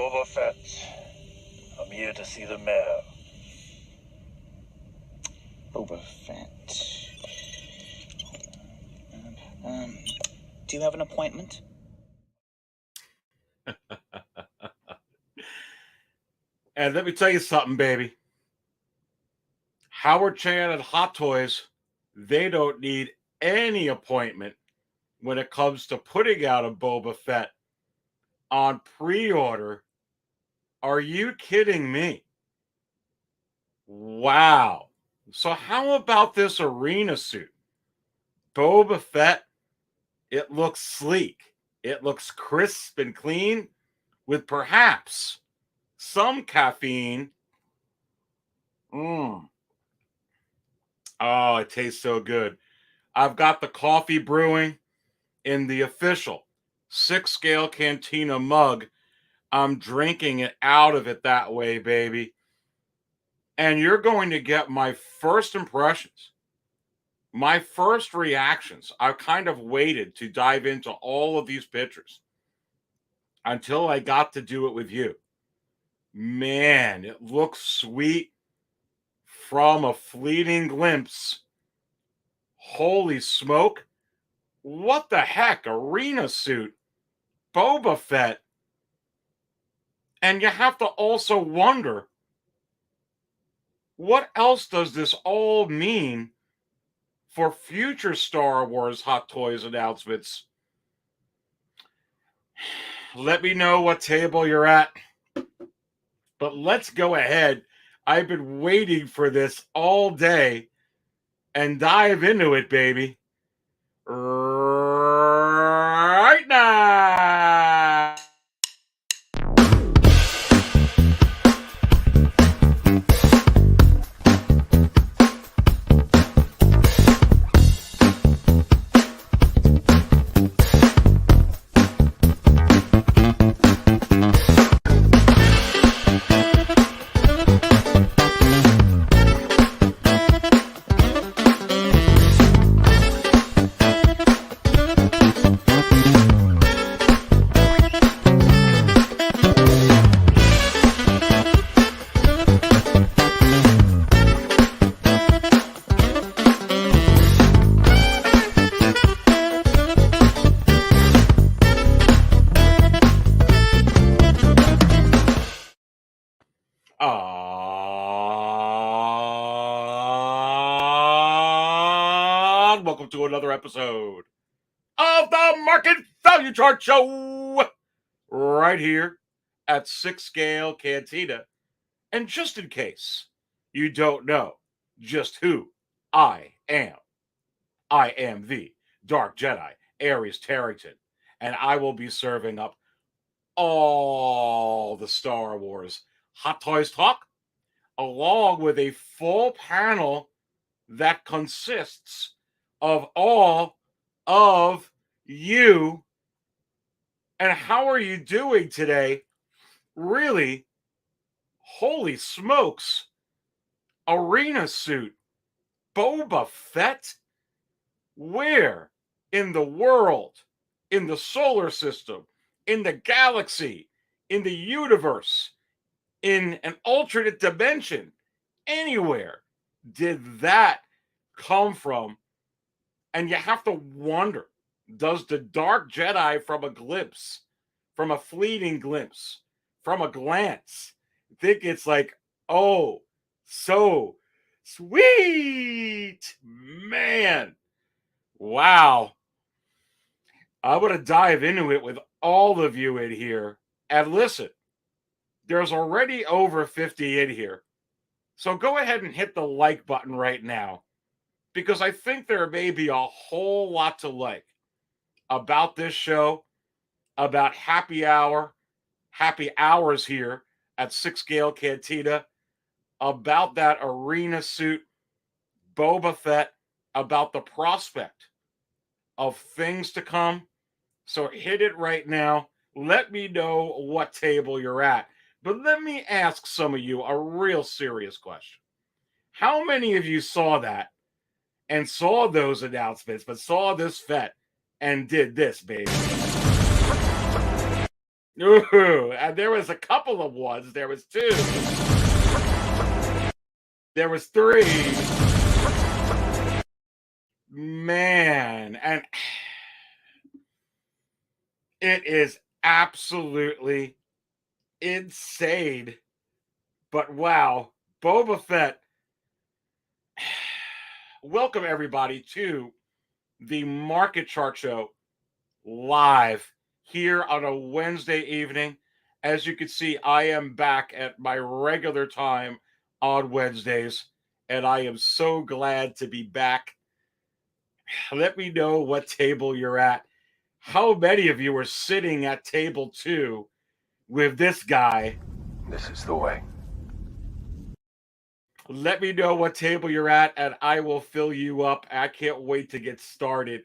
Boba Fett. I'm here to see the mayor. Boba Fett. Do you have an appointment? And let me tell you something, baby. Howard Chan at Hot Toys, they don't need any appointment when it comes to putting out a Boba Fett on pre-order. Are you kidding me? Wow. So how about this arena suit? Boba Fett, it looks sleek. It looks crisp and clean with perhaps some caffeine. Oh, it tastes so good. I've got the coffee brewing in the official 6-scale Cantina mug. I'm drinking it out of it that way, baby. And you're going to get my first impressions, my first reactions. I've kind of waited to dive into all of these pictures until I got to do it with you. Man, it looks sweet from a fleeting glimpse. Holy smoke. What the heck? Arena suit. Boba Fett. And you have to also wonder, what else does this all mean for future Star Wars Hot Toys announcements? Let me know what table you're at. But let's go ahead. I've been waiting for this all day and dive into it, baby. Right now. Welcome to another episode of the Market Value Chart Show right here at 6-scale Cantina. And just in case you don't know just who I am the Dark Jedi, Aries Tarrington, and I will be serving up all the Star Wars Hot Toys talk, along with a full panel that consists of all of you. And how are you doing today? Really? Holy smokes. Arena suit. Boba Fett? Where in the world, in the solar system, in the galaxy, in the universe, in an alternate dimension, anywhere did that come from? And you have to wonder, does the Dark Jedi from a glimpse, from a fleeting glimpse, from a glance, think it's like, oh, so sweet, man. Wow. I'm going to dive into it with all of you in here. And listen, there's already over 50 in here. So go ahead and hit the like button right now, because I think there may be a whole lot to like about this show, about happy hours here at 6-scale Cantina, about that arena suit, Boba Fett, about the prospect of things to come. So hit it right now. Let me know what table you're at. But let me ask some of you a real serious question. How many of you saw that and saw those announcements, but saw this Fett and did this, baby? Ooh, and there was a couple of ones. There was two. There was three. Man, and it is absolutely insane. But wow, Boba Fett. Welcome everybody to the Market Chart Show live here on a Wednesday evening. As you can see, I am back at my regular time on Wednesdays, and I am so glad to be back. Let me know what table you're at. How many of you are sitting at table 2 with this guy? This is the way. Let me know what table you're at, and I will fill you up. I can't wait to get started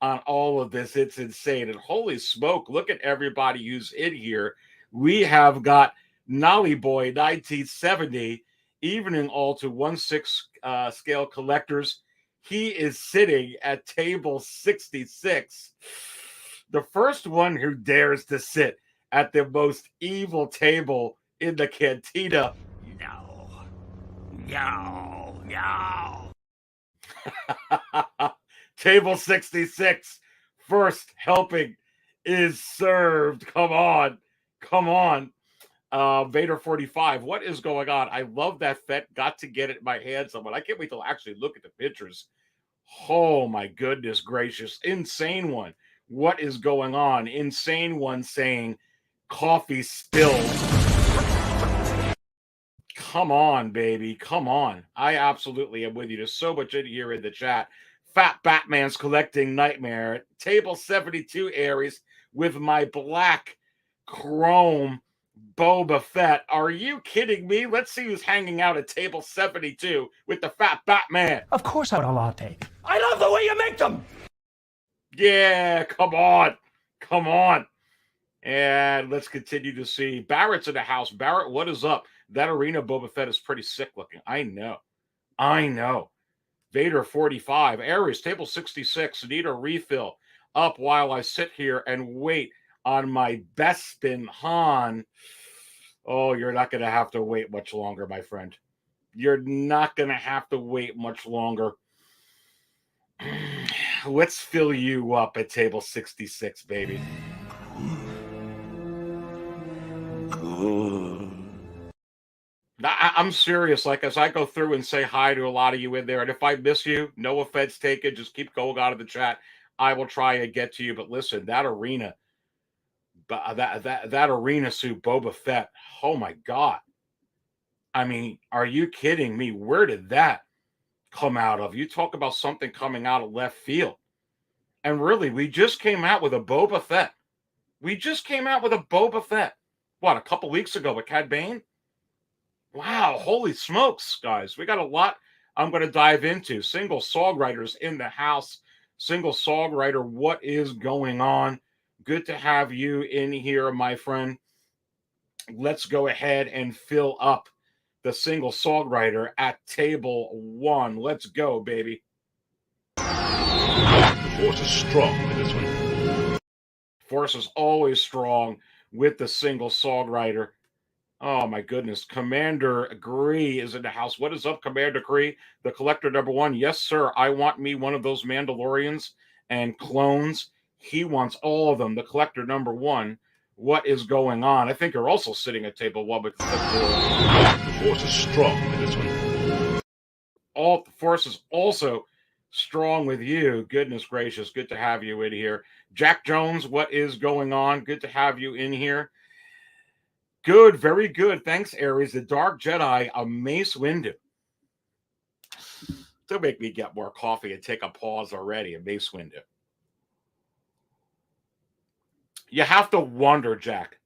on all of this. It's insane. And holy smoke, look at everybody who's in here. We have got Nolly Boy 1970, evening all to 1/6 scale collectors. He is sitting at table 66. The first one who dares to sit at the most evil table in the cantina. No. Table 66. First helping is served. Come on. Vader 45. What is going on? I love that Fett. Got to get it in my hands on one. I can't wait till I actually look at the pictures. Oh my goodness gracious. Insane one. What is going on? Insane one saying coffee spilled. Come on, baby. Come on. I absolutely am with you. There's so much in here in the chat. Fat Batman's collecting nightmare. Table 72 Aries with my black chrome Boba Fett. Are you kidding me? Let's see who's hanging out at table 72 with the Fat Batman. Of course I want a latte. I love the way you make them! Yeah, come on. And let's continue to see. Barrett's in the house. Barrett, what is up? That Arena Boba Fett is pretty sick looking. I know. Vader 45. Aries, table 66. Need a refill. Up while I sit here and wait on my Bespin Han. Oh, you're not going to have to wait much longer, my friend. You're not going to have to wait much longer. Let's fill you up at table 66, baby. I'm serious. Like, as I go through and say hi to a lot of you in there, and if I miss you, no offense taken, just keep going out of the chat. I will try and get to you. But listen, that Arena Suit Boba Fett, oh my God. I mean, are you kidding me? Where did that come out of? You talk about something coming out of left field. And really, we just came out with a Boba Fett. What, a couple weeks ago with Cad Bane? Wow, holy smokes, guys. We got a lot I'm going to dive into. Single Sog Riders in the house. Single Sog Rider, what is going on? Good to have you in here, my friend. Let's go ahead and fill up the Single Sog Rider at table 1. Let's go, baby. The force is strong with this one. Force is always strong with the Single Sog Rider. Oh, my goodness. Commander Gree is in the house. What is up, Commander Gree? The collector number 1. Yes, sir. I want me one of those Mandalorians and clones. He wants all of them. The collector number 1. What is going on? I think you're also sitting at table 1 with the force is strong with this one. The force is also strong with you. Goodness gracious. Good to have you in here. Jack Jones, what is going on? Good to have you in here. Good, very good. Thanks, Aries. The Dark Jedi, a Mace Windu. Don't make me get more coffee and take a pause already. A Mace Windu. You have to wonder, Jack.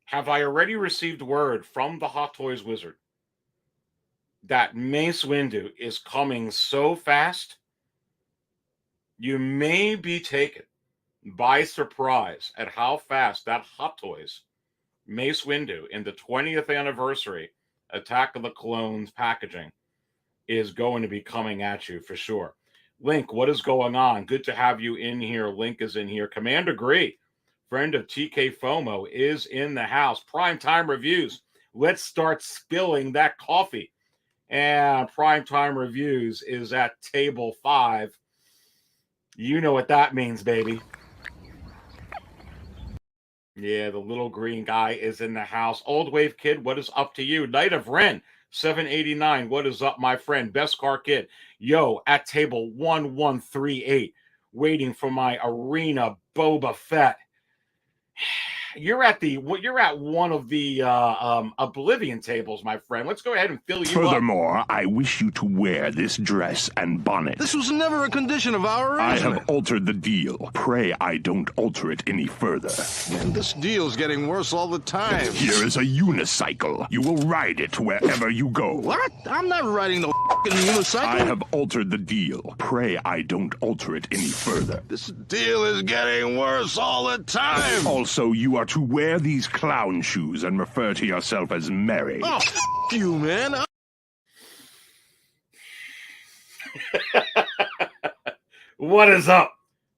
Have I already received word from the Hot Toys wizard that Mace Windu is coming so fast? You may be taken by surprise at how fast that Hot Toys Mace Windu in the 20th anniversary Attack of the Clones packaging is going to be coming at you for sure. Link, what is going on? Good to have you in here. Link is in here. Commander Gree, friend of TK FOMO, is in the house. Primetime Reviews. Let's start spilling that coffee. And Primetime Reviews is at table 5. You know what that means, baby. Yeah, the little green guy is in the house. Old Wave Kid, what is up to you? Knight of Ren, 789. What is up, my friend? Best Car Kid. Yo, at table 1138, waiting for my Arena Boba Fett. You're at one of the Oblivion tables, my friend. Let's go ahead and fill you Furthermore, I wish you to wear this dress and bonnet. This was never a condition of our I arrangement. have altered the deal. Pray I don't alter it any further. Man, this deal's getting worse all the time. Here is a unicycle. You will ride it wherever you go. What? I'm not riding the f***ing unicycle. I have altered the deal. Pray I don't alter it any further. This deal is getting worse all the time. Also, you are to wear these clown shoes and refer to yourself as Mary. Oh, f*** you, man. What is up?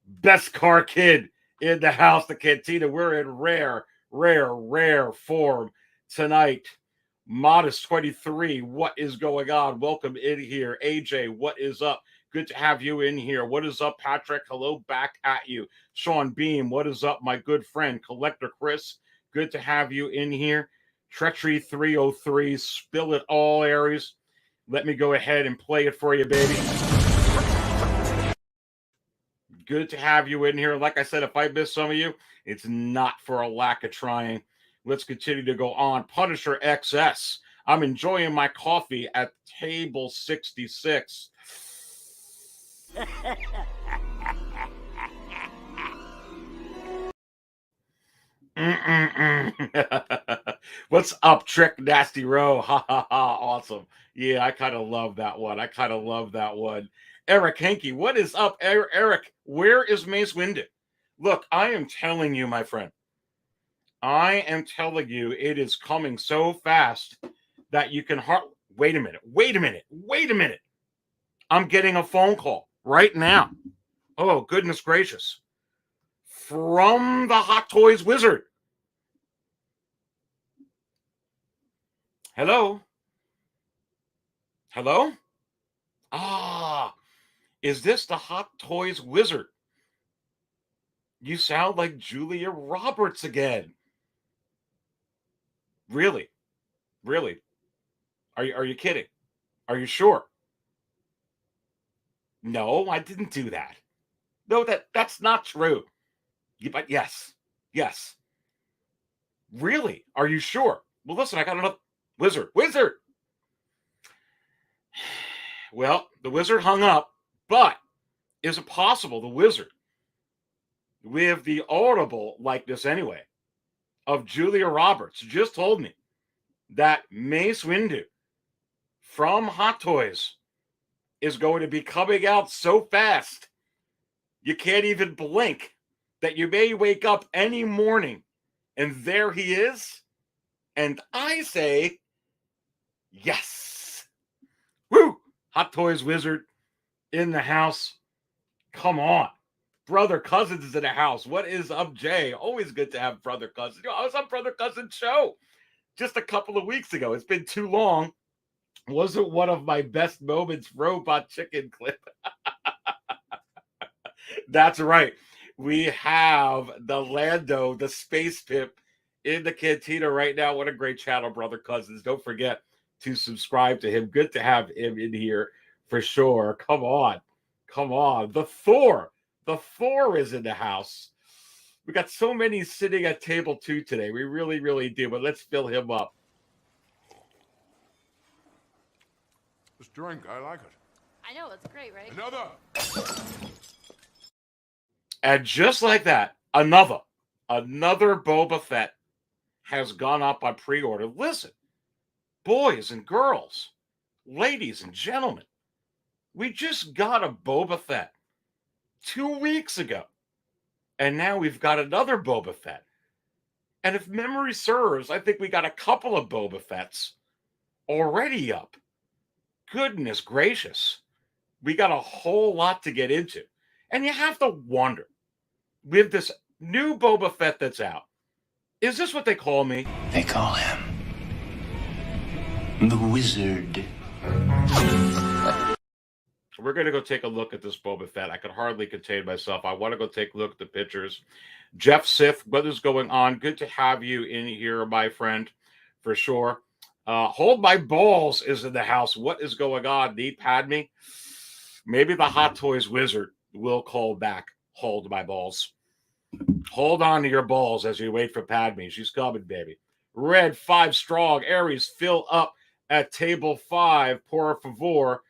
Best Car Kid in the house, the Cantina. We're in rare form tonight. Modest 23. What is going on? Welcome in here. AJ, what is up? Good to have you in here. What is up, Patrick? Hello back at you. Sean Beam, what is up, my good friend? Collector Chris, good to have you in here. Treachery 303, spill it all, Aries. Let me go ahead and play it for you, baby. Good to have you in here. Like I said, if I miss some of you, it's not for a lack of trying. Let's continue to go on. Punisher XS. I'm enjoying my coffee at table 66. What's up, Trick Nasty Row? Ha ha ha. Awesome. Yeah, I kind of love that one. Eric Hankey, what is up, Eric? Where is Mace Windu? Look, I am telling you, my friend. I am telling you, it is coming so fast that you can wait a minute. I'm getting a phone call right now. Oh, goodness gracious. From the Hot Toys Wizard. Hello? Is this the Hot Toys Wizard? You sound like Julia Roberts again. Really? Are you kidding? Are you sure? No, I didn't do that. No, that's not true. But yes. Really? Are you sure? Well, listen, I got another wizard. Well, the wizard hung up, but is it possible the wizard, with the audible likeness anyway, of Julia Roberts, just told me that Mace Windu from Hot Toys is going to be coming out so fast you can't even blink, that you may wake up any morning and there he is? And I say, yes. Woo! Hot Toys Wizard in the house. Come on. Brother Cousins is in the house. What is up, Jay? Always good to have Brother Cousins. I was on Brother Cousins' show just a couple of weeks ago. It's been too long. Wasn't one of my best moments, Robot Chicken clip. That's right. We have the Lando, the Space Pimp, in the Cantina right now. What a great channel, Brother Cousins. Don't forget to subscribe to him. Good to have him in here for sure. Come on. The Thor is in the house. We got so many sitting at table 2 today. We really do. But let's fill him up. This drink, I like it. I know, it's great, right? Another! And just like that, another Boba Fett has gone up on pre-order. Listen, boys and girls, ladies and gentlemen, we just got a Boba Fett 2 weeks ago. And now we've got another Boba Fett. And if memory serves, I think we got a couple of Boba Fetts already up. Goodness gracious. We got a whole lot to get into. And you have to wonder, with this new Boba Fett that's out. Is this what they call me? They call him the Wizard. We're going to go take a look at this Boba Fett. I could hardly contain myself. I want to go take a look at the pictures. Jeff Sif, what is going on? Good to have you in here, my friend, for sure. Hold My Balls is in the house. What is going on? Need Padme? Maybe the Hot Toys wizard will call back. Hold My Balls. Hold on to your balls as you wait for Padme. She's coming, baby. Red 5 strong. Aries, fill up at table 5. Por favor.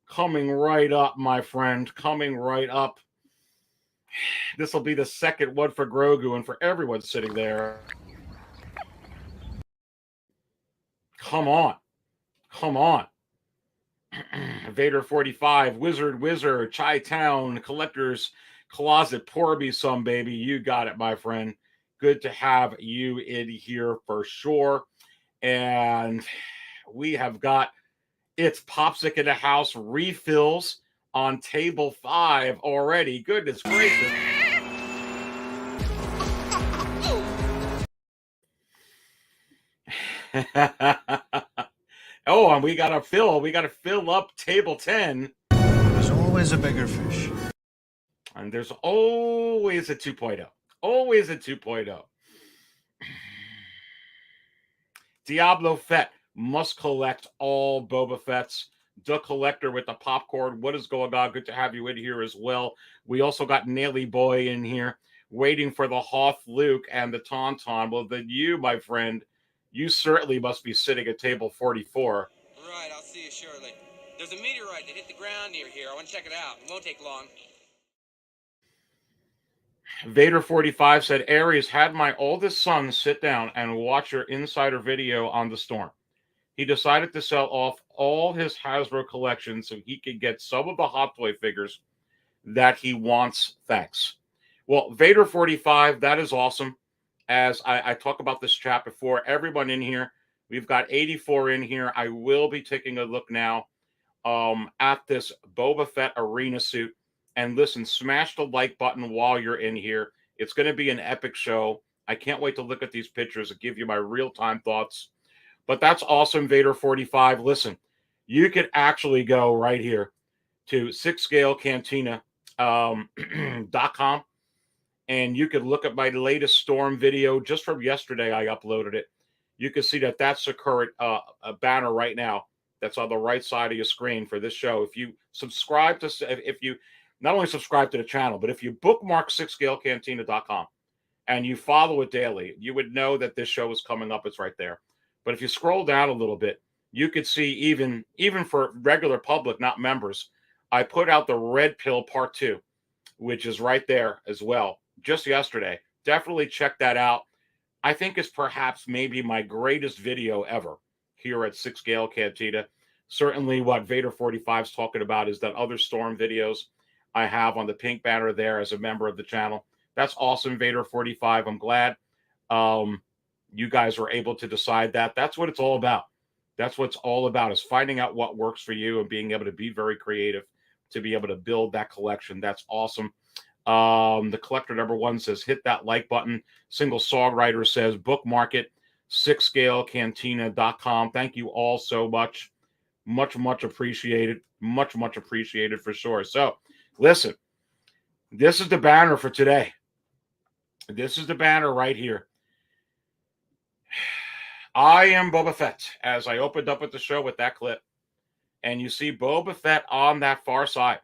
Coming right up, my friend. Coming right up. This will be the second one for Grogu and for everyone sitting there. Come on. Come on. Vader 45, Wizard, Chi-Town, Collector's Closet, pour me some, baby. You got it, my friend. Good to have you in here for sure. And we have got It's Popsic in the house refills on table 5 already. Goodness gracious. Oh, and we got to fill up table 10. There's always a bigger fish. And there's always a 2.0. Always a 2.0. Diablo Fett must collect all Boba Fett's. The Collector with the popcorn. What is going on? Good to have you in here as well. We also got Naily Boy in here waiting for the Hoth Luke and the Tauntaun. Well, then you, my friend, you certainly must be sitting at table 44. Right, I'll see you shortly. There's a meteorite that hit the ground near here. I want to check it out. It won't take long. Vader 45 said, Aries had my oldest son sit down and watch your insider video on the storm. He decided to sell off all his Hasbro collection so he could get some of the Hot Toy figures that he wants. Thanks. Well, Vader 45, that is awesome. As I talk about this chat before, everyone in here, we've got 84 in here. I will be taking a look now at this Boba Fett arena suit. And listen, smash the like button while you're in here. It's going to be an epic show. I can't wait to look at these pictures and give you my real-time thoughts. But that's awesome, Vader 45. Listen, you could actually go right here to 6scalecantina.com and you could look at my latest Storm video just from yesterday. I uploaded it. You can see that that's the current banner right now that's on the right side of your screen for this show. If you subscribe to, if you not only subscribe to the channel, but if you bookmark 6scalecantina.com and you follow it daily, you would know that this show is coming up. It's right there. But if you scroll down a little bit, you could see even for regular public, not members, I put out the Red Pill Part 2, which is right there as well, just yesterday. Definitely check that out. I think it's perhaps maybe my greatest video ever here at 6 Scale Cantina. Certainly what Vader 45 is talking about is that other Storm videos I have on the pink banner there as a member of the channel. That's awesome, Vader 45. I'm glad you guys were able to decide that. That's what it's all about. That's what it's all about, is finding out what works for you and being able to be very creative to be able to build that collection. That's awesome. The collector number 1 says, hit that like button. Single songwriter says, bookmark it, 6scalecantina.com. Thank you all so much. Much, much appreciated. Much, much appreciated for sure. So, listen, this is the banner for today. This is the banner right here. I am Boba Fett, as I opened up with the show with that clip. And you see Boba Fett on that far side.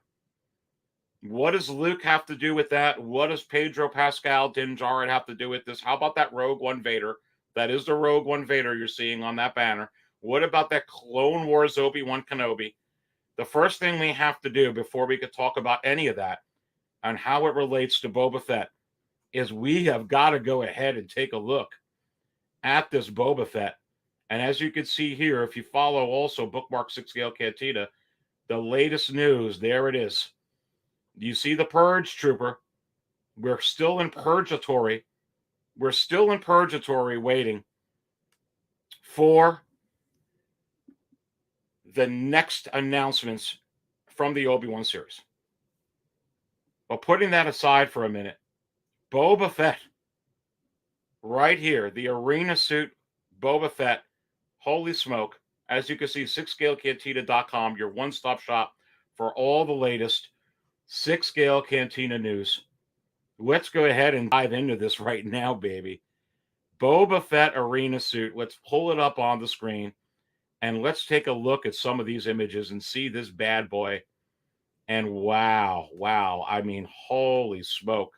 What does Luke have to do with that? What does Pedro Pascal Din Djarin have to do with this? How about that Rogue One Vader? That is the Rogue One Vader you're seeing on that banner. What about that Clone Wars Obi-Wan Kenobi? The first thing we have to do before we could talk about any of that and how it relates to Boba Fett is we have got to go ahead and take a look at this Boba Fett. And as you can see here, if you follow also bookmark 6 Scale Cantina, the latest news, there it is. You see the Purge Trooper. We're still in purgatory. We're still in purgatory waiting for the next announcements from the Obi-Wan series. But putting that aside for a minute, Boba Fett. Right here, the Arena Suit Boba Fett. Holy smoke. As you can see, 6scalecantina.com, your one-stop shop for all the latest 6-scale Cantina news. Let's go ahead and dive into this right now, baby. Boba Fett Arena Suit. Let's pull it up on the screen, and let's take a look at some of these images and see this bad boy. And wow. I mean, holy smoke.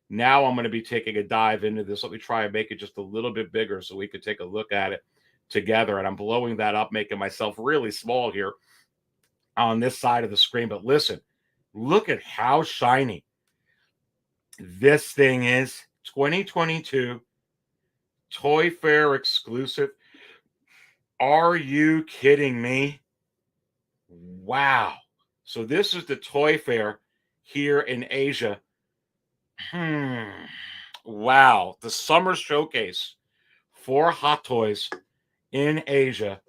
Now I'm going to be taking a dive into this. Let me try and make it just a little bit bigger so we could take a look at it together. And I'm blowing that up, making myself really small here on this side of the screen. But listen, look at how shiny this thing is. 2022 Toy Fair exclusive. Are you kidding me? Wow. So this is the Toy Fair here in Asia. Wow. The summer showcase for Hot Toys in Asia.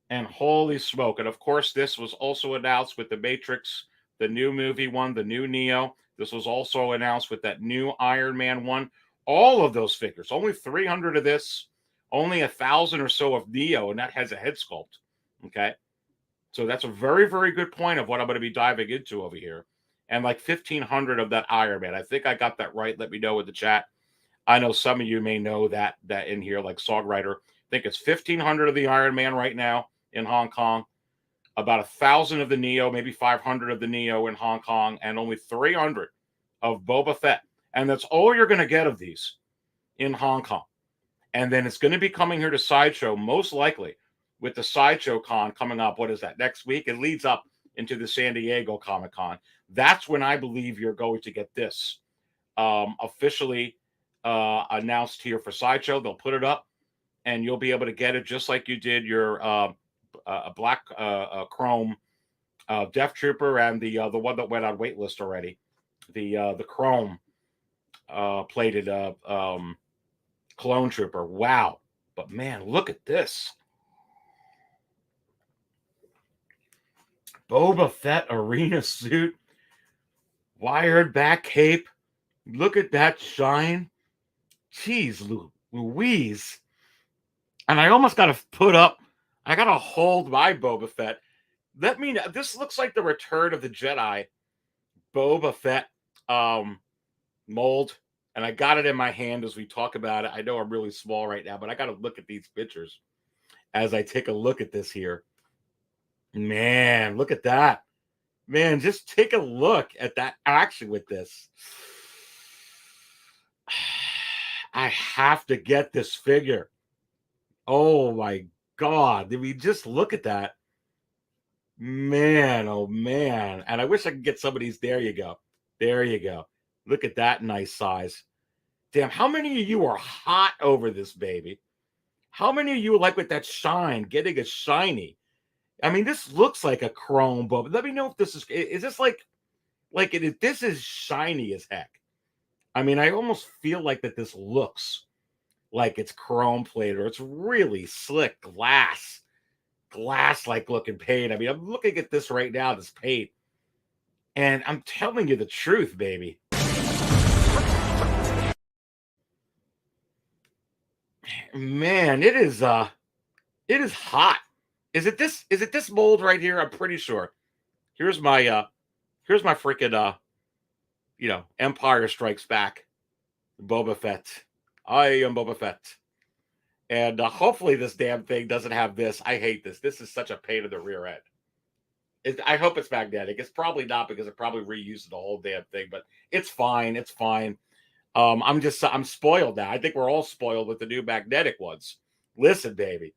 And holy smoke. And of course, this was also announced with The Matrix, the new movie one, the new Neo. This was also announced with that new Iron Man one. All of those figures. Only 300 of this. Only 1,000 or so of Neo. And that has a head sculpt. Okay. So that's a very, very good point of what I'm going to be diving into over here. And like 1,500 of that Iron Man. I think I got that right. Let me know in the chat. I know some of you may know that in here, like Songwriter. I think it's 1,500 of the Iron Man right now in Hong Kong. About 1,000 of the Neo, maybe 500 of the Neo in Hong Kong, and only 300 of Boba Fett. And that's all you're going to get of these in Hong Kong. And then it's going to be coming here to Sideshow, most likely, with the Sideshow Con coming up. What is that? Next week? It leads up into the San Diego Comic-Con. That's when I believe you're going to get this officially announced here for Sideshow. They'll put it up, and you'll be able to get it just like you did your black chrome Death Trooper and the one that went on waitlist already, the chrome plated clone trooper. Wow. But man, look at this. Boba Fett Arena Suit, wired back cape. Look at that shine. Jeez Louise. And I almost got to put up, I got to hold my Boba Fett. Let me know. This looks like the Return of the Jedi Boba Fett mold. And I got it in my hand as we talk about it. I know I'm really small right now, but I got to look at these pictures as I take a look at this here. Man, look at that. Man, just take a look at that action with this. I have to get this figure. Oh, my God. Did we just look at that? Man, oh, man. And I wish I could get some of these. There you go. There you go. Look at that nice size. Damn, how many of you are hot over this, baby? How many of you like with that shine, getting a shiny? I mean, this looks like a chrome, but let me know if this is this like this is shiny as heck. I mean, I almost feel like that this looks like it's chrome plated, or it's really slick glass-like looking paint. I mean, I'm looking at this right now, this paint, and I'm telling you the truth, baby. Man, it is hot. Is it this mold right here? I'm pretty sure. Here's my freaking Empire Strikes Back Boba Fett. I am Boba Fett. And hopefully this damn thing doesn't have this. I hate this. This is such a pain in the rear end. I hope it's magnetic. It's probably not, because it probably reused the whole damn thing, but it's fine. It's fine. I'm spoiled now. I think we're all spoiled with the new magnetic ones. Listen, baby.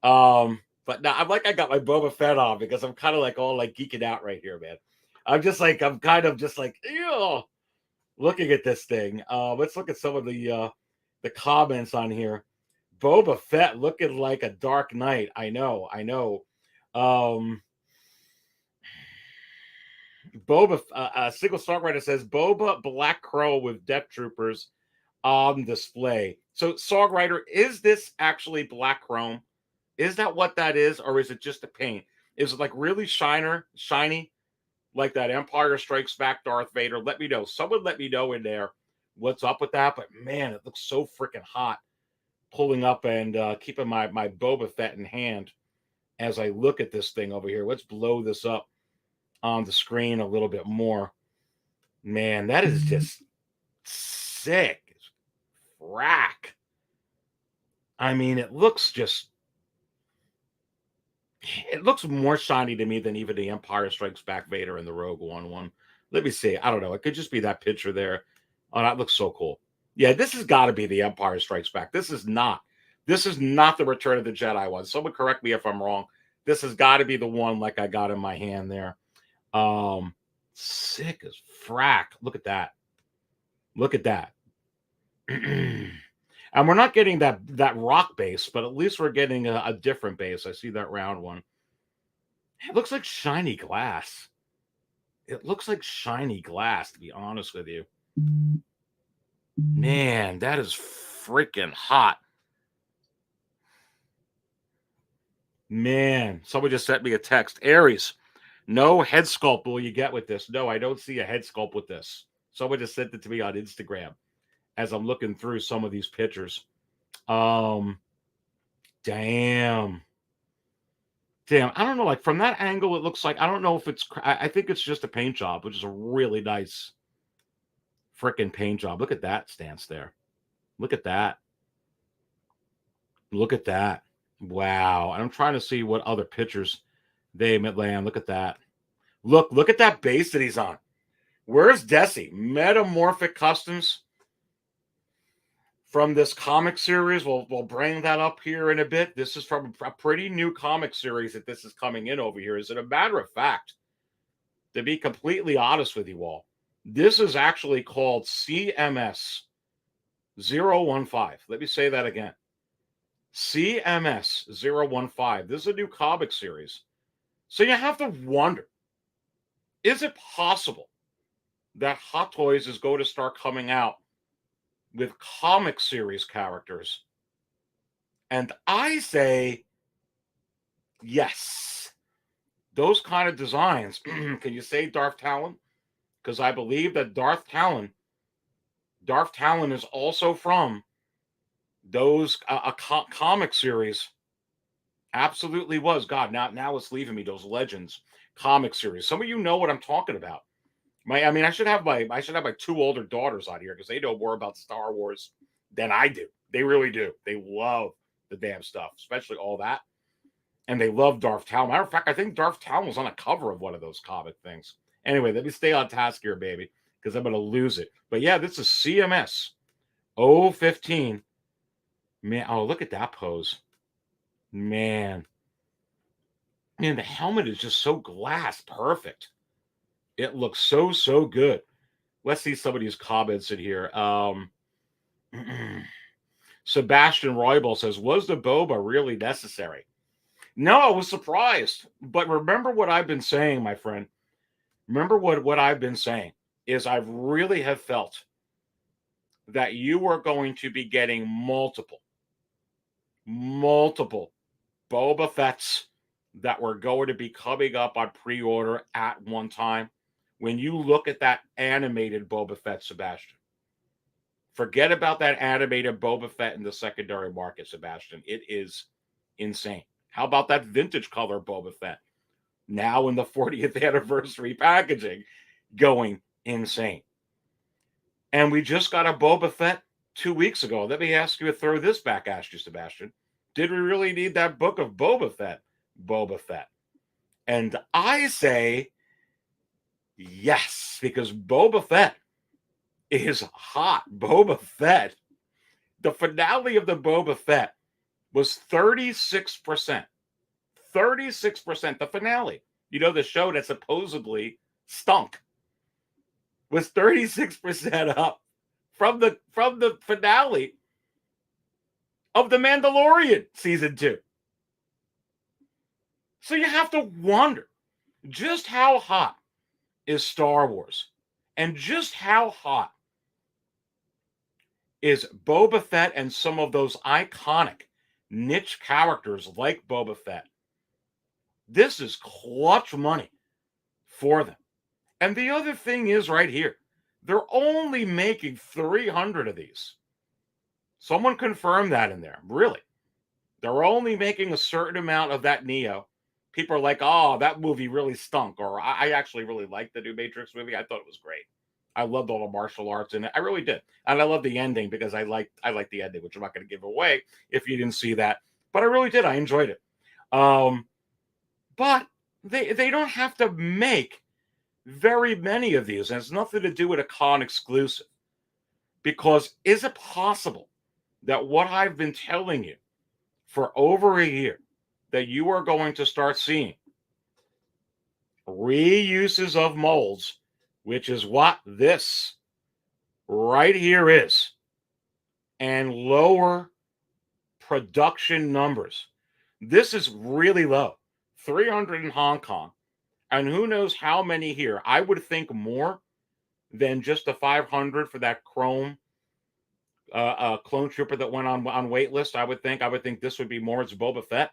But now I got my Boba Fett on, because I'm kind of like all like geeking out right here, man. I'm kind of just like, ew, looking at this thing. Let's look at some of the comments on here. Boba Fett looking like a Dark Knight. I know. Boba, single songwriter says Boba Black Crow with Death Troopers on display. So, songwriter, is this actually black chrome? Is that what that is, or is it just a paint? Is it like really shiny, like that Empire Strikes Back Darth Vader? Let me know. Someone let me know in there what's up with that, but man, it looks so freaking hot. Pulling up and keeping my Boba Fett in hand as I look at this thing over here. Let's blow this up on the screen a little bit more. Man, that is just sick. Frack. I mean, it looks more shiny to me than even the Empire Strikes Back Vader and the Rogue One. Let me see. I don't know. It could just be that picture there. Oh, that looks so cool. Yeah, this has got to be the Empire Strikes Back. This is not the Return of the Jedi one. Someone correct me if I'm wrong. This has got to be the one like I got in my hand there. Sick as frack. Look at that. Look at that. And we're not getting that rock base, but at least we're getting a different base. I see that round one. It looks like shiny glass. It looks like shiny glass, to be honest with you. Man, that is freaking hot. Man, someone just sent me a text. Aries, no head sculpt will you get with this. No, I don't see a head sculpt with this. Someone just sent it to me on Instagram as I'm looking through some of these pictures. Damn. I don't know. Like from that angle, it looks like, I don't know if it's, I think it's just a paint job, which is a really nice freaking paint job. Look at that stance there. Look at that. Look at that. Wow. I'm trying to see what other pictures they land. Look at that. Look at that base that he's on. Where's Desi? Metamorphic Customs from this comic series. We'll bring that up here in a bit. This is from a pretty new comic series that this is coming in over here. As a matter of fact, to be completely honest with you all, this is actually called CMS 015. Let me say that again. CMS 015. This is a new comic series. So you have to wonder, is it possible that Hot Toys is going to start coming out with comic series characters? And I say yes. Those kind of designs. Can you say Darth Talon? Because I believe that Darth Talon is also from those comic series. Absolutely was. God, now it's leaving me, those Legends comic series. Some of you know what I'm talking about. I should have my two older daughters on here because they know more about Star Wars than I do. They really do. They love the damn stuff, especially all that. And they love Darth Talon. Matter of fact, I think Darth Talon was on a cover of one of those comic things. Anyway, let me stay on task here, baby, because I'm going to lose it. But yeah, this is CMS 015. Man, oh, look at that pose. Man, the helmet is just so glass perfect. It looks so good. Let's see some of these comments in here. Sebastian Roybal says, was the Boba really necessary? No, I was surprised. But remember what I've been saying, my friend. Remember what I've been saying is I really have felt that you are going to be getting multiple Boba Fetts that were going to be coming up on pre-order at one time. When you look at that animated Boba Fett, Sebastian, forget about that animated Boba Fett in the secondary market, Sebastian. It is insane. How about that vintage color Boba Fett? Now in the 40th anniversary packaging, going insane. And we just got a Boba Fett 2 weeks ago. Let me ask you to throw this back at you, Sebastian. Did we really need that book of Boba Fett? Boba Fett. And I say yes, because Boba Fett is hot. Boba Fett. The finale of the Boba Fett was 36%. 36%. The finale, the show that supposedly stunk, was 36% up from the finale of The Mandalorian season 2. So you have to wonder just how hot is Star Wars, and just how hot is Boba Fett and some of those iconic niche characters like Boba Fett. This is clutch money for them. And the other thing is right here, they're only making 300 of these. Someone confirmed that in there. Really. They're only making a certain amount of that Neo. People are like, oh, that movie really stunk. Or I actually really liked the new Matrix movie. I thought it was great. I loved all the martial arts in it. I really did. And I love the ending because I liked the ending, which I'm not going to give away if you didn't see that. But I really did. I enjoyed it. But they don't have to make very many of these. And it's nothing to do with a con exclusive. Because is it possible that what I've been telling you for over a year, that you are going to start seeing reuses of molds, which is what this right here is, and lower production numbers? This is really low. 300 in Hong Kong, and who knows how many here. I would think more than just the 500 for that chrome clone trooper that went on wait list. I would think this would be more. It's Boba Fett.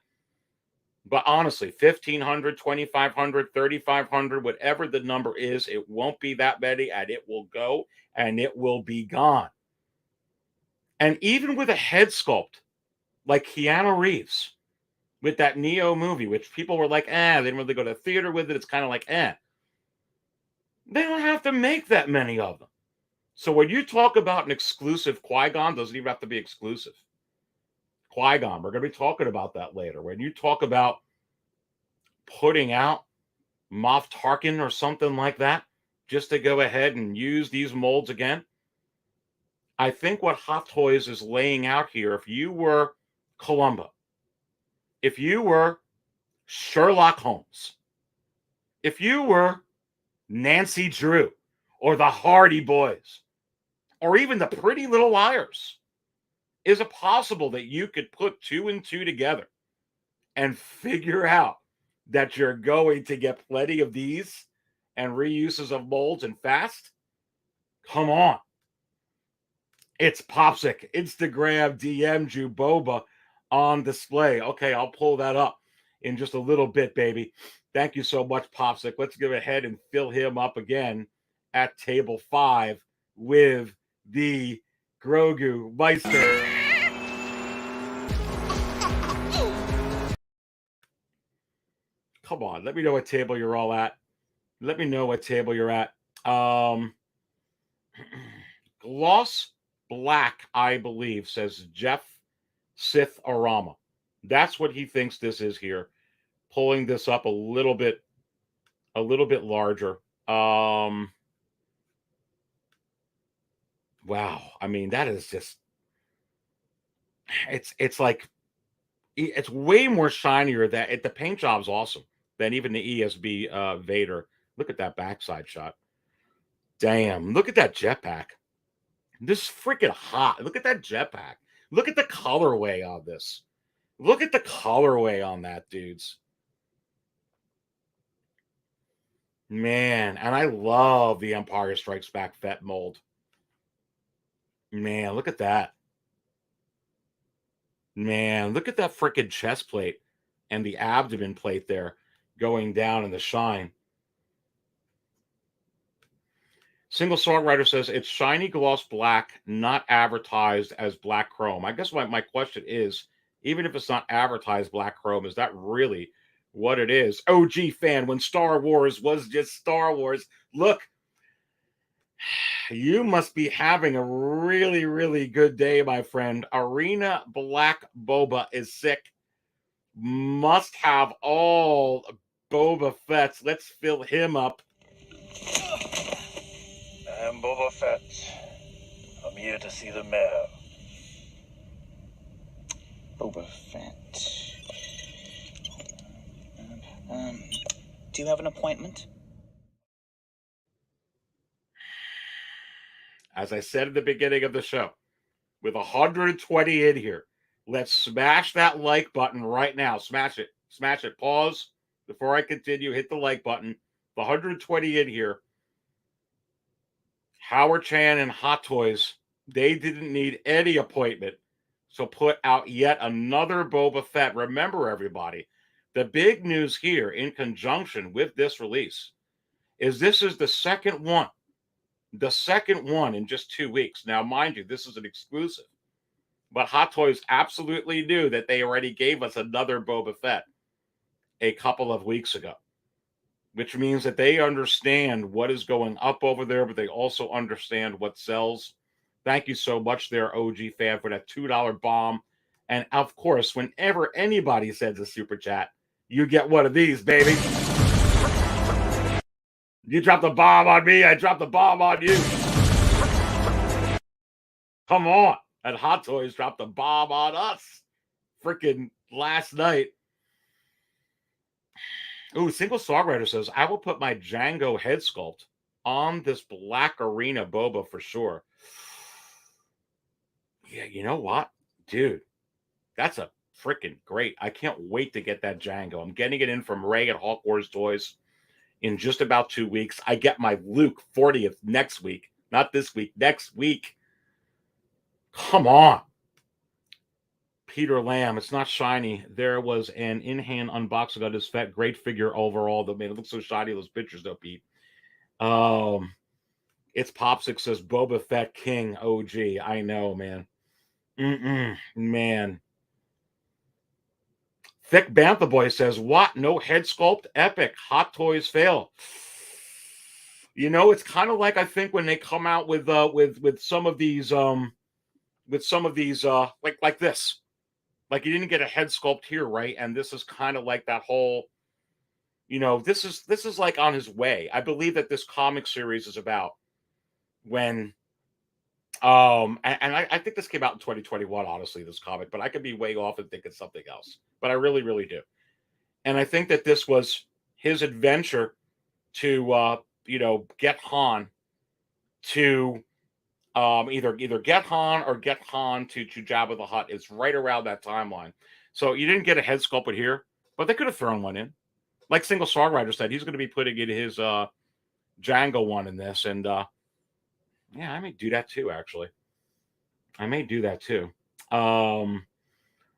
But honestly, 1,500, 2,500, 3,500, whatever the number is, it won't be that many, and it will go, and it will be gone. And even with a head sculpt like Keanu Reeves with that Neo movie, which people were like, they didn't really go to the theater with it. It's kind of like, They don't have to make that many of them. So when you talk about an exclusive Qui-Gon, doesn't even have to be exclusive. Qui-Gon, we're going to be talking about that later. When you talk about putting out Moff Tarkin or something like that, just to go ahead and use these molds again, I think what Hot Toys is laying out here, if you were Columbo, if you were Sherlock Holmes, if you were Nancy Drew or the Hardy Boys, or even the Pretty Little Liars, is it possible that you could put 2 and 2 together and figure out that you're going to get plenty of these and reuses of molds and fast? Come on. It's Popsic. Instagram DM'd you Boba on display. Okay, I'll pull that up in just a little bit, baby. Thank you so much, Popsic. Let's go ahead and fill him up again at table 5 with the Grogu Meister. Come on, let me know what table you're all at. Let me know what table you're at. Gloss Black, I believe, says Jeff Sith Arama. That's what he thinks this is here. Pulling this up a little bit larger. Wow. I mean, that is just, it's like, it's way more shinier. The paint job's awesome than even the ESB Vader. Look at that backside shot. Damn, look at that jetpack. This is freaking hot. Look at that jetpack. Look at the colorway on this. Look at the colorway on that, dudes. Man, and I love the Empire Strikes Back Fett mold. Man, look at that. Man, look at that freaking chest plate and the abdomen plate there going down in the shine. Single Songwriter says it's shiny gloss black, not advertised as black chrome. I guess my question is, even if it's not advertised black chrome, is that really what it is? OG fan, when Star Wars was just Star Wars. Look, you must be having a really, really good day, my friend. Arena Black Boba is sick. Must have all Boba Fett's. Let's fill him up. I'm Boba Fett. I'm here to see the mayor. Boba Fett. Do you have an appointment? As I said at the beginning of the show, with 120 in here, let's smash that like button right now. Smash it. Smash it. Pause before I continue. Hit the like button. The 120 in here. Howard Chan and Hot Toys, they didn't need any appointment. So put out yet another Boba Fett. Remember, everybody, the big news here in conjunction with this release is this is the second one The second one in just 2 weeks. Now, mind you, this is an exclusive. But Hot Toys absolutely knew that they already gave us another Boba Fett a couple of weeks ago, which means that they understand what is going up over there, but they also understand what sells. Thank you so much there, OG fan, for that $2 bomb. And of course, whenever anybody sends a super chat, you get one of these, baby. You dropped the bomb on me, I dropped the bomb on you. Come on. And Hot Toys dropped the bomb on us freaking last night. Ooh, Single Songwriter says, I will put my Django head sculpt on this black Arena Boba for sure. Yeah, you know what? Dude, that's a freaking great. I can't wait to get that Django. I'm getting it in from Ray at Hawk Wars Toys in just about 2 weeks. I get my Luke 40th next week. Not this week, next week. Come on. Peter Lamb, it's not shiny. There was an in-hand unboxing of this Fett. Great figure overall. That made it look so shiny. Those pictures, though, Pete. It's Popsic says Boba Fett King OG. I know, man. Man. Thick Bantha Boy says, what? No head sculpt? Epic. Hot Toys fail. You know, it's kind of like, I think, when they come out with some of these like this. Like, you didn't get a head sculpt here, right? And this is kind of like that whole, you know, this is like on his way. I believe that this comic series is about when I think this came out in 2021, honestly, this comic, but I could be way off and think it's something else. But I really, really do. And I think that this was his adventure to get Han to either get Han or get Han to Jabba the Hutt. It's right around that timeline. So you didn't get a head sculpt here, but they could have thrown one in. Like Single Songwriter said, he's going to be putting in his Django one in this. And yeah, I may do that too, actually. I may do that too.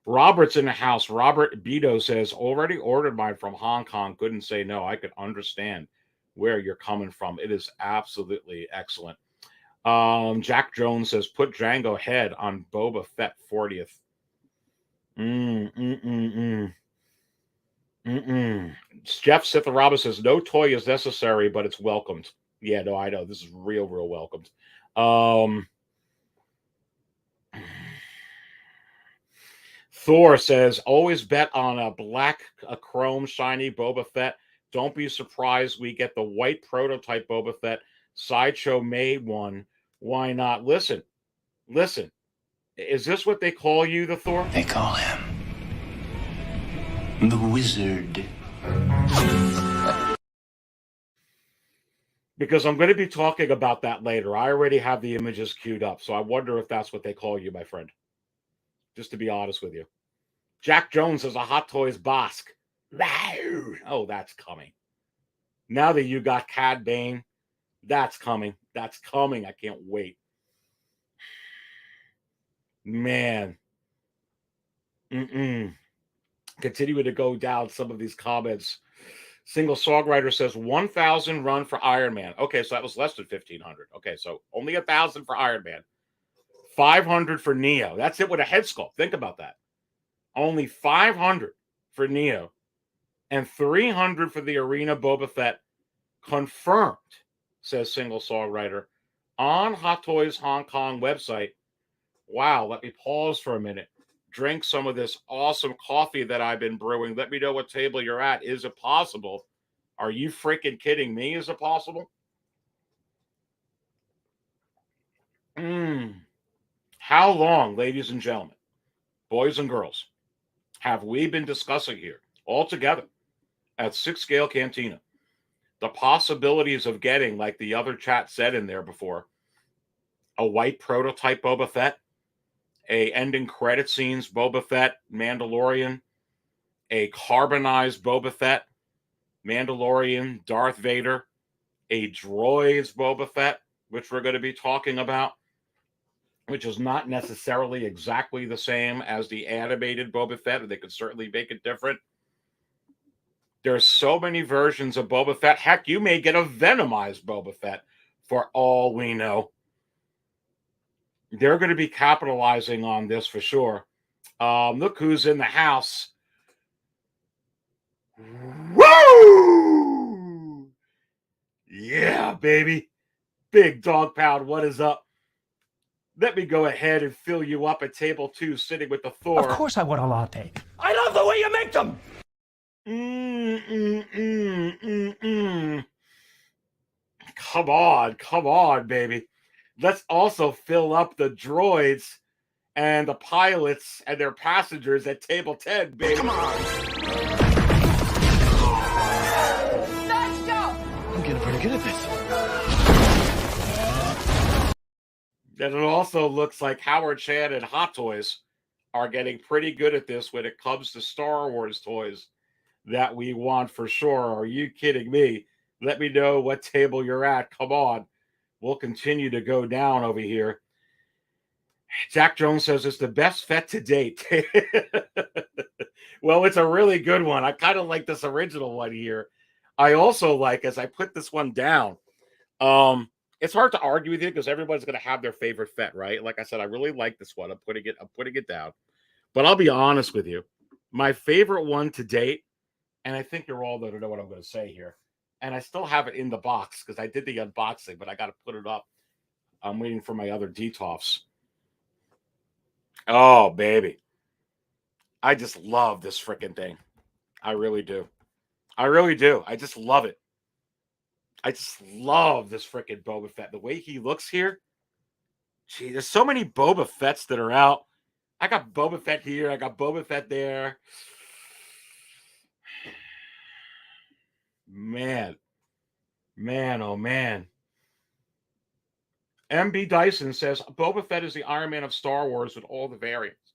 Robert's in the house. Robert Beto says, already ordered mine from Hong Kong. Couldn't say no. I could understand where you're coming from. It is absolutely excellent. Jack Jones says, put Django head on Boba Fett 40th. Jeff Sitharaba says, no toy is necessary, but it's welcomed. Yeah, no, I know. This is real welcomed. Thor says, always bet on a chrome shiny Boba Fett. Don't be surprised we get the white prototype Boba Fett. Sideshow made one. Why not? Listen. Is this what they call you, the Thor? They call him the Wizard. Because I'm going to be talking about that later. I already have the images queued up, so I wonder if that's what they call you, my friend. Just to be honest with you. Jack Jones is a Hot Toys Bosk. Oh, that's coming. Now that you got Cad Bane, that's coming. That's coming. I can't wait. Man. Continuing to go down some of these comments. Single Songwriter says 1,000 run for Iron Man. Okay, so that was less than 1,500. Okay, so only 1,000 for Iron Man. 500 for Neo. That's it with a head sculpt. Think about that. Only 500 for Neo. And 300 for the Arena Boba Fett. Confirmed, says Single Songwriter, on Hot Toys Hong Kong website. Wow, let me pause for a minute. Drink some of this awesome coffee that I've been brewing. Let me know what table you're at. Is it possible? Are you freaking kidding me? Is it possible? How long, ladies and gentlemen, boys and girls, have we been discussing here all together at 6 Scale Cantina the possibilities of getting, like the other chat said in there before, a white prototype Boba Fett, a ending credit scenes Boba Fett, Mandalorian, a carbonized Boba Fett, Mandalorian, Darth Vader, a droids Boba Fett, which we're going to be talking about, which is not necessarily exactly the same as the animated Boba Fett, and they could certainly make it different. There's so many versions of Boba Fett. Heck, you may get a Venomized Boba Fett for all we know. They're going to be capitalizing on this for sure. Look who's in the house. Woo! Yeah, baby. Big Dog Pound, what is up? Let me go ahead and fill you up at table 2, sitting with the Thor. Of course I want a latte. I love the way you make them! Come on, baby. Let's also fill up the droids and the pilots and their passengers at table 10, baby. Come on. Let's go! I'm getting pretty good at this. And it also looks like Howard Chan and Hot Toys are getting pretty good at this when it comes to Star Wars toys that we want for sure. Are you kidding me? Let me know what table you're at. Come on. We'll continue to go down over here. Jack Jones says it's the best Fett to date. Well, it's a really good one. I kind of like this original one here. I also like, as I put this one down, it's hard to argue with you because everybody's going to have their favorite Fett, right? Like I said, I really like this one. I'm putting it down. But I'll be honest with you. My favorite one to date, and I think you're all going to know what I'm going to say here, and I still have it in the box because I did the unboxing, but I got to put it up. I'm waiting for my other DTOFs. Oh, baby. I just love this freaking thing. I really do. I really do. I just love it. I just love this freaking Boba Fett. The way he looks here. Gee, there's so many Boba Fetts that are out. I got Boba Fett here. I got Boba Fett there. Man, oh man. MB Dyson says Boba Fett is the Iron Man of Star Wars with all the variants.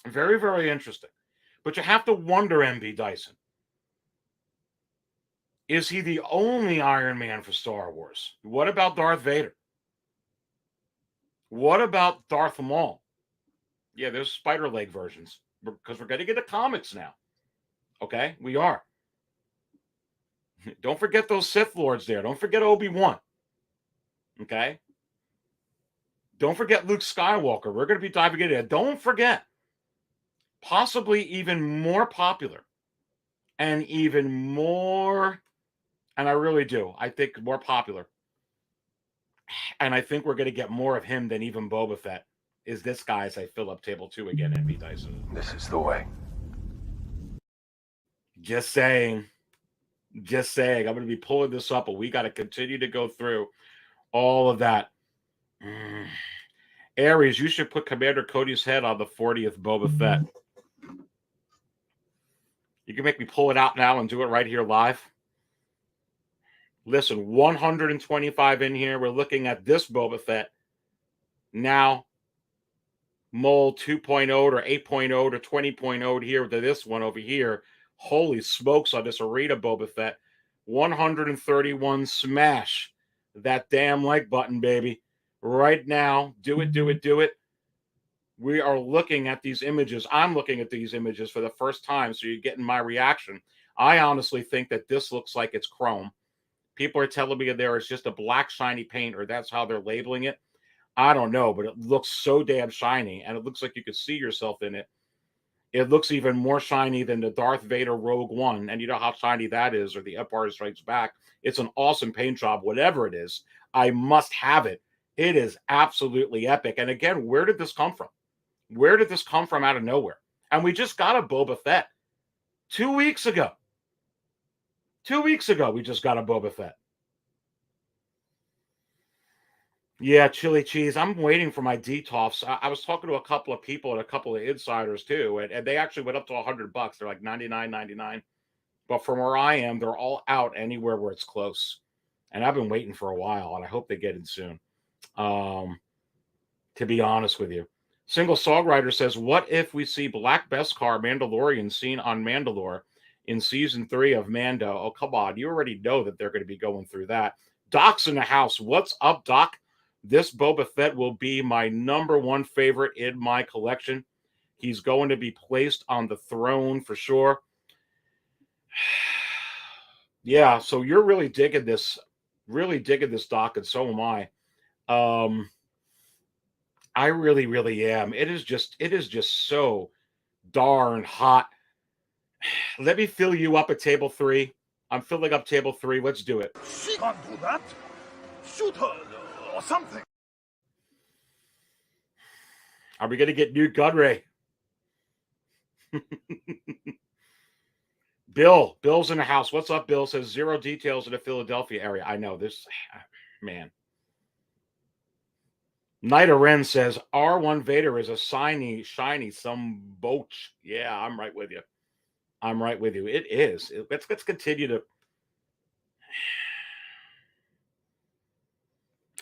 Very, very interesting. But you have to wonder, MB Dyson, is he the only Iron Man for Star Wars? What about Darth Vader? What about Darth Maul? Yeah, there's spider leg versions because we're getting into comics now. Okay, we are. Don't forget those Sith Lords there. Don't forget Obi-Wan. Okay? Don't forget Luke Skywalker. We're going to be diving into it. Don't forget, possibly even more popular and even more, and I really do, I think more popular. And I think we're going to get more of him than even Boba Fett. Is this guy as I fill up table 2 again, MB Dyson. This is the way. Just saying. Just saying. I'm going to be pulling this up, but we got to continue to go through all of that. Aries, you should put Commander Cody's head on the 40th Boba Fett. You can make me pull it out now and do it right here live. Listen, 125 in here. We're looking at this Boba Fett. Now, mold 2.0 or 8.0 to 20.0 here to this one over here. Holy smokes on this Arena Boba Fett. 131 smash. That damn like button, baby. Right now. Do it, do it, do it. We are looking at these images. I'm looking at these images for the first time, so you're getting my reaction. I honestly think that this looks like it's chrome. People are telling me there is just a black shiny paint, or that's how they're labeling it. I don't know, but it looks so damn shiny, and it looks like you could see yourself in it. It looks even more shiny than the Darth Vader Rogue One, and you know how shiny that is, or the Empire Strikes Back. It's an awesome paint job, whatever it is. I must have it. It is absolutely epic. And again, where did this come from? Where did this come from out of nowhere? And we just got a Boba Fett 2 weeks ago. 2 weeks ago, we just got a Boba Fett. Yeah, chili cheese. I'm waiting for my DTOFs. I was talking to a couple of people and a couple of insiders too, and they actually went up to $100. They're like $99.99. But from where I am, they're all out anywhere where it's close. And I've been waiting for a while, and I hope they get in soon. To be honest with you. Single Songwriter says, what if we see Black Beskar Mandalorian seen on Mandalore in season 3 of Mando? Oh, come on. You already know that they're going to be going through that. Doc's in the house. What's up, Doc? This Boba Fett will be my #1 favorite in my collection. He's going to be placed on the throne for sure. Yeah, so you're really digging this Really digging this doc, and so am I. I really, really am. It is just so darn hot. Let me fill you up at table 3. I'm filling up table 3. Let's do it. She can't do that. Shoot her or something. Are we going to get Newt Gunray? Bill's in the house. What's up, Bill? Says 0 details in the Philadelphia area. I know this, man. Knight of Ren says R1 Vader is a shiny some boach. Yeah, I'm right with you. It is. Let's continue to.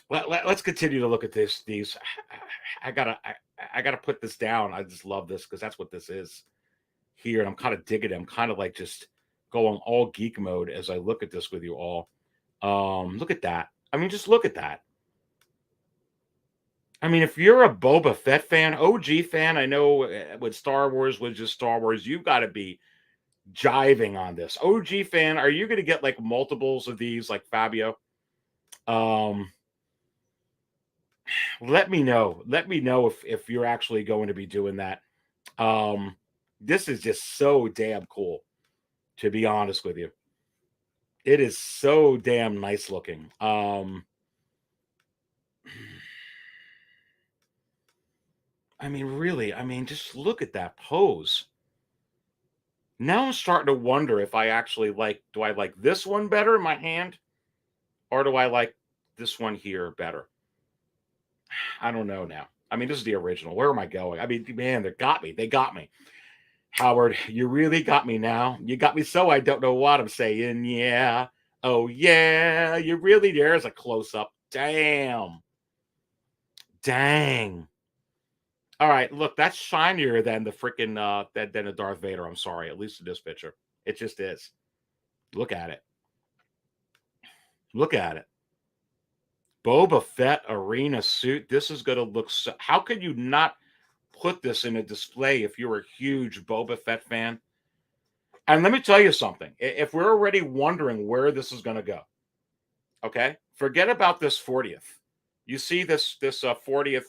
Let's continue to look at these. I gotta put this down. I just love this because that's what this is here, and I'm kind of digging it. I'm kind of like just going all geek mode as I look at this with you all. Look at that. I mean, just look at that. I mean, if you're a Boba Fett fan, OG fan, I know when Star Wars was just Star Wars, you've got to be jiving on this. OG fan, are you going to get like multiples of these like Fabio? Let me know. Let me know if you're actually going to be doing that. This is just so damn cool, to be honest with you. It is so damn nice looking. I mean, really, just look at that pose. Now I'm starting to wonder if I actually do I like this one better in my hand? Or do I like this one here better? I don't know now. I mean, this is the original. Where am I going? I mean, man, they got me. They got me. Howard, you really got me now. You got me so I don't know what I'm saying. Yeah. Oh, yeah. You really, there's a close-up. Damn. Dang. All right, look, that's shinier than the freaking than the Darth Vader. I'm sorry, at least in this picture. It just is. Look at it. Look at it. Boba Fett Arena Suit. This is going to look so... How could you not put this in a display if you're a huge Boba Fett fan? And let me tell you something. If we're already wondering where this is going to go, okay, forget about this 40th. You see this 40th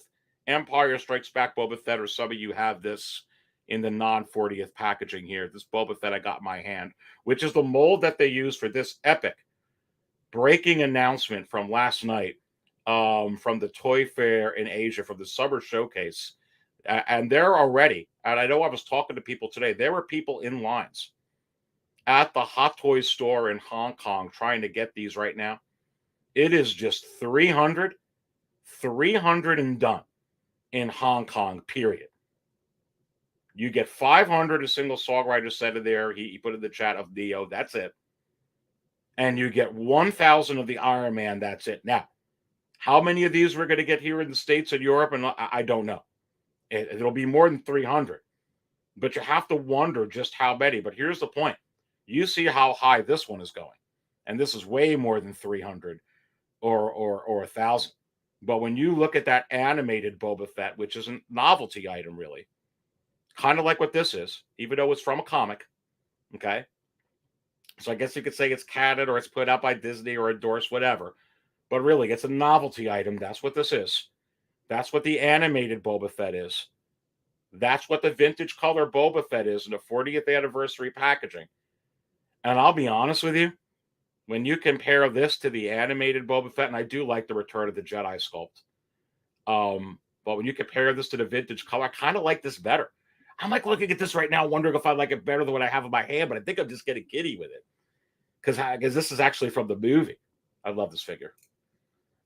Empire Strikes Back Boba Fett, or some of you have this in the non-40th packaging here. This Boba Fett I got in my hand, which is the mold that they use for this epic breaking announcement from last night from the Toy Fair in Asia, from the Summer Showcase. And they're already, and I know I was talking to people today, there were people in lines at the Hot Toys store in Hong Kong trying to get these right now. It is just 300 and done in Hong Kong, period. You get 500, a single songwriter said it there. He put in the chat of Neo. That's it. And you get 1,000 of the Iron Man. That's it. Now, how many of these we're going to get here in the States and Europe? And I don't know. It'll be more than 300. But you have to wonder just how many. But here's the point. You see how high this one is going. And this is way more than 300 or 1,000. But when you look at that animated Boba Fett, which is a novelty item, really, kind of like what this is, even though it's from a comic, okay? So I guess you could say it's canon or it's put out by Disney or endorsed, whatever. But really, it's a novelty item. That's what this is. That's what the animated Boba Fett is. That's what the vintage color Boba Fett is in the 40th anniversary packaging. And I'll be honest with you, when you compare this to the animated Boba Fett, and I do like the Return of the Jedi sculpt, but when you compare this to the vintage color, I kind of like this better. I'm like looking at this right now, wondering if I like it better than what I have in my hand, but I think I'm just getting giddy with it because this is actually from the movie. I love this figure.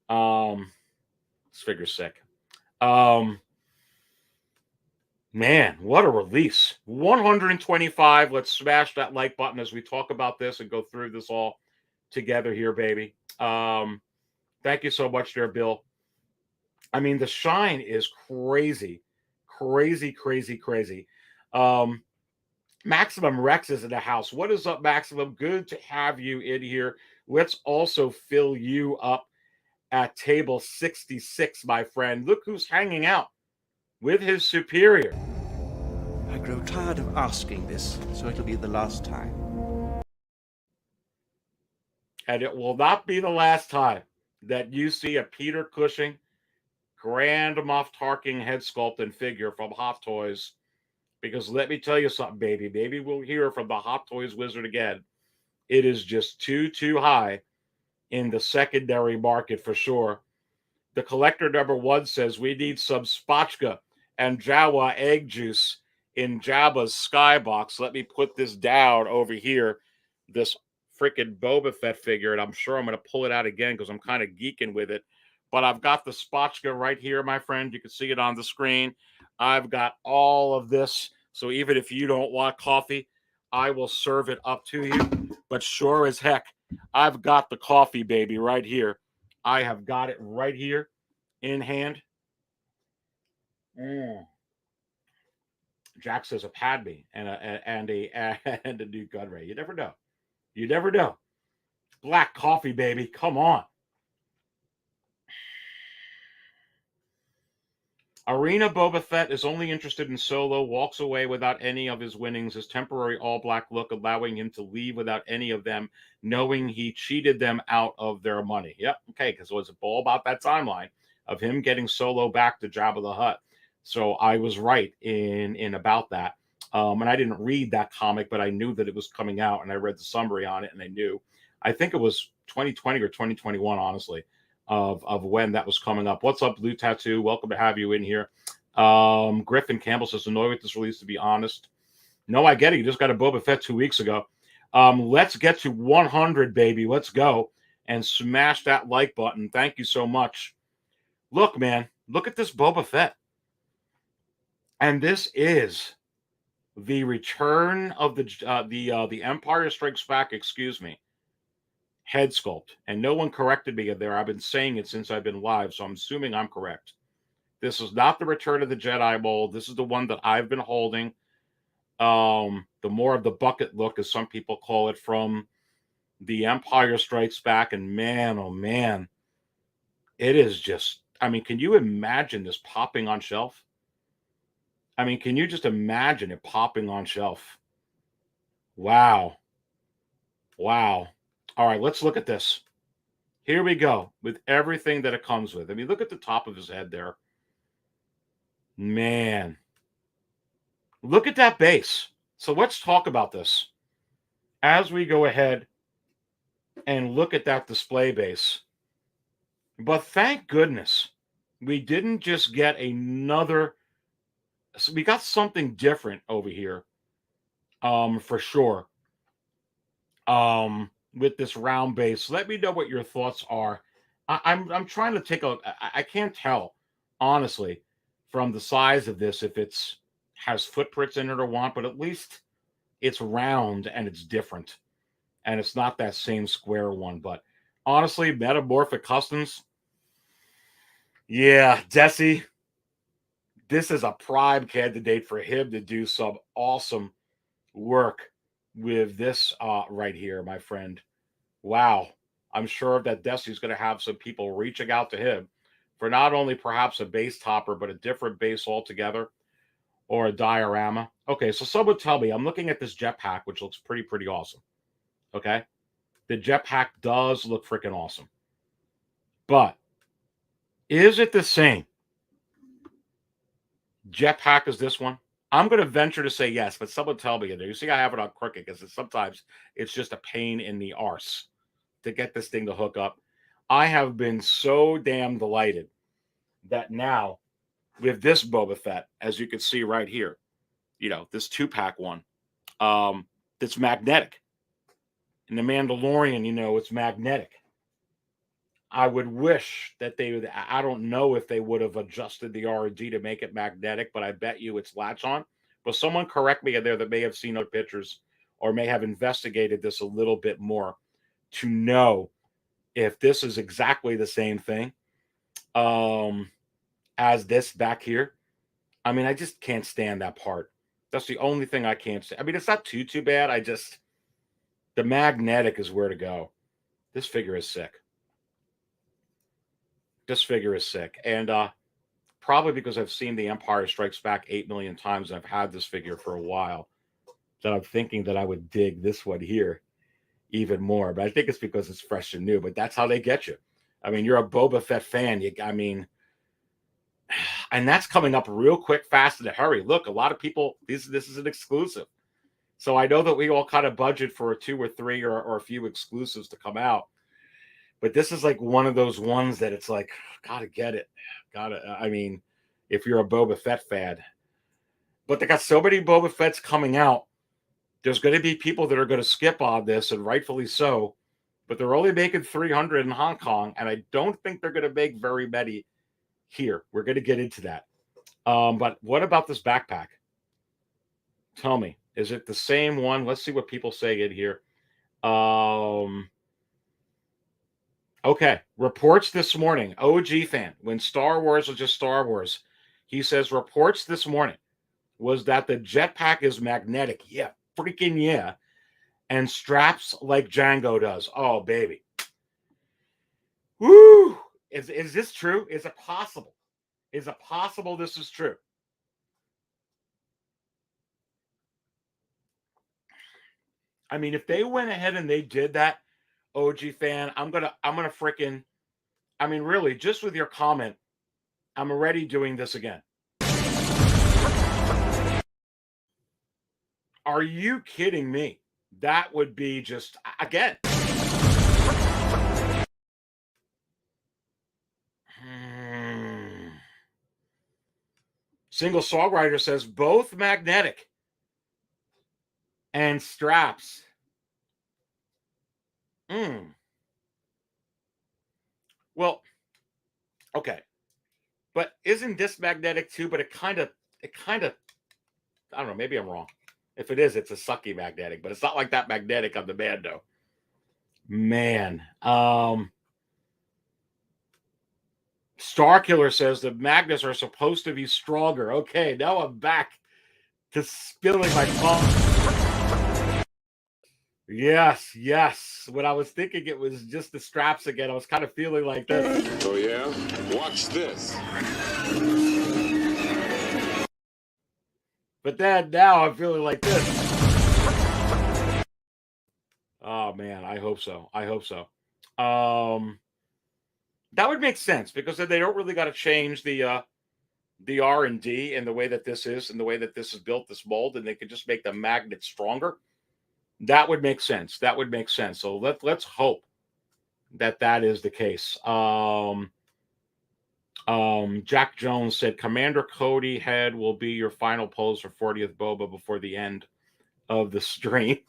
This figure's sick. Man, what a release. 125. Let's smash that like button as we talk about this and go through this all together here, baby. Thank you so much there, Bill. I mean, the shine is crazy. Crazy. Maximum Rex is in the house. What is up, Maximum? Good to have you in here. Let's also fill you up at table 66, my friend. Look who's hanging out with his superior. I grow tired of asking this, so it'll be the last time. And it will not be the last time that you see a Peter Cushing Grand Moff Tarkin head sculpt and figure from Hot Toys. Because let me tell you something, baby. Maybe we'll hear from the Hot Toys wizard again. It is just too high in the secondary market for sure. The collector number 1 says we need some spatchka and Jawa egg juice in Jabba's skybox. Let me put this down over here. This freaking Boba Fett figure, and I'm sure I'm going to pull it out again because I'm kind of geeking with it. But I've got the spatchka right here, my friend. You can see it on the screen. I've got all of this. So even if you don't want coffee, I will serve it up to you. But sure as heck, I've got the coffee, baby, right here. I have got it right here in hand. Jack says a Padme and a new gun ray. You never know. You never know. Black coffee, baby. Come on. Arena Boba Fett is only interested in Solo, walks away without any of his winnings, his temporary all-black look allowing him to leave without any of them, knowing he cheated them out of their money. Yep, okay, because it was all about that timeline of him getting Solo back to Jabba the Hutt. So I was right in about that. And I didn't read that comic, but I knew that it was coming out, and I read the summary on it, and I knew. I think it was 2020 or 2021, honestly. Of when that was coming up. What's up, Blue Tattoo? Welcome to have you in here. Griffin Campbell says, annoyed with this release, to be honest. No, I get it. You just got a Boba Fett 2 weeks ago. Let's get to 100, baby. Let's go and smash that like button. Thank you so much. Look, man, look at this Boba Fett. And this is the return of the Empire Strikes Back, head sculpt, and no one corrected me there. I've been saying it since I've been live, so I'm assuming I'm correct. This is not the Return of the Jedi mold. This is the one that I've been holding. The more of the bucket look, as some people call it, from the Empire Strikes Back. And man, oh man, it is just, I mean, can you imagine this popping on shelf? I mean, can you just imagine it popping on shelf? Wow. Wow. All right, let's look at this. Here we go with everything that it comes with. I mean, look at the top of his head there. Man. Look at that base. So let's talk about this as we go ahead and look at that display base. But thank goodness we didn't just get another. So we got something different over here, for sure. With this round base. Let me know what your thoughts are. I'm trying to take a. I can't tell, honestly, from the size of this if it's has footprints in it or what, but at least it's round and it's different, and it's not that same square one. But honestly, Metamorphic Customs, yeah, Desi, this is a prime candidate for him to do some awesome work with this right here, my friend. Wow. I'm sure that Desi's going to have some people reaching out to him for not only perhaps a base topper, but a different base altogether or a diorama. Okay, so someone tell me, I'm looking at this jetpack, which looks pretty awesome. Okay? The jetpack does look freaking awesome. But is it the same jetpack as this one? I'm going to venture to say yes, but someone tell me. You see, I have it on crooked because sometimes it's just a pain in the arse to get this thing to hook up. I have been so damn delighted that now with this Boba Fett, as you can see right here, you know, this 2-pack one, that's magnetic. In the Mandalorian, you know, it's magnetic. I would wish that they would, I don't know if they would have adjusted the R&D to make it magnetic, but I bet you it's latch on. But someone correct me there that may have seen other pictures or may have investigated this a little bit more to know if this is exactly the same thing as this back here. I mean, I just can't stand that part. That's the only thing I can't stand. I mean, it's not too bad. The magnetic is where to go. This figure is sick. This figure is sick. And probably because I've seen The Empire Strikes Back 8 million times and I've had this figure for a while, that I'm thinking that I would dig this one here. even more. But I think it's because it's fresh and new. But that's how they get you. I mean, you're a Boba Fett fan. And that's coming up real quick, fast, in a hurry. Look, a lot of people, this is an exclusive. So I know that we all kind of budget for 2 or 3 or a few exclusives to come out. But this is like one of those ones that it's like, gotta get it. If you're a Boba Fett fan. But they got so many Boba Fetts coming out. There's going to be people that are going to skip on this, and rightfully so. But they're only making 300 in Hong Kong, and I don't think they're going to make very many here. We're going to get into that. But what about this backpack? Tell me, is it the same one? Let's see what people say in here. Okay, reports this morning. OG fan, when Star Wars was just Star Wars, he says reports this morning was that the jetpack is magnetic. Yeah, freaking yeah. And straps like Django does. Oh, baby. Woo! Is this true? Is it possible? Is it possible this is true? I mean, if they went ahead and they did that, OG fan, I'm gonna freaking, really, just with your comment, I'm already doing this again. Are you kidding me? That would be just, again. Single songwriter says both magnetic and straps. Well, okay. But isn't this magnetic too? But it kind of, I don't know, maybe I'm wrong. If it is, it's a sucky magnetic, but it's not like that magnetic on the Mando. Man. Starkiller says the magnets are supposed to be stronger. Okay, now I'm back to spilling my tongue. Yes. When I was thinking it was just the straps again, I was kind of feeling like this. Oh, yeah? Watch this. But then now I'm feeling like this. Oh, man, I hope so. That would make sense because then they don't really got to change the R&D and the way that this is and the way that this is built, this mold, and they could just make the magnet stronger. That would make sense. So let's hope that is the case. Jack Jones said Commander Cody head will be your final pose for 40th Boba before the end of the stream.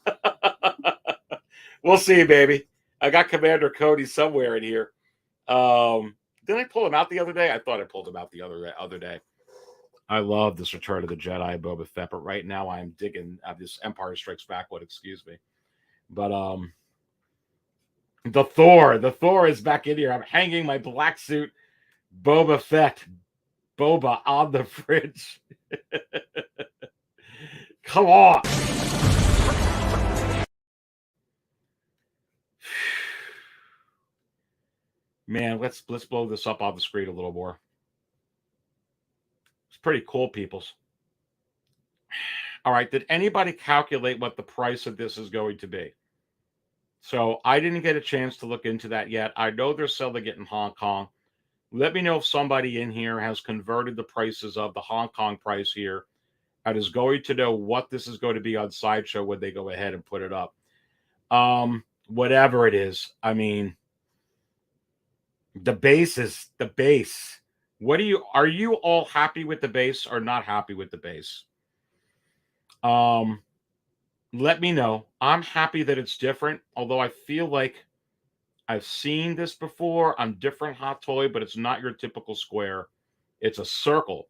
We'll see, baby. I got Commander Cody somewhere in here. Did I pull him out the other day? I thought I pulled him out the other day. I love this Return of the Jedi Boba Fett, but right now I'm digging this Empire Strikes Back one, excuse me. But the Thor is back in here. I'm hanging my black suit Boba Fett Boba on the fridge. Come on. Man, let's blow this up on the screen a little more. It's pretty cool, peoples. All right, did anybody calculate what the price of this is going to be? So I didn't get a chance to look into that yet. I know they're selling it in Hong Kong. Let me know if somebody in here has converted the prices of the Hong Kong price here and is going to know what this is going to be on Sideshow when they go ahead and put it up. Whatever it is, I mean, the base is the base. Are you all happy with the base or not happy with the base? Let me know. I'm happy that it's different, although I feel like I've seen this before on different Hot Toy, but it's not your typical square. It's a circle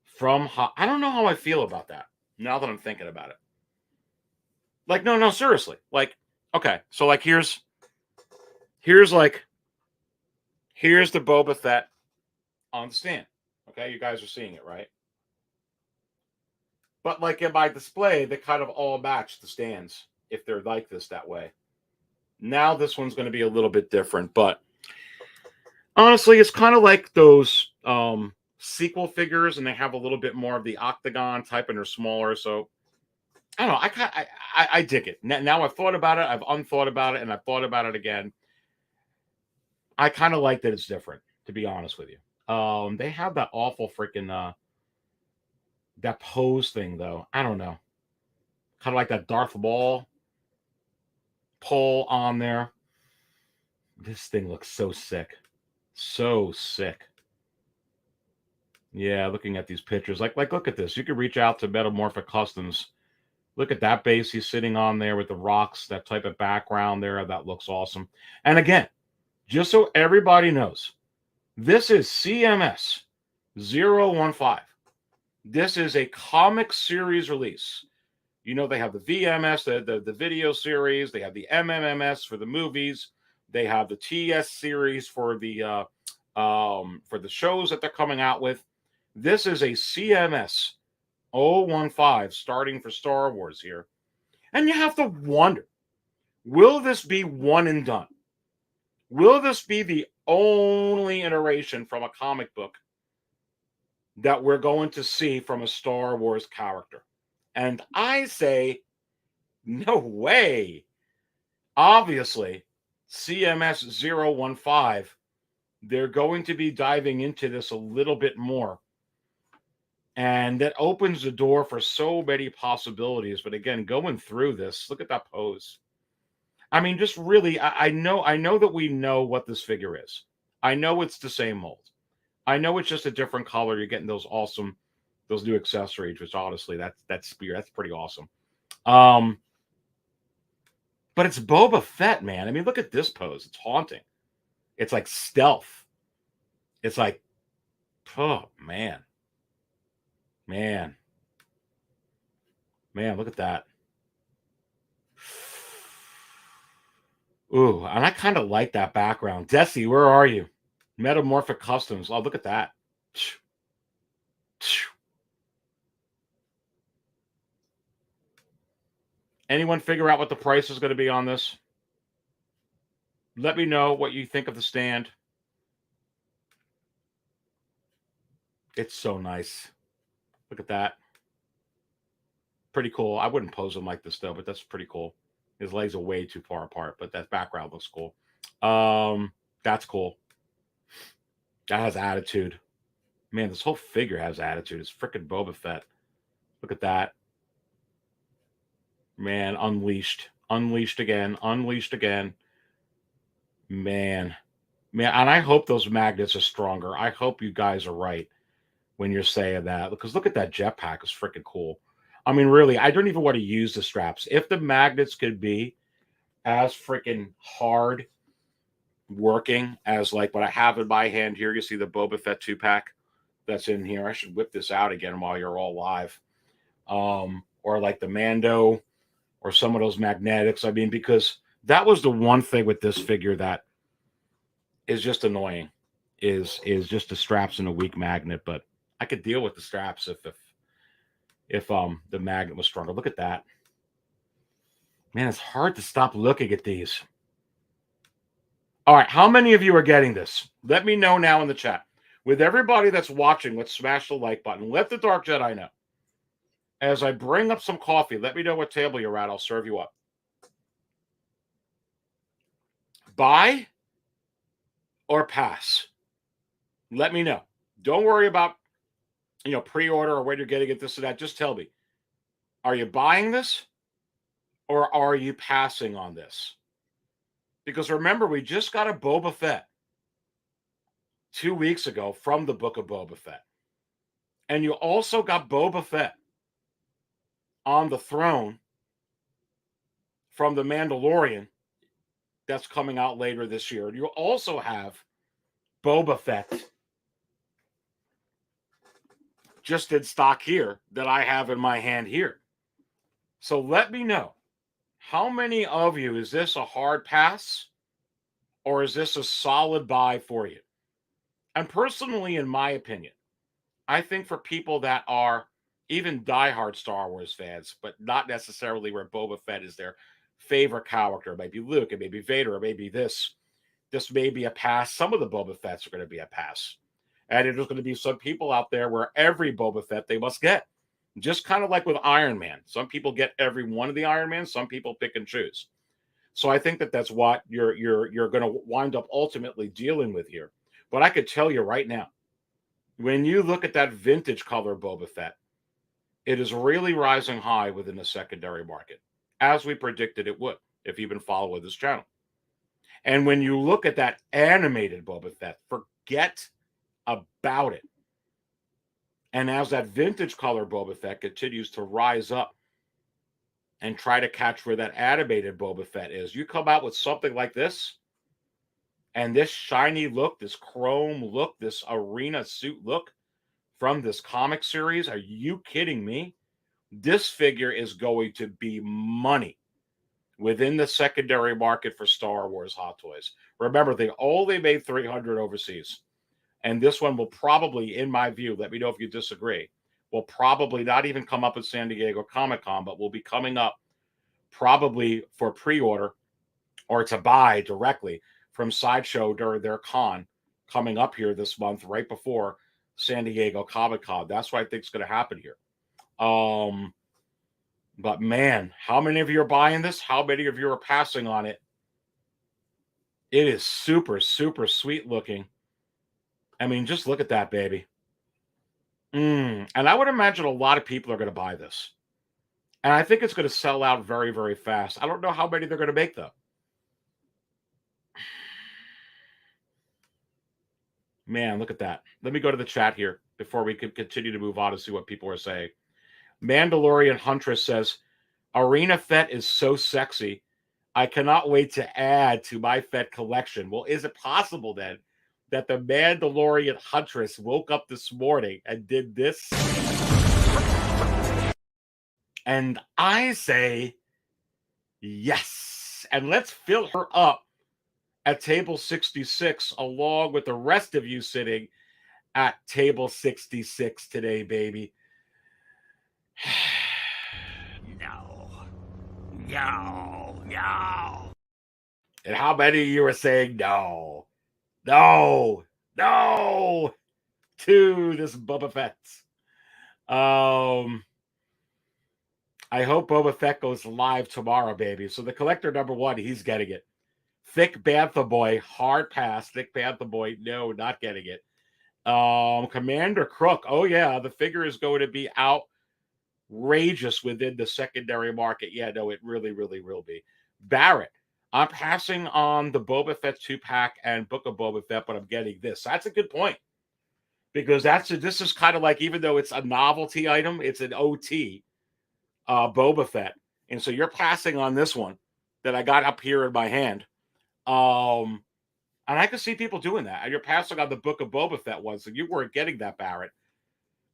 from Hot. I don't know how I feel about that now that I'm thinking about it. Like, no, seriously. Like, okay, so like here's the Boba Fett on the stand. Okay, you guys are seeing it, right? But like in my display, they kind of all match the stands if they're like this that way. Now this one's going to be a little bit different, but honestly, it's kind of like those sequel figures, and they have a little bit more of the octagon type, and they're smaller. So I don't know. I dig it. Now I've thought about it. I've unthought about it, and I've thought about it again. I kind of like that it's different, to be honest with you. They have that awful freaking that pose thing though. I don't know. Kind of like that Darth Maul pull on there. This thing looks so sick. So sick. Yeah, looking at these pictures. Like look at this. You could reach out to Metamorphic Customs. Look at that base he's sitting on there with the rocks, that type of background there. That looks awesome. And again, just so everybody knows, this is CMS 015. This is a comic series release. You know, they have the VMS, the video series. They have the MMMS for the movies. They have the TS series for the shows that they're coming out with. This is a CMS 015 starting for Star Wars here. And you have to wonder, will this be one and done? Will this be the only iteration from a comic book that we're going to see from a Star Wars character? And I say, no way. Obviously, CMS 015, they're going to be diving into this a little bit more. And that opens the door for so many possibilities. But again, going through this, look at that pose. I mean, just really, I know that we know what this figure is. I know it's the same mold. I know it's just a different color. You're getting those new accessories, which honestly, that's pretty awesome. But it's Boba Fett, man. I mean, look at this pose. It's haunting. It's like stealth. It's like, oh, man. Man, look at that. Ooh, and I kind of like that background. Desi, where are you? Metamorphic Customs. Oh, look at that. Anyone figure out what the price is going to be on this? Let me know what you think of the stand. It's so nice. Look at that. Pretty cool. I wouldn't pose him like this, though, but that's pretty cool. His legs are way too far apart, but that background looks cool. That's cool. That has attitude. Man, this whole figure has attitude. It's freaking Boba Fett. Look at that. Man, unleashed. Unleashed again. Unleashed again. Man, and I hope those magnets are stronger. I hope you guys are right when you're saying that, because look at that jetpack. It's freaking cool. I mean, really, I don't even want to use the straps. If the magnets could be as freaking hard working as like what I have in my hand here, you see the Boba Fett 2-pack that's in here. I should whip this out again while you're all live. Or like the Mando or some of those magnetics. I mean, because that was the one thing with this figure that is just annoying, is just the straps and a weak magnet. But I could deal with the straps if the magnet was stronger. Look at that. Man, it's hard to stop looking at these. All right, how many of you are getting this? Let me know now in the chat. With everybody that's watching, let's smash the like button. Let the Dark Jedi know. As I bring up some coffee, let me know what table you're at. I'll serve you up. Buy or pass? Let me know. Don't worry about, pre-order or when you're getting it, this and that. Just tell me. Are you buying this or are you passing on this? Because remember, we just got a Boba Fett 2 weeks ago from the book of Boba Fett. And you also got Boba Fett on the throne from the Mandalorian that's coming out later this year. And you also have Boba Fett just in stock here that I have in my hand here. So let me know, how many of you, is this a hard pass or is this a solid buy for you? And personally, in my opinion, I think for people that are even diehard Star Wars fans, but not necessarily where Boba Fett is their favorite character, maybe Luke, it may be Vader, or maybe this may be a pass. Some of the Boba Fetts are going to be a pass. And there's going to be some people out there where every Boba Fett they must get. Just kind of like with Iron Man. Some people get every one of the Iron Man. Some people pick and choose. So I think that that's what you're going to wind up ultimately dealing with here. But I could tell you right now, when you look at that vintage color Boba Fett, it is really rising high within the secondary market, as we predicted it would, if you've been following this channel. And when you look at that animated Boba Fett, forget about it. And as that vintage color Boba Fett continues to rise up and try to catch where that animated Boba Fett is, you come out with something like this, and this shiny look, this chrome look, this arena suit look from this comic series, are you kidding me? This figure is going to be money within the secondary market for Star Wars Hot Toys. Remember, they only made 300 overseas. And this one will probably, in my view, let me know if you disagree, will probably not even come up at San Diego Comic-Con, but will be coming up probably for pre-order or to buy directly from Sideshow during their con coming up here this month, right before San Diego Comic-Con. That's what I think is going to happen here. But man, how many of you are buying this? How many of you are passing on it? It is super, super sweet looking. I mean, just look at that, baby. And I would imagine a lot of people are going to buy this. And I think it's going to sell out very, very fast. I don't know how many they're going to make, though. Man, look at that. Let me go to the chat here before we can continue to move on and see what people are saying. Mandalorian Huntress says, Arena Fett is so sexy. I cannot wait to add to my Fett collection. Well, is it possible then that the Mandalorian Huntress woke up this morning and did this? And I say yes. And let's fill her up at table 66 along with the rest of you sitting at table 66 today, baby. No. And how many of you are saying no to this Boba Fett? I hope Boba Fett goes live tomorrow, baby. So the collector number one, he's getting it. Thick Bantha Boy, hard pass. Thick Bantha Boy, no, not getting it. Commander Crook, oh yeah, the figure is going to be outrageous within the secondary market. Yeah, no, it really, really will be. Barrett, I'm passing on the Boba Fett 2-pack and Book of Boba Fett, but I'm getting this. That's a good point. Because this is kind of like, even though it's a novelty item, it's an OT Boba Fett. And so you're passing on this one that I got up here in my hand. And I can see people doing that. And you're passing on the Book of Boba Fett one, so you weren't getting that, Barrett.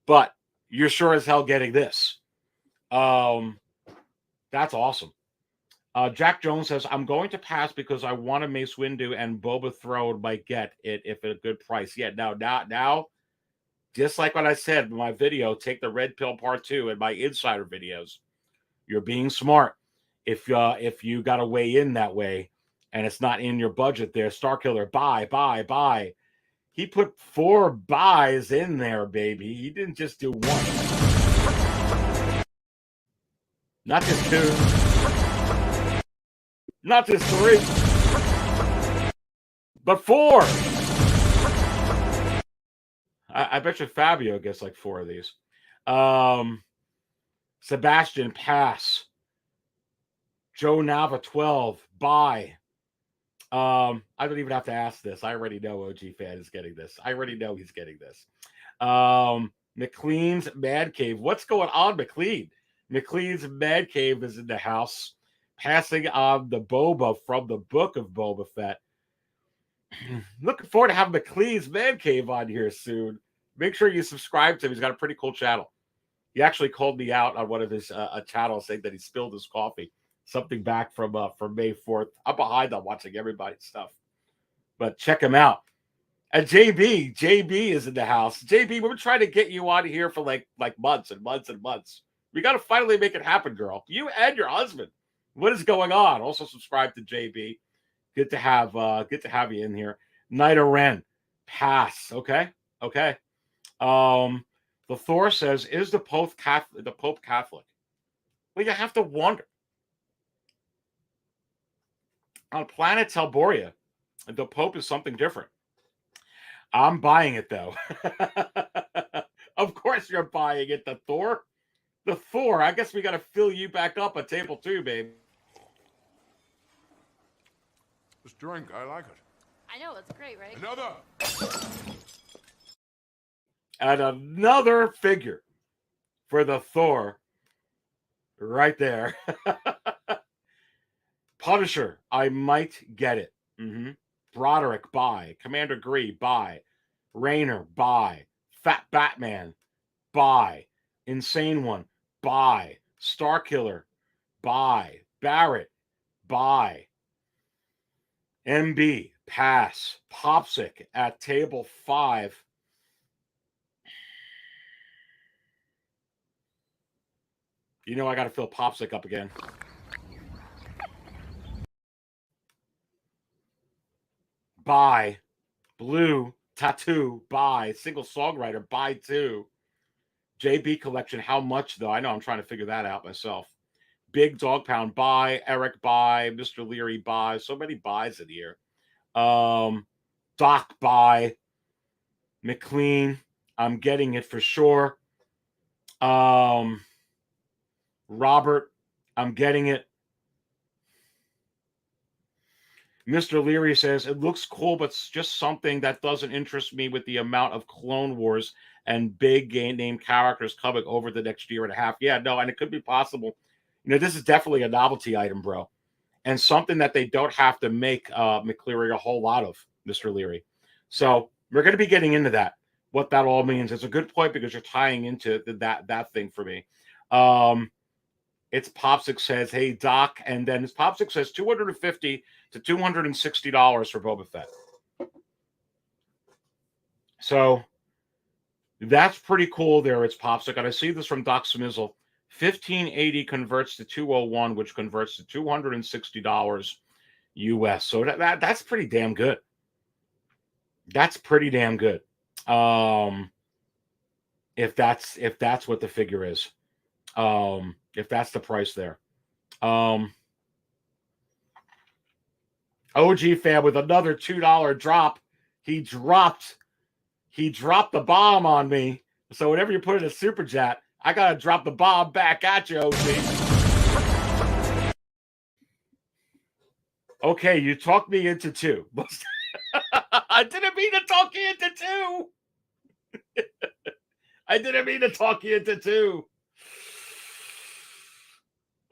But you're sure as hell getting this. That's awesome. Jack Jones says, I'm going to pass because I want a Mace Windu and Boba Throne might get it if at a good price. Yeah, now, just like what I said in my video, take the red pill part 2 in my insider videos. You're being smart. If you got to weigh in that way and it's not in your budget there, Starkiller, buy. He put 4 buys in there, baby. He didn't just do 1. Not just 2. Not just 3. But 4. I bet you Fabio gets like 4 of these. Sebastian, pass. Joe Nava, 12, buy. I don't even have to ask this. I already know OG Fan is getting this. I already know he's getting this. McLean's Mad Cave. What's going on, McLean? McLean's Mad Cave is in the house, passing on the Boba from the Book of Boba Fett. Looking forward to having McLean's Man Cave on here soon. Make sure you subscribe to him. He's got a pretty cool channel. He actually called me out on one of his channels saying that he spilled his coffee. Something back from May 4th. I'm behind on watching everybody's stuff. But check him out. And JB is in the house. JB, we've been trying to get you on here for like months and months and months. We got to finally make it happen, girl. You and your husband. What is going on? Also subscribe to JB. Good to have you in here. Night of Ren. Pass. Okay. The Thor says, is the Pope Catholic? Well, you have to wonder. On planet Talboria, the Pope is something different. I'm buying it, though. Of course you're buying it, the Thor. The Thor, I guess we got to fill you back up at table 2, babe. This drink, I like it. I know, it's great, right? Another! And another figure for the Thor right there. Punisher, I might get it. Broderick, buy. Commander Gree, buy. Rainer, buy. Fat Batman, buy. Insane One, buy. Starkiller, buy. Barrett, buy. MB, pass. Popsic at table 5. You know I got to fill Popsic up again. Buy. Blue Tattoo, buy. Single Songwriter, buy 2. JB Collection, how much though? I know I'm trying to figure that out myself. Big Dog Pound, buy. Eric, buy. Mr. Leary, buy. So many buys in here. Doc, buy. McLean, I'm getting it for sure. Robert, I'm getting it. Mr. Leary says, it looks cool, but it's just something that doesn't interest me with the amount of Clone Wars and big game name characters coming over the next year and a half. Yeah, no, and it could be possible. You know, this is definitely a novelty item, bro. And something that they don't have to make McLeary a whole lot of, Mr. Leary. So we're going to be getting into that, what that all means. It's a good point because you're tying into that thing for me. It's Popsic says, hey, Doc. And then it's Popsic says $250 to $260 for Boba Fett. So that's pretty cool there. It's Popsic. And I see this from Doc Smizzle. 1580 converts to 201, which converts to $260 US. So that's pretty damn good. That's pretty damn good. If that's what the figure is. If that's the price there. OG Fab with another $2 drop. He dropped the bomb on me. So whenever you put in a super chat, I gotta drop the bomb back at you, OG. Okay, you talked me into 2. I didn't mean to talk you into 2. I didn't mean to talk you into 2.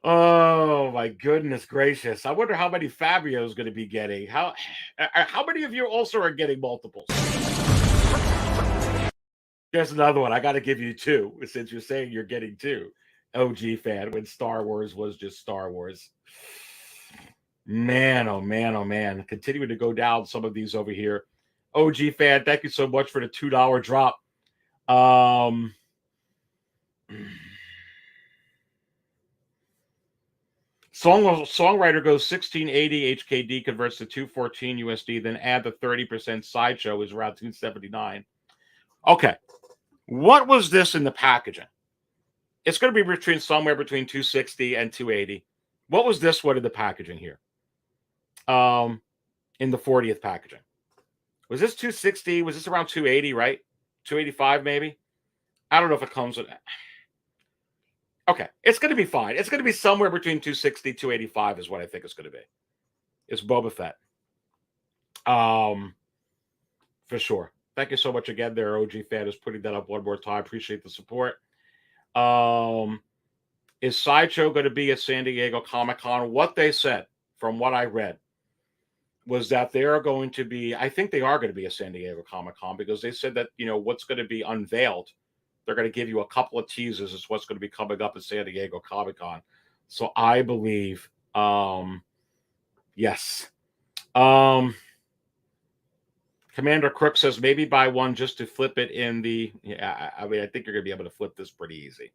Oh my goodness gracious! I wonder how many Fabio's going to be getting. How many of you also are getting multiples? There's another one. I got to give you 2 since you're saying you're getting 2. OG fan when Star Wars was just Star Wars. Man, oh man, oh man! Continuing to go down some of these over here. OG fan, thank you so much for the $2 drop. Songwriter goes 1680 HKD, converts to 214 USD, then add the 30% sideshow is around 279. Okay. What was this in the packaging? It's going to be somewhere between 260 and 280. What was this one in the packaging here? In the 40th packaging. Was this 260? Was this around 280, right? 285 maybe? I don't know if it comes with that. Okay, it's going to be fine. It's going to be somewhere between 260, 285 is what I think it's going to be. It's Boba Fett. For sure. Thank you so much again there, OG fan, is putting that up one more time. Appreciate the support. Is Sideshow going to be at San Diego Comic-Con? What they said, from what I read, was that they are going to be, I think they are going to be at San Diego Comic-Con because they said that, you know, what's going to be unveiled, they're going to give you a couple of teasers as what's going to be coming up at San Diego Comic-Con. So I believe, yes. Commander Crook says maybe buy one just to flip it in the, yeah, I mean, I think you're going to be able to flip this pretty easy.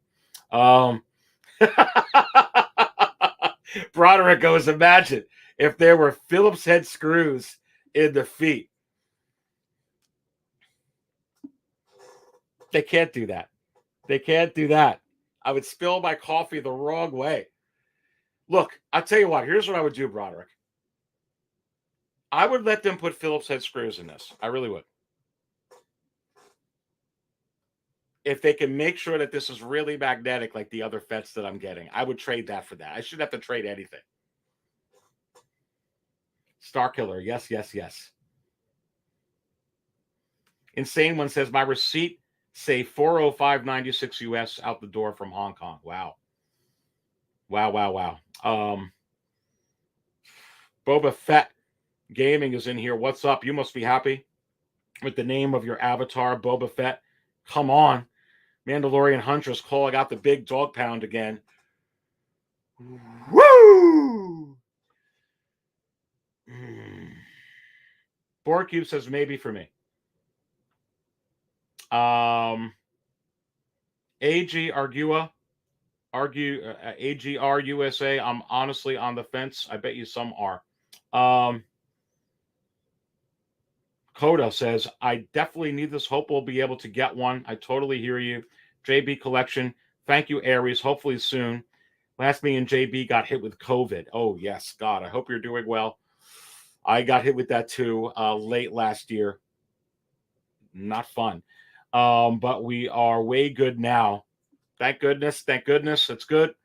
Broderick goes, imagine if there were Phillips head screws in the feet. They can't do that. They can't do that. I would spill my coffee the wrong way. Look, I'll tell you what. Here's what I would do, Broderick. I would let them put Phillips head screws in this. I really would. If they can make sure that this is really magnetic like the other Fetts that I'm getting, I would trade that for that. I shouldn't have to trade anything. Star Killer. Yes, yes, yes. Insane One says, my receipt say 405.96 US out the door from Hong Kong. Wow. Wow, wow, wow. Boba Fett Gaming is in here. What's up? You must be happy with the name of your avatar, Boba Fett. Come on. Mandalorian Huntress calling out the big dog pound again. Woo! Borcube says maybe for me. AGR USA. I'm honestly on the fence. I bet you some are. Coda says, I definitely need this. Hope we'll be able to get one. I totally hear you. JB Collection. Thank you, Aries. Hopefully soon. Last me and JB got hit with COVID. Oh, yes. God, I hope you're doing well. I got hit with that too late last year. Not fun. But we are way good now. Thank goodness. Thank goodness. It's good.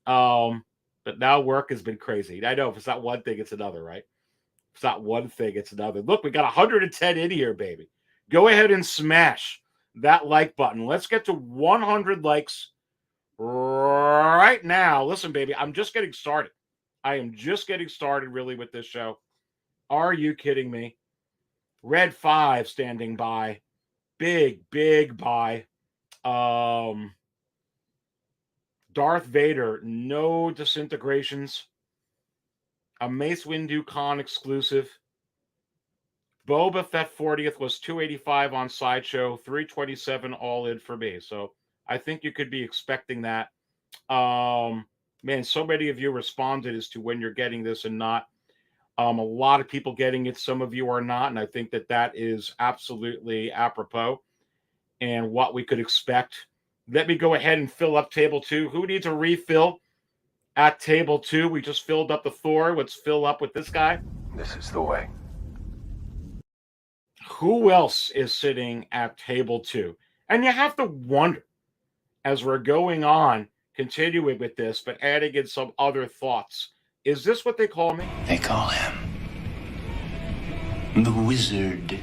But now work has been crazy. I know if it's not one thing, it's another, right? If it's not one thing, it's another. Look, we got 110 in here, baby. Go ahead and smash that like button. Let's get to 100 likes right now. Listen, baby, I'm just getting started. I am just getting started really with this show. Are you kidding me? Red 5 standing by. Big buy. Darth Vader, no disintegrations. A Mace Windu Con exclusive. Boba Fett 40th was $285 on Sideshow, $327 all in for me. So I think you could be expecting that. Man, so many of you responded as to when you're getting this and not. A lot of people getting it. Some of you are not. And I think that that is absolutely apropos and what we could expect. Let me go ahead and fill up table 2. Who needs a refill at table 2? We just filled up the Thor. Let's fill up with this guy. This is the way. Who else is sitting at table 2? And you have to wonder, as we're going on, continuing with this, but adding in some other thoughts. Is this what they call me? They call him the Wizard.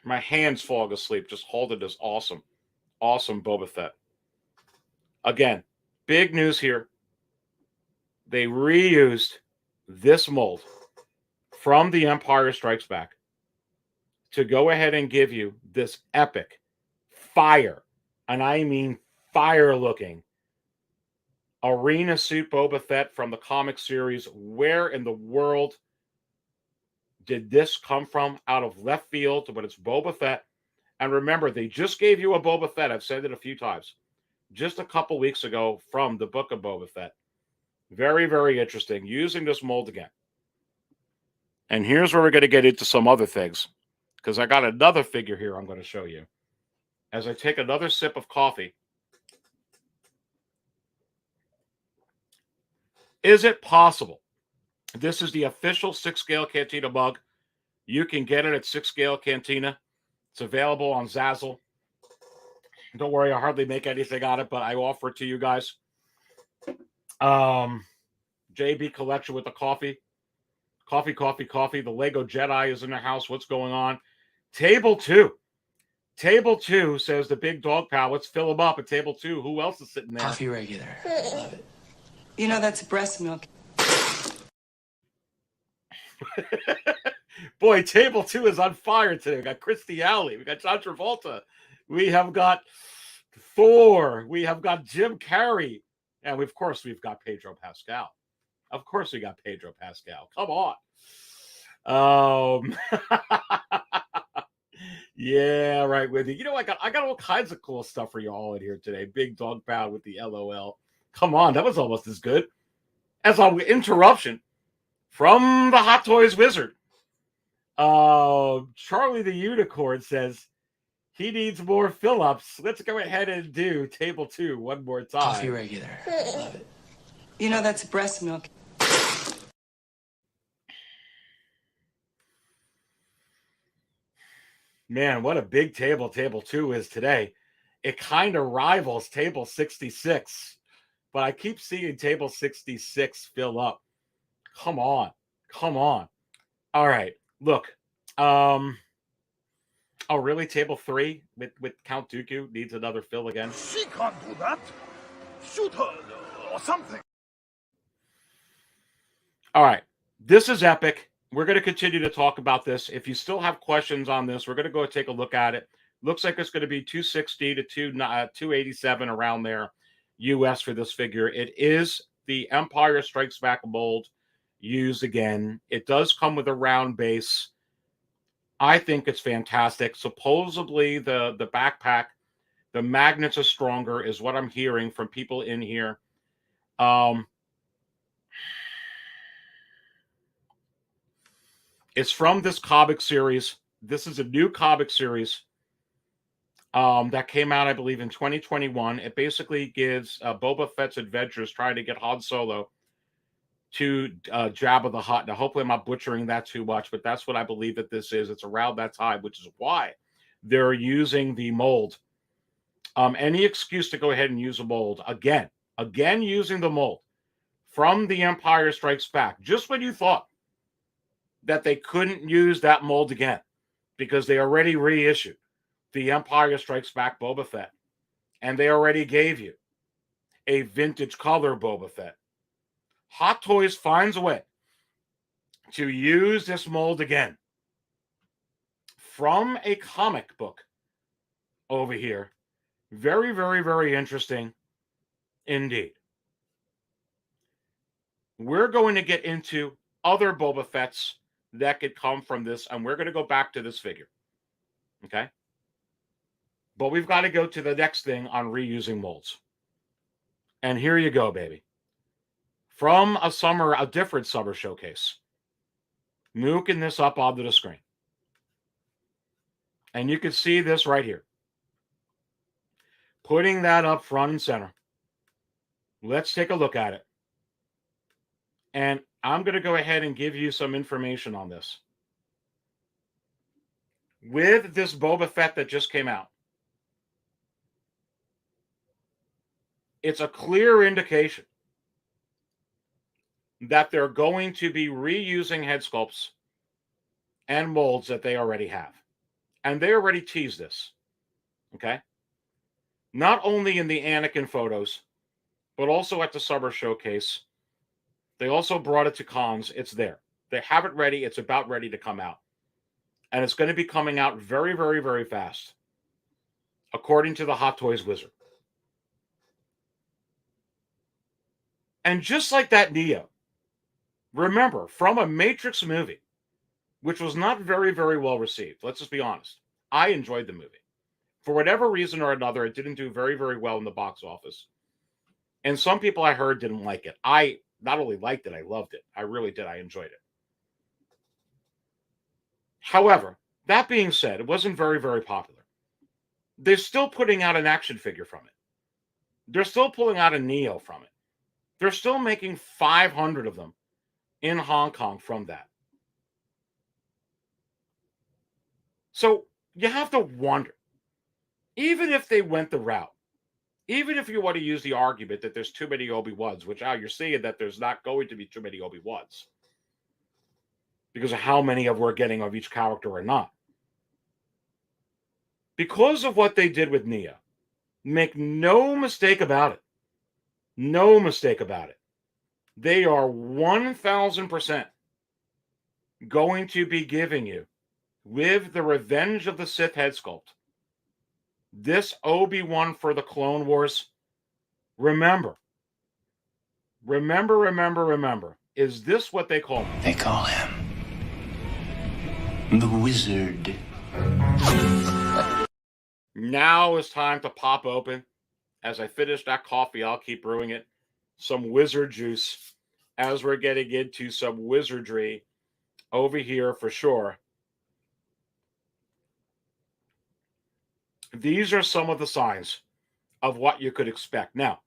My hands falling asleep just holding this awesome Boba Fett. Again, big news here. They reused this mold from The Empire Strikes Back to go ahead and give you this epic fire, and I mean fire-looking Arena Suit Boba Fett from the comic series. Where in the world did this come from? Out of left field, but it's Boba Fett. And remember, they just gave you a Boba Fett. I've said it a few times. Just a couple weeks ago from the book of Boba Fett. Very, very interesting. Using this mold again. And here's where we're going to get into some other things. Because I got another figure here I'm going to show you. As I take another sip of coffee. Is it possible? This is the official 6-scale Cantina mug. You can get it at 6-scale Cantina. It's available on Zazzle. Don't worry, I hardly make anything on it, but I offer it to you guys. JB Collection with the coffee. Coffee. The Lego Jedi is in the house. What's going on? Table 2. Table 2 says the big dog pal. Let's fill them up at table 2. Who else is sitting there? Coffee regular. Love it. You know, that's breast milk. Boy, table 2 is on fire today. We got Christy Alley. We got John Travolta. We have got Thor. We have got Jim Carrey. And of course, we've got Pedro Pascal. Of course, we got Pedro Pascal. Come on. Yeah, right with you. You know, I got all kinds of cool stuff for you all in here today. Big dog pound with the LOL. Come on, that was almost as good as an interruption from the Hot Toys Wizard. Charlie the Unicorn says he needs more fill-ups. Let's go ahead and do table 2 one more time. Coffee regular. Love it. You know that's breast milk. Man, what a big table 2 is today. It kind of rivals table 66, but I keep seeing table 66 fill up. Come on. All right, look. Oh, really? Table 3 with Count Dooku needs another fill again? She can't do that. Shoot her or something. All right, this is epic. We're going to continue to talk about this. If you still have questions on this, we're going to go take a look at it. Looks like it's going to be $260 to $287 around there, US for this figure. It is the Empire Strikes Back mold used again. It does come with a round base. I think it's fantastic. Supposedly the backpack, the magnets are stronger, is what I'm hearing from people in here. It's from this comic series. This is a new comic series that came out, I believe, in 2021. It basically gives Boba Fett's adventures trying to get Han Solo to Jabba the Hutt. Now, hopefully I'm not butchering that too much, but that's what I believe that this is. It's around that time, which is why they're using the mold. Any excuse to go ahead and use a mold. Again, using the mold from The Empire Strikes Back. Just when you thought that they couldn't use that mold again because they already reissued The Empire Strikes Back Boba Fett, and they already gave you a vintage color Boba Fett. Hot Toys finds a way to use this mold again from a comic book over here. Very, very, very interesting indeed. We're going to get into other Boba Fett's that could come from this, and we're going to go back to this figure. Okay? But we've got to go to the next thing on reusing molds. And here you go, baby. From a different summer showcase. Mooking this up onto the screen. And you can see this right here. Putting that up front and center. Let's take a look at it. And I'm going to go ahead and give you some information on this. With this Boba Fett that just came out, it's a clear indication that they're going to be reusing head sculpts and molds that they already have. And they already teased this. Okay? Not only in the Anakin photos, but also at the summer showcase. They also brought it to cons. It's there. They have it ready. It's about ready to come out. And it's going to be coming out very, very, very fast, according to the Hot Toys wizard. And just like that Neo, remember, from a Matrix movie, which was not very, very well received. Let's just be honest. I enjoyed the movie. For whatever reason or another, it didn't do very, very well in the box office. And some people I heard didn't like it. I not only liked it, I loved it. I really did. I enjoyed it. However, that being said, it wasn't very, very popular. They're still putting out an action figure from it. They're still pulling out a Neo from it. They're still making 500 of them in Hong Kong from that. So you have to wonder, even if they went the route, even if you want to use the argument that there's too many Obi-Wans, which now you're seeing that there's not going to be too many Obi-Wans because of how many of we're getting of each character or not. Because of what they did with Neo, make no mistake about it. No mistake about it. They are 1,000% going to be giving you, with the Revenge of the Sith head sculpt, this Obi-Wan for the Clone Wars. Remember. Is this what they call him? They call him the Wizard. Now is time to pop open. As I finish that coffee, I'll keep brewing it. Some wizard juice as we're getting into some wizardry over here for sure these are some of the signs of what you could expect. Now,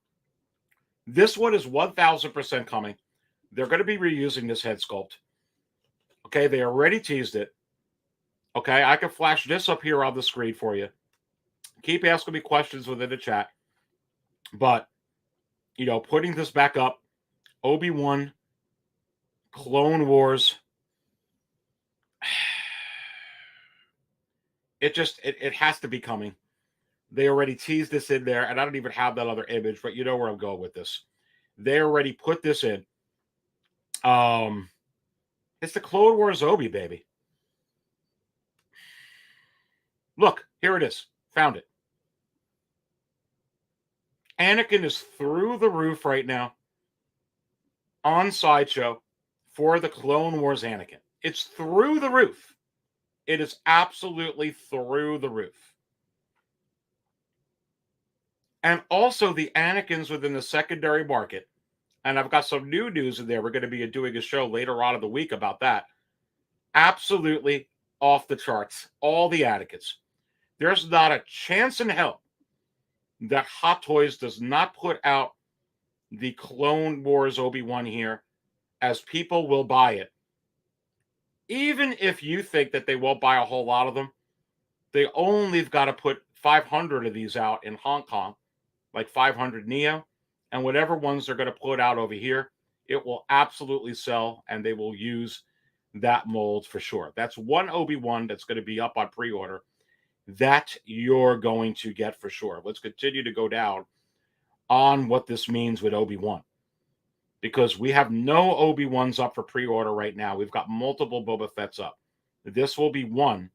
this one is 1,000% coming. They're going to be reusing this head sculpt. Okay, they already teased it. Okay, I can flash this up here on the screen for you. Keep asking me questions within the chat. But, you know, putting this back up, Obi-Wan, Clone Wars, it has to be coming. They already teased this in there, and I don't even have that other image, but you know where I'm going with this. They already put this in. It's the Clone Wars Obi, baby. Look, here it is. Found it. Anakin is through the roof right now on Sideshow for the Clone Wars Anakin. It's through the roof. It is absolutely through the roof. And also the Anakins within the secondary market. And I've got some new news in there. We're going to be doing a show later on in the week about that. Absolutely off the charts. All the Anakins. There's not a chance in hell that Hot Toys does not put out the Clone Wars Obi-Wan here, as people will buy it. Even if you think that they won't buy a whole lot of them, they only have got to put 500 of these out in Hong Kong, like 500 Neo, and whatever ones they're going to put out over here, it will absolutely sell, and they will use that mold for sure. That's one Obi-Wan that's going to be up on pre-order that you're going to get for sure. Let's continue to go down on what this means with Obi-Wan, because we have no Obi-Wans up for pre-order right now. We've got multiple Boba Fett's up. This will be one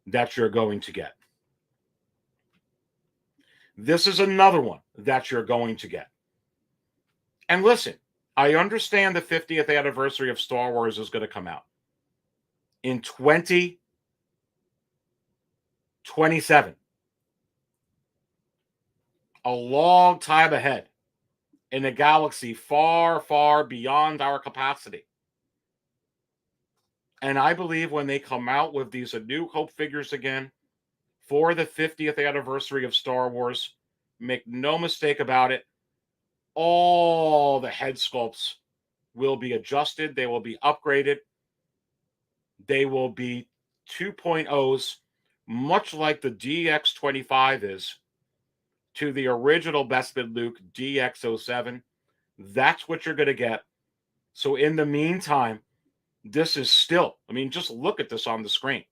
that you're going to get. This is another one that you're going to get. And listen, I understand the 50th anniversary of Star Wars is going to come out in 2027. A long time ahead in a galaxy far, far beyond our capacity. And I believe when they come out with these A New Hope figures again for the 50th anniversary of Star Wars, make no mistake about it, all the head sculpts will be adjusted. They will be upgraded. They will be 2.0s, much like the DX25 is to the original Bespin Luke DX07. That's what you're going to get. So in the meantime, this is still, I mean, just look at this on the screen.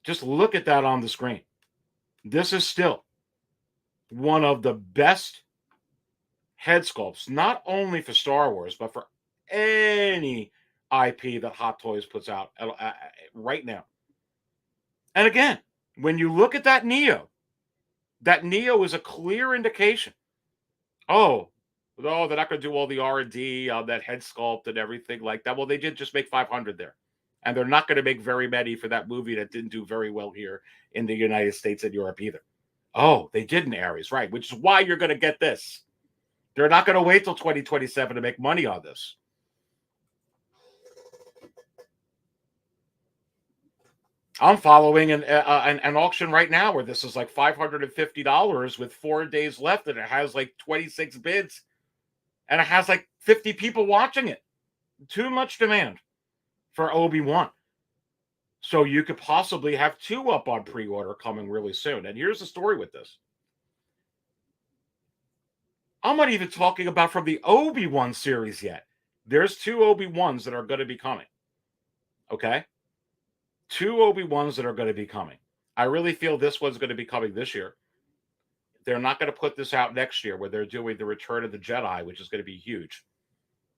Just look at that on the screen. This is still one of the best head sculpts, not only for Star Wars, but for any IP that Hot Toys puts out right now. And again, when you look at that Neo is a clear indication. Oh, they're not going to do all the R&D on that head sculpt and everything like that. Well, they did just make 500 there. And they're not going to make very many for that movie that didn't do very well here in the United States and Europe either. Oh, they did in Aries, right? Which is why you're going to get this. They're not going to wait till 2027 to make money on this. I'm following an auction right now where this is like $550 with 4 days left, and it has like 26 bids, and it has like 50 people watching it. Too much demand for Obi-Wan. So you could possibly have two up on pre-order coming really soon. And here's the story with this. I'm not even talking about from the Obi-Wan series yet. There's two Obi-Wans that are going to be coming. Okay? Two Obi-Wans that are going to be coming. I really feel this one's going to be coming this year. They're not going to put this out next year where they're doing the Return of the Jedi, which is going to be huge.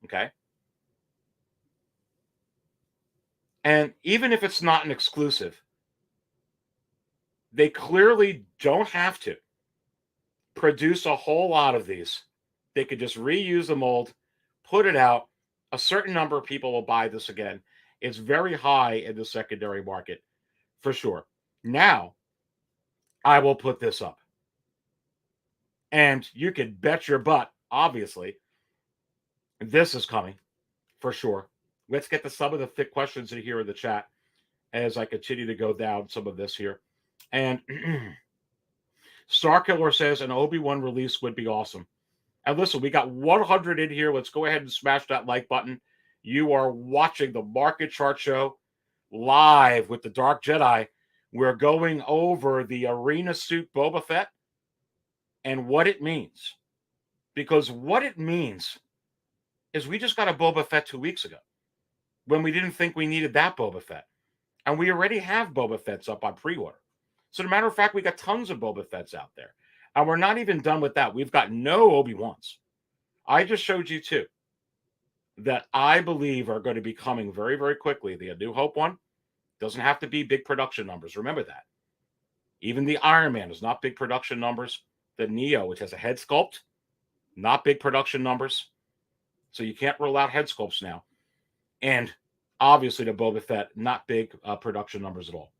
Okay? And even if it's not an exclusive, they clearly don't have to produce a whole lot of these. They could just reuse the mold, put it out. A certain number of people will buy this again. It's very high in the secondary market, for sure. Now, I will put this up. And you can bet your butt, obviously, this is coming, for sure. Let's get to some of the thick questions in here in the chat as I continue to go down some of this here. And Starkiller says an Obi-Wan release would be awesome. And listen, we got 100 in here. Let's go ahead and smash that like button. You are watching the Market Chart Show live with the Dark Jedi. We're going over the Arena Suit Boba Fett and what it means. Because what it means is we just got a Boba Fett 2 weeks ago when we didn't think we needed that Boba Fett. And we already have Boba Fett's up on pre-order. So, as a matter of fact, we got tons of Boba Fett's out there. And we're not even done with that. We've got no Obi-Wans. I just showed you two that I believe are going to be coming very, very quickly. The A New Hope one doesn't have to be big production numbers. Remember that. Even the Iron Man is not big production numbers. The Neo, which has a head sculpt, not big production numbers. So you can't roll out head sculpts now. And obviously the Boba Fett, not big production numbers at all.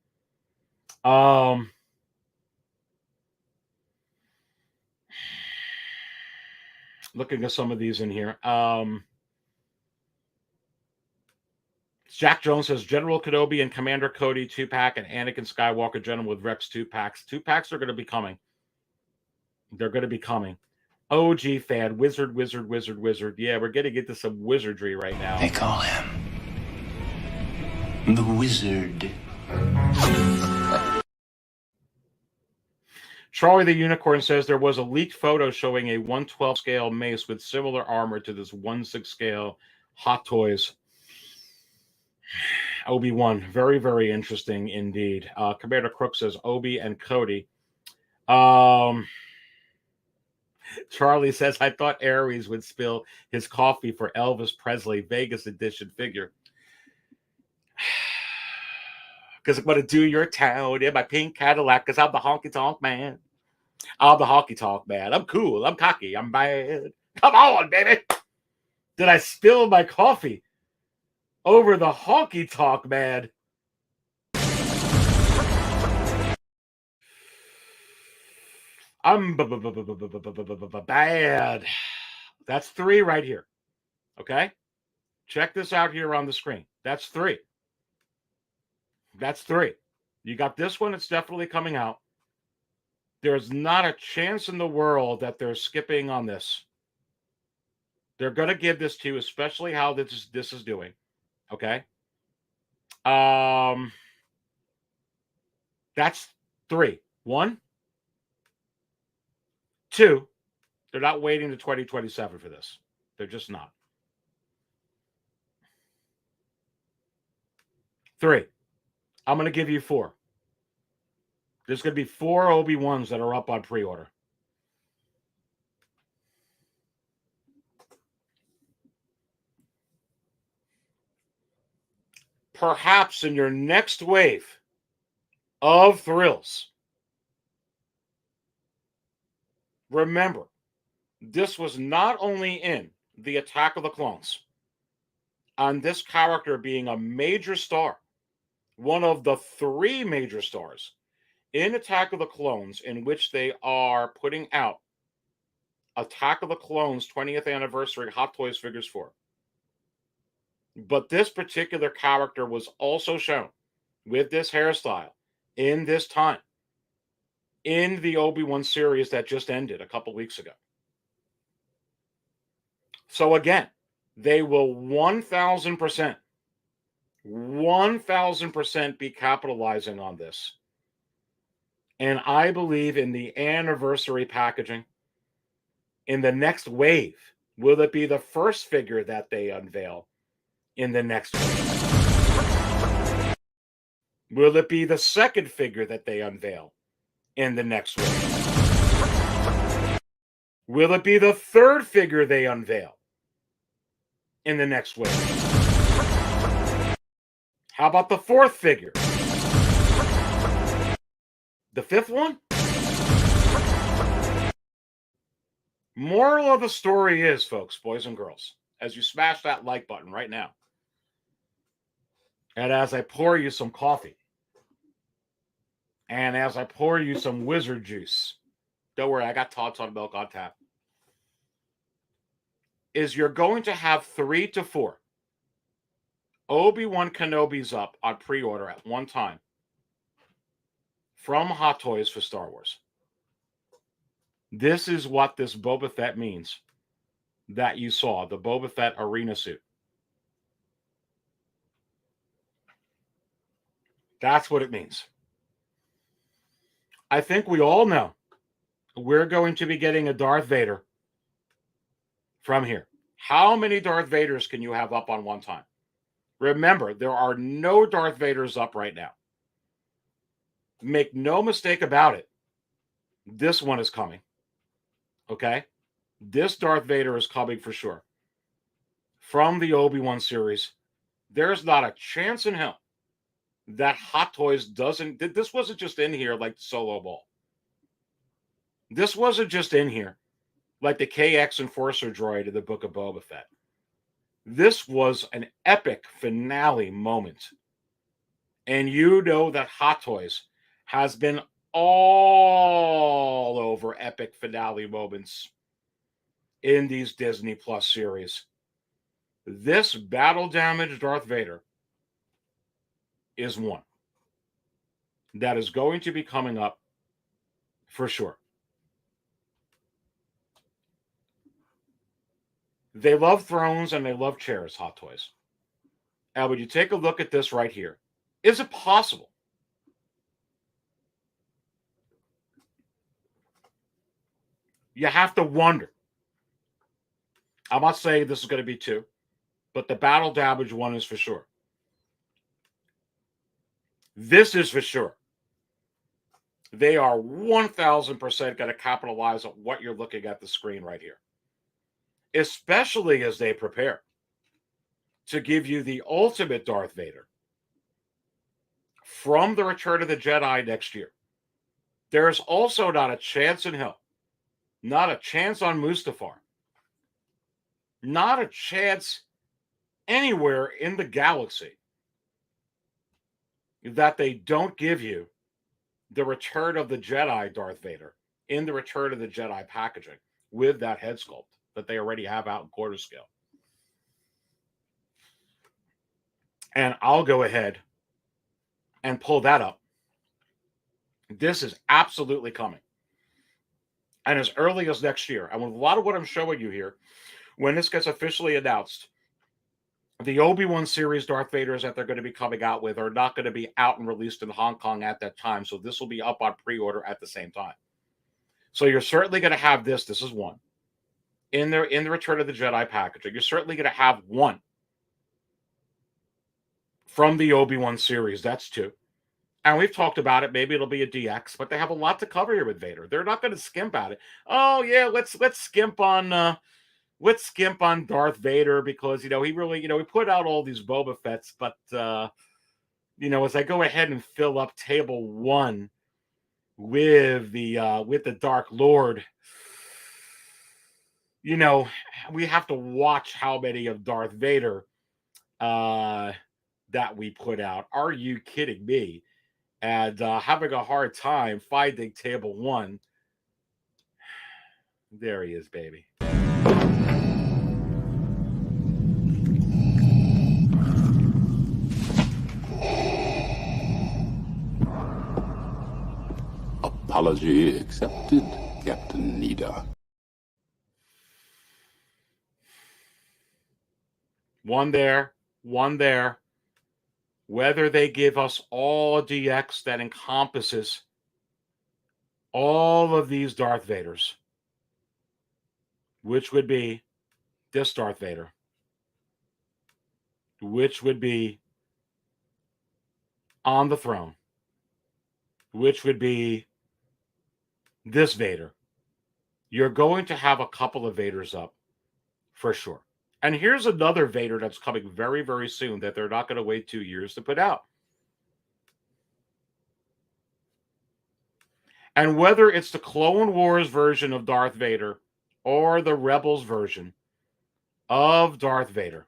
Looking at some of these in here. Jack Jones says General Kenobi and Commander Cody 2-pack and Anakin Skywalker General with Rex 2-packs. 2-packs are going to be coming. They're going to be coming. OG fan, wizard. Yeah, we're getting into some wizardry right now. They call him the Wizard. Charlie the Unicorn says there was a leaked photo showing a 1/12 scale mace with similar armor to this 1/6 scale Hot Toys Obi-Wan. Very, very interesting indeed. Commander Crook says Obi and Cody. Charlie says, I thought Aries would spill his coffee for Elvis Presley Vegas edition figure. Because I'm going to do your town in my pink Cadillac because I'm the honky-tonk man. I'm the honky-tonk man. I'm cool. I'm cocky. I'm bad. Come on, baby. Did I spill my coffee over the honky-tonk man? I'm bad. That's 3 right here. Okay? Check this out here on the screen. That's 3. That's 3. You got this one. It's definitely coming out. There's not a chance in the world that they're skipping on this. They're going to give this to you, especially how this is doing. Okay? That's 3. 1. 2, they're not waiting to 2027 for this. They're just not. 3, I'm going to give you 4. There's going to be 4 Obi-Wans that are up on pre-order. Perhaps in your next wave of thrills, remember, this was not only in the Attack of the Clones, on this character being a major star, one of the 3 major stars in Attack of the Clones, in which they are putting out Attack of the Clones 20th anniversary Hot Toys figures for. But this particular character was also shown with this hairstyle in this time in the Obi-Wan series that just ended a couple weeks ago. So again, they will 1,000% be capitalizing on this. And I believe in the anniversary packaging, in the next wave, will it be the first figure that they unveil in the next wave? Will it be the second figure that they unveil in the next wave? Will it be the third figure they unveil in the next wave? How about the fourth figure? The fifth one? Moral of the story is, folks, boys and girls, as you smash that like button right now, and as I pour you some coffee, and as I pour you some wizard juice, don't worry, I got Todd's on milk on tap, is you're going to have 3 to 4 Obi-Wan Kenobis up on pre-order at one time from Hot Toys for Star Wars. This is what this Boba Fett means that you saw, the Boba Fett arena suit. That's what it means. I think we all know we're going to be getting a Darth Vader from here. How many Darth Vaders can you have up on one time? Remember, there are no Darth Vaders up right now. Make no mistake about it. This one is coming. Okay? This Darth Vader is coming for sure. From the Obi-Wan series, there's not a chance in hell that Hot Toys doesn't... This wasn't just in here like the Solo Ball. This wasn't just in here like the KX Enforcer droid in the Book of Boba Fett. This was an epic finale moment. And you know that Hot Toys has been all over epic finale moments in these Disney Plus series. This battle-damaged Darth Vader is one that is going to be coming up for sure. They love thrones and they love chairs, Hot Toys. And when you take a look at this right here, is it possible you have to wonder? I'm not saying this is going to be two, but the battle damage one is for sure. This is for sure. They are 1,000% going to capitalize on what you're looking at the screen right here, especially as they prepare to give you the ultimate Darth Vader from the Return of the Jedi next year. There is also not a chance in hell, not a chance on Mustafar, not a chance anywhere in the galaxy that they don't give you the Return of the Jedi Darth Vader in the Return of the Jedi packaging with that head sculpt that they already have out in quarter scale. And I'll go ahead and pull that up. This is absolutely coming. And as early as next year, and with a lot of what I'm showing you here, when this gets officially announced, the Obi-Wan series Darth Vaders that they're going to be coming out with are not going to be out and released in Hong Kong at that time. So this will be up on pre-order at the same time. So you're certainly going to have this. This is one. In the Return of the Jedi packaging, you're certainly going to have one from the Obi-Wan series. That's two. And we've talked about it. Maybe it'll be a DX, but they have a lot to cover here with Vader. They're not going to skimp at it. Oh yeah, let's skimp on Darth Vader because he really he put out all these Boba Fetts, but as I go ahead and fill up table one with the Dark Lord, we have to watch how many of Darth Vader that we put out. Are you kidding me? And having a hard time finding table one. There he is, baby. Apology accepted, Captain Nida. One there. Whether they give us all a DX that encompasses all of these Darth Vaders, which would be this Darth Vader, which would be on the throne, which would be this Vader. You're going to have a couple of Vaders up for sure. And here's another Vader that's coming very, very soon that they're not going to wait 2 years to put out. And whether it's the Clone Wars version of Darth Vader or the Rebels version of Darth Vader,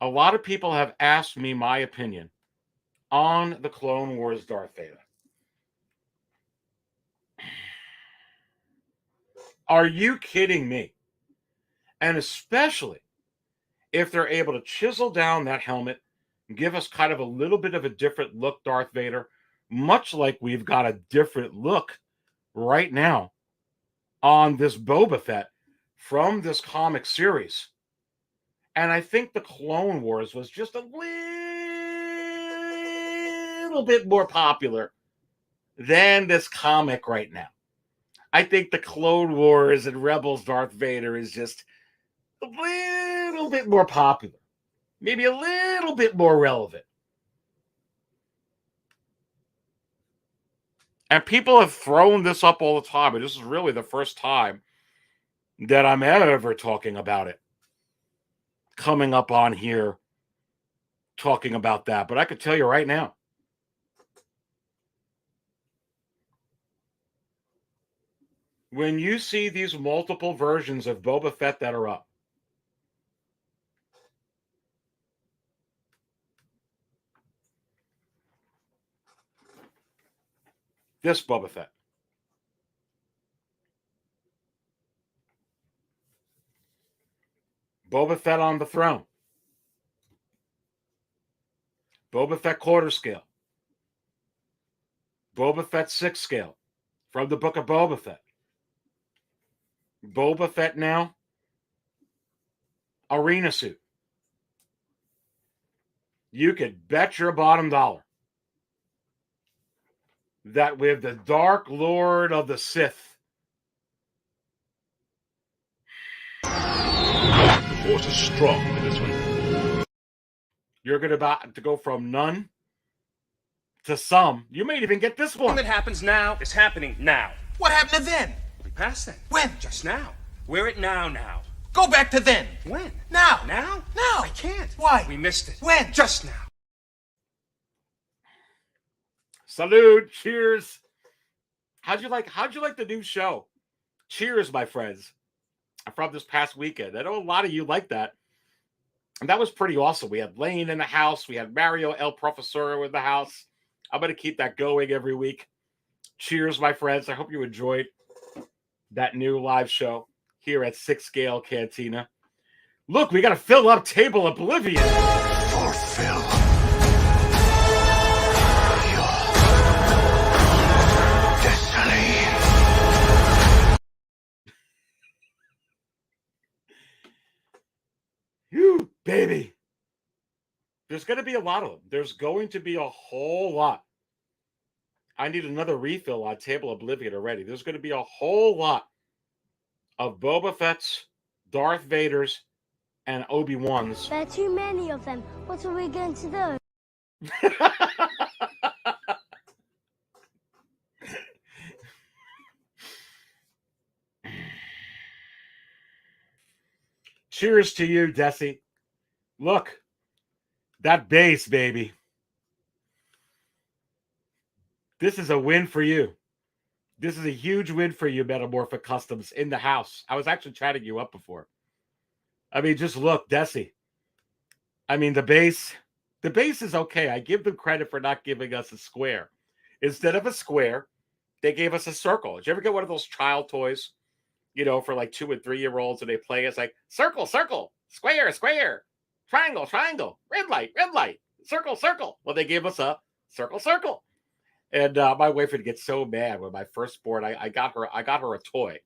a lot of people have asked me my opinion on the Clone Wars Darth Vader. Are you kidding me? And especially if they're able to chisel down that helmet and give us kind of a little bit of a different look Darth Vader, much like we've got a different look right now on this Boba Fett from this comic series. And I think the Clone Wars was just a little bit more popular than this comic right now. I think the Clone Wars and Rebels Darth Vader is just a little bit more popular. Maybe a little bit more relevant. And people have thrown this up all the time, and this is really the first time that I'm ever talking about it. Coming up on here, talking about that. But I could tell you right now, when you see these multiple versions of Boba Fett that are up, this Boba Fett, Boba Fett on the throne, Boba Fett quarter scale, Boba Fett 6 scale from the book of Boba Fett, Boba Fett now, arena suit. You could bet your bottom dollar that with the Dark Lord of the Sith, The Force is strong in this one. you're going to go from none to some. You may even get this one. That happens now is happening now. What happened to then? We passed that. When? Just now. We're at now. Go back to then. When? Now. Now? Now. I can't. Why? We missed it. When? Just now. Salute. Cheers. How'd you like the new show? Cheers, my friends. From this past weekend. I know a lot of you like that. And that was pretty awesome. We had Lane in the house. We had Mario El Profesor in the house. I'm going to keep that going every week. Cheers, my friends. I hope you enjoyed that new live show here at 6 Scale Cantina. Look, we got to fill up Table Oblivion. Fulfill your destiny. You baby. There's going to be a lot of them. There's going to be a whole lot. I need another refill on Table Oblivion already. There's going to be a whole lot of Boba Fett's, Darth Vader's, and Obi-Wan's. There are too many of them. What are we going to do? Cheers to you, Desi. Look, that base, baby. This is a win for you. This is a huge win for you, Metamorphic Customs, in the house. I was actually chatting you up before. I mean, just look, Desi. I mean, the base is okay. I give them credit for not giving us a square. Instead of a square, they gave us a circle. Did you ever get one of those child toys, you know, for like 2 and 3 year olds, and they play? It's like circle, circle, square, square, triangle, triangle, red light, circle, circle. Well, they gave us a circle, circle. And my wife would get so mad when my firstborn, I got her a toy.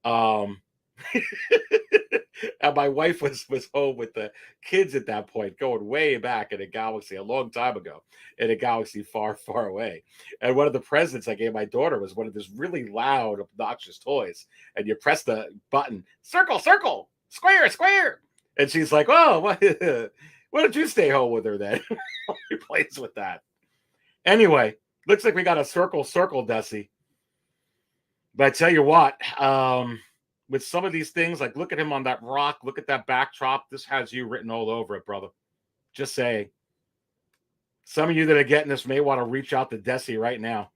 And my wife was home with the kids at that point, going way back in a galaxy a long time ago, in a galaxy far, far away. And one of the presents I gave my daughter was one of those really loud, obnoxious toys. And you press the button, circle, circle, square, square. And she's like, oh, why don't you stay home with her then? She plays with that. Anyway, looks like we got a circle, Desi. But I tell you what, with some of these things, like look at him on that rock, look at that backdrop. This has you written all over it, brother. Just saying. Some of you that are getting this may want to reach out to Desi right now,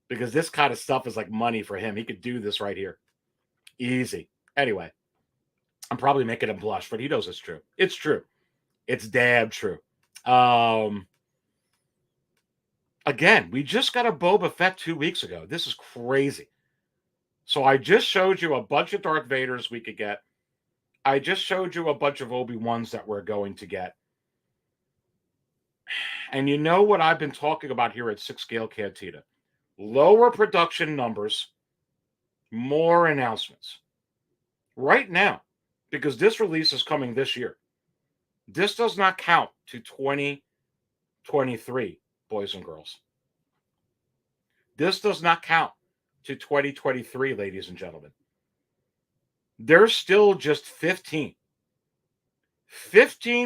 because this kind of stuff is like money for him. He could do this right here. Easy. Anyway, I'm probably making him blush, but he knows it's true. It's true. It's damn true. Again, we just got a Boba Fett 2 weeks ago. This is crazy. So I just showed you a bunch of Darth Vaders we could get. I just showed you a bunch of Obi-Wans that we're going to get. And you know what I've been talking about here at 6 Scale Cantina? Lower production numbers, more announcements. Right now, because this release is coming this year, this does not count to 2023, boys and girls. This does not count to 2023, ladies and gentlemen. There's still just 15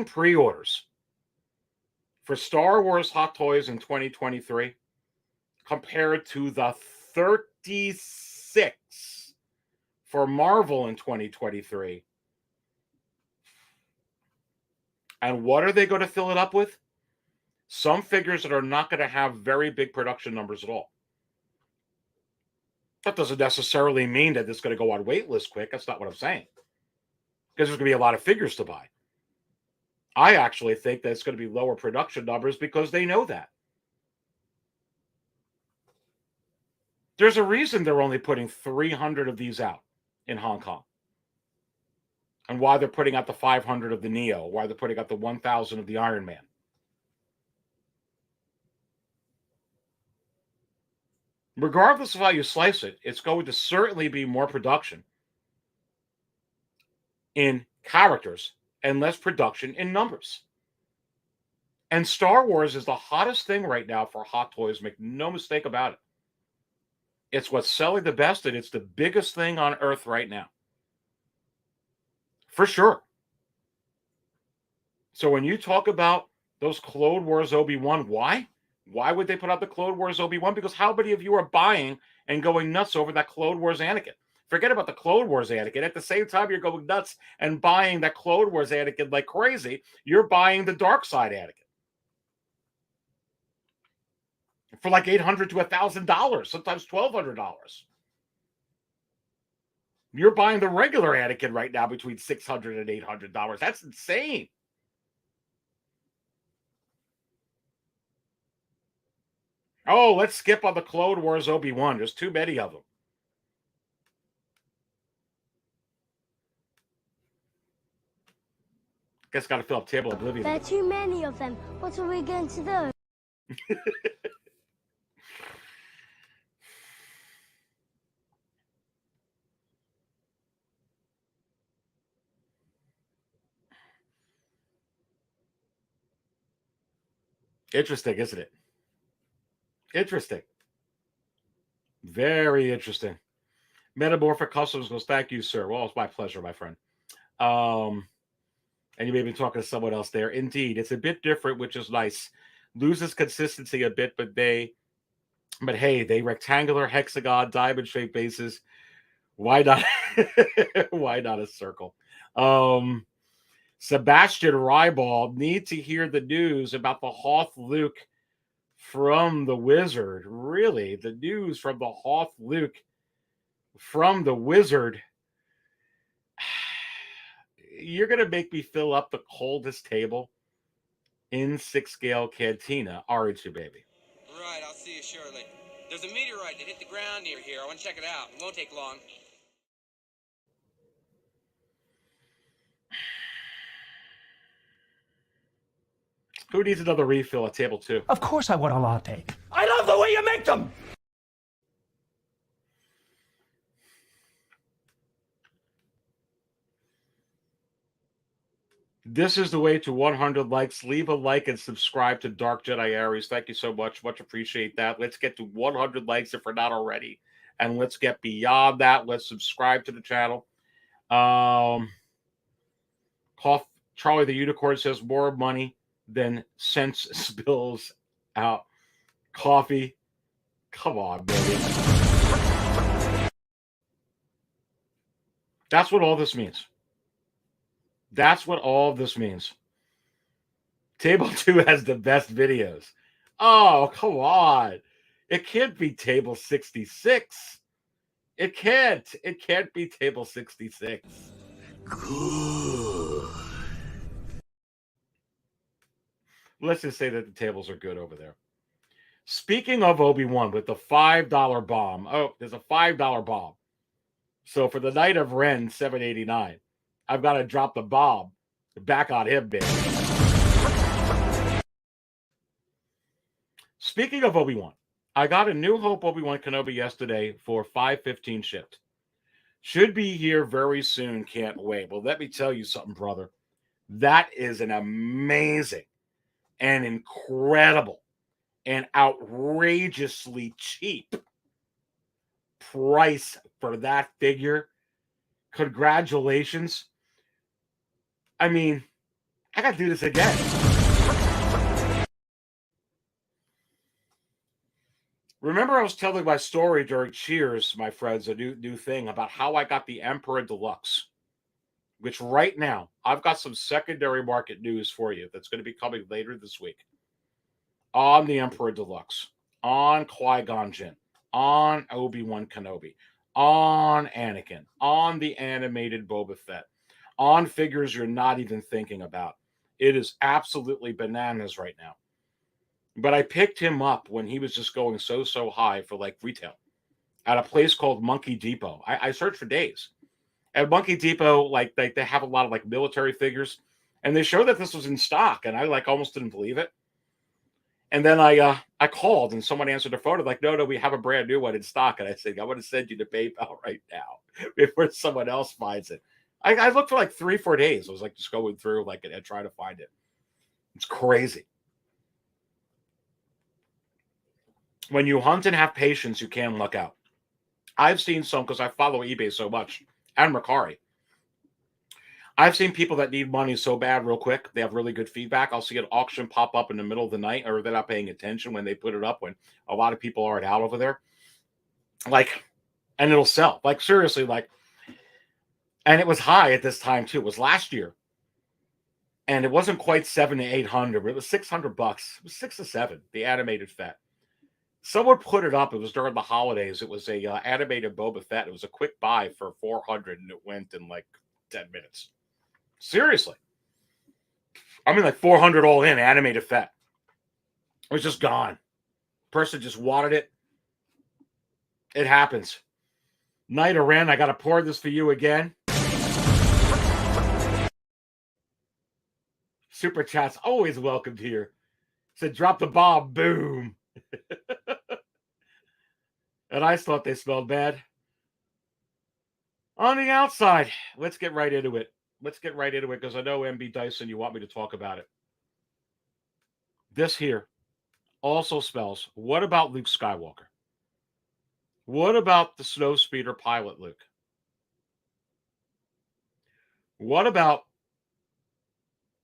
pre-orders for Star Wars Hot Toys in 2023 compared to the 36 for Marvel in 2023. And what are they going to fill it up with? Some figures that are not going to have very big production numbers at all. That doesn't necessarily mean that it's going to go on waitlist quick. That's not what I'm saying. Because there's going to be a lot of figures to buy. I actually think that it's going to be lower production numbers because they know that. There's a reason they're only putting 300 of these out in Hong Kong. And why they're putting out the 500 of the Neo, why they're putting out the 1,000 of the Iron Man. Regardless of how you slice it, it's going to certainly be more production in characters and less production in numbers. And Star Wars is the hottest thing right now for Hot Toys. Make no mistake about it. It's what's selling the best, and it's the biggest thing on Earth right now. For sure. So when you talk about those Clone Wars Obi-Wan, why? Why would they put out the Clone Wars Obi-Wan? Because how many of you are buying and going nuts over that Clone Wars Anakin? Forget about the Clone Wars Anakin. At the same time, you're going nuts and buying that Clone Wars Anakin like crazy. You're buying the dark side Anakin for like $800 to $1,000, sometimes $1,200. You're buying the regular Anakin right now between $600 and $800. That's insane. Oh, let's skip on the Clone Wars Obi-Wan. There's too many of them. Guess got to fill up Table Oblivion. There are too many of them. What are we going to do? Interesting, isn't it? Interesting. Very interesting. Metamorphic Customs goes, thank you, sir. Well, it's my pleasure, my friend. And you may be talking to someone else there. Indeed, it's a bit different, which is nice. Loses consistency a bit, but hey, they rectangular, hexagon, diamond-shaped bases. Why not? Why not a circle? Sebastian Ryball, need to hear the news about the Hoth Luke from the Wizard. Really? The news from the Hoth Luke from the Wizard. You're going to make me fill up the coldest table in 6 Scale Cantina, aren't you, baby? Right, I'll see you shortly. There's a meteorite that hit the ground near here. I want to check it out. It won't take long. Who needs another refill at table 2? Of course I want a latte. I love the way you make them! This is the way to 100 likes. Leave a like and subscribe to Dark Jedi Aries. Thank you so much. Much appreciate that. Let's get to 100 likes if we're not already. And let's get beyond that. Let's subscribe to the channel. Charlie the Unicorn says more money than sense spills out. Coffee. Come on, baby. That's what all this means. That's what all of this means. Table 2 has the best videos. Oh, come on. It can't be table 66. It can't. It can't be table 66. Good. Let's just say that the tables are good over there. Speaking of Obi-Wan with the $5 bomb. Oh, there's a $5 bomb. So for the Night of Ren, $7.89. I've got to drop the bomb back on him, baby. Speaking of Obi-Wan, I got a New Hope Obi-Wan Kenobi yesterday for $5.15 shipped. Should be here very soon. Can't wait. Well, let me tell you something, brother. That is an amazing and incredible and outrageously cheap price for that figure. Congratulations. I mean, I got to do this again. Remember I was telling my story during Cheers, my friends, a new thing about how I got the Emperor Deluxe, which right now, I've got some secondary market news for you that's going to be coming later this week on the Emperor Deluxe, on Qui-Gon Jinn, on Obi-Wan Kenobi, on Anakin, on the animated Boba Fett, on figures you're not even thinking about. It is absolutely bananas right now. But I picked him up when he was just going so high for like retail at a place called Monkey Depot. I searched for days. At Monkey Depot, like they have a lot of like military figures, and they showed that this was in stock, and I like almost didn't believe it. And then I called, and someone answered the phone, like, no, we have a brand new one in stock. And I said, I want to send you to PayPal right now before someone else finds it. I looked for like 3-4 days. I was like just going through like and trying to find it. It's crazy. When you hunt and have patience, you can luck out. I've seen some, because I follow eBay so much, and Mercari. I've seen people that need money so bad real quick. They have really good feedback. I'll see an auction pop up in the middle of the night, or they're not paying attention when they put it up, when a lot of people aren't out over there. Like, and it'll sell. Like, seriously, like, and it was high at this time, too. It was last year. And it wasn't quite $700 to $800, but it was $600. It was $6 to $7, the animated Fett. Someone put it up. It was during the holidays. It was a animated Boba Fett. It was a quick buy for $400, and it went in like 10 minutes. Seriously. I mean, like $400 all in, animated Fett. It was just gone. Person just wanted it. It happens. Night of Ren, I got to pour this for you again. Super chat's always welcomed here. Said, drop the bomb. Boom. And I thought they smelled bad. On the outside, let's get right into it. Because I know MB Dyson, you want me to talk about it. This here also spells, what about Luke Skywalker? What about the Snowspeeder pilot Luke? What about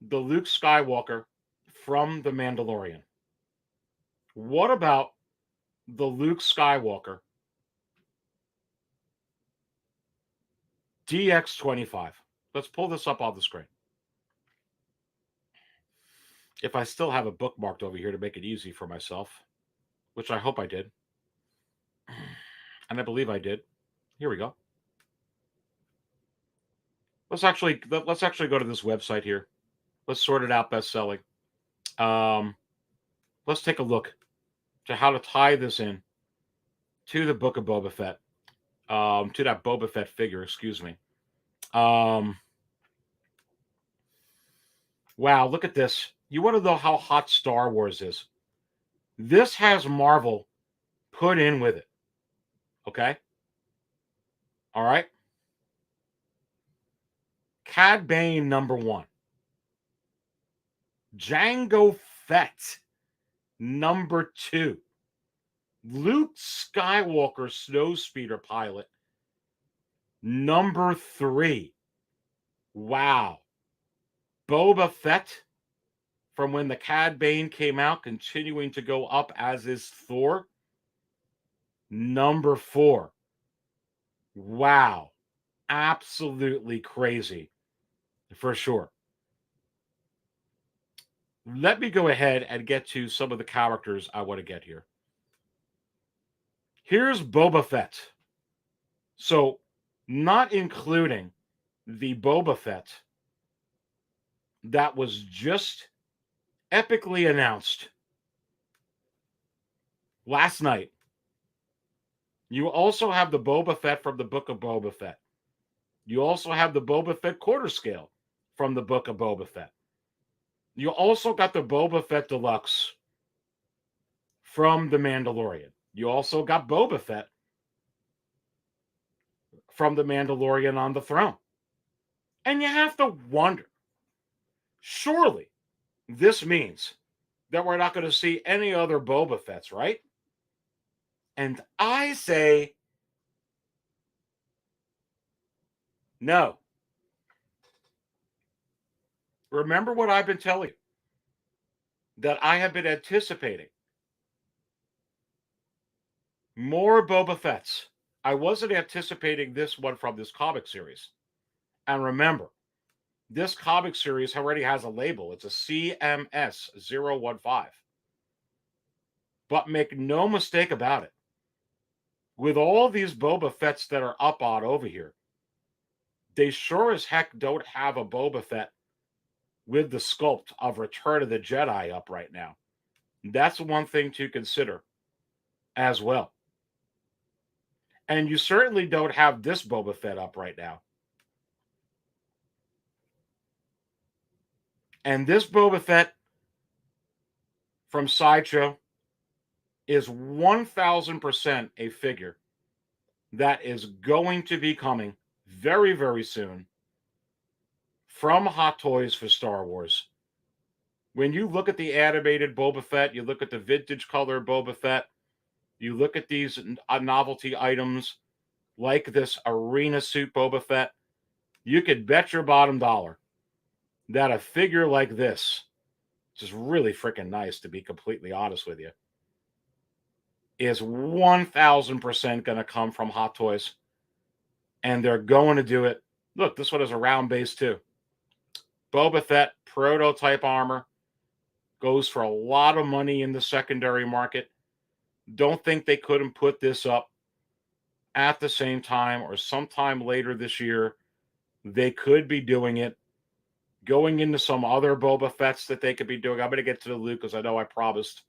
the Luke Skywalker from The Mandalorian? What about the Luke Skywalker DX25? Let's pull this up on the screen. If I still have it bookmarked over here to make it easy for myself, which I hope I did. And I believe I did. Here we go. Let's actually go to this website here. Let's sort it out, best selling. Let's take a look to how to tie this in to the Book of Boba Fett, to that Boba Fett figure, excuse me. Wow, look at this. You want to know how hot Star Wars is? This has Marvel put in with it. Okay? All right? Cad Bane #1. Jango Fett #2. Luke Skywalker Snowspeeder pilot #3. Wow. Boba Fett from when the Cad Bane came out, continuing to go up, as is Thor #4. Wow. Absolutely crazy. For sure. Let me go ahead and get to some of the characters I want to get here. Here's Boba Fett. So, not including the Boba Fett that was just epically announced last night. You also have the Boba Fett from the Book of Boba Fett. You also have the Boba Fett quarter scale from the Book of Boba Fett. You also got the Boba Fett Deluxe from The Mandalorian. You also got Boba Fett from The Mandalorian on the throne. And you have to wonder, surely this means that we're not going to see any other Boba Fetts, right? And I say no. Remember what I've been telling you, that I have been anticipating more Boba Fetts. I wasn't anticipating this one from this comic series. And remember, this comic series already has a label. It's a CMS 015. But make no mistake about it, with all these Boba Fetts that are up on over here, they sure as heck don't have a Boba Fett with the sculpt of Return of the Jedi up right now. That's one thing to consider as well. And you certainly don't have this Boba Fett up right now. And this Boba Fett from Sideshow is 1000% a figure that is going to be coming very, very soon from Hot Toys for Star Wars. When you look at the animated Boba Fett, you look at the vintage color Boba Fett, you look at these novelty items like this Arena Suit Boba Fett, you could bet your bottom dollar that a figure like this, which is really freaking nice to be completely honest with you, is 1000% going to come from Hot Toys. And they're going to do it. Look, this one is a round base too. Boba Fett prototype armor goes for a lot of money in the secondary market. Don't think they couldn't put this up at the same time or sometime later this year. They could be doing it. Going into some other Boba Fetts that they could be doing. I'm going to get to the loot because I know I promised.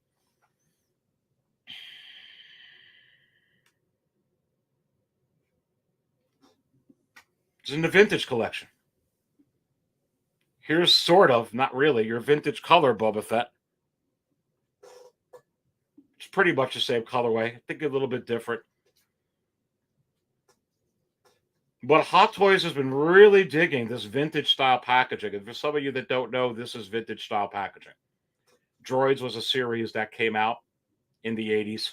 It's in the vintage collection. Here's sort of, not really, your vintage color Boba Fett. It's pretty much the same colorway. I think a little bit different. But Hot Toys has been really digging this vintage style packaging. And for some of you that don't know, this is vintage style packaging. Droids was a series that came out in the 80s.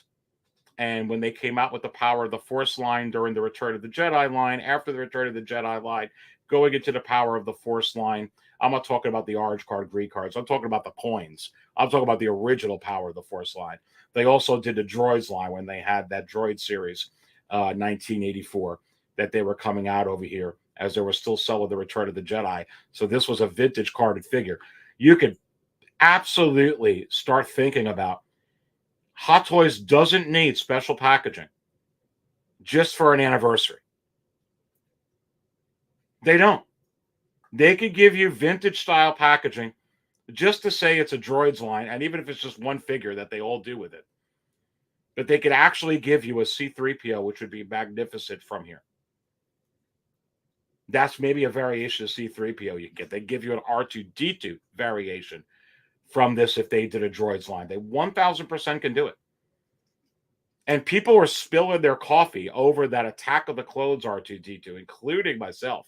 And when they came out with the Power of the Force line during the Return of the Jedi line, after the Return of the Jedi line, going into the Power of the Force line, I'm not talking about the orange card, green cards. I'm talking about the coins. I'm talking about the original Power of the Force line. They also did the Droids line when they had that Droid series, 1984, that they were coming out over here as they were still selling the Return of the Jedi. So this was a vintage carded figure. You could absolutely start thinking about Hot Toys doesn't need special packaging just for an anniversary. They don't. They could give you vintage style packaging just to say it's a Droids line, and even if it's just one figure that they all do with it. But they could actually give you a C-3PO, which would be magnificent from here. That's maybe a variation of C-3PO you can get. They give you an R2-D2 variation from this if they did a Droids line. They 1000% can do it. And people are spilling their coffee over that Attack of the Clones R2-D2, including myself.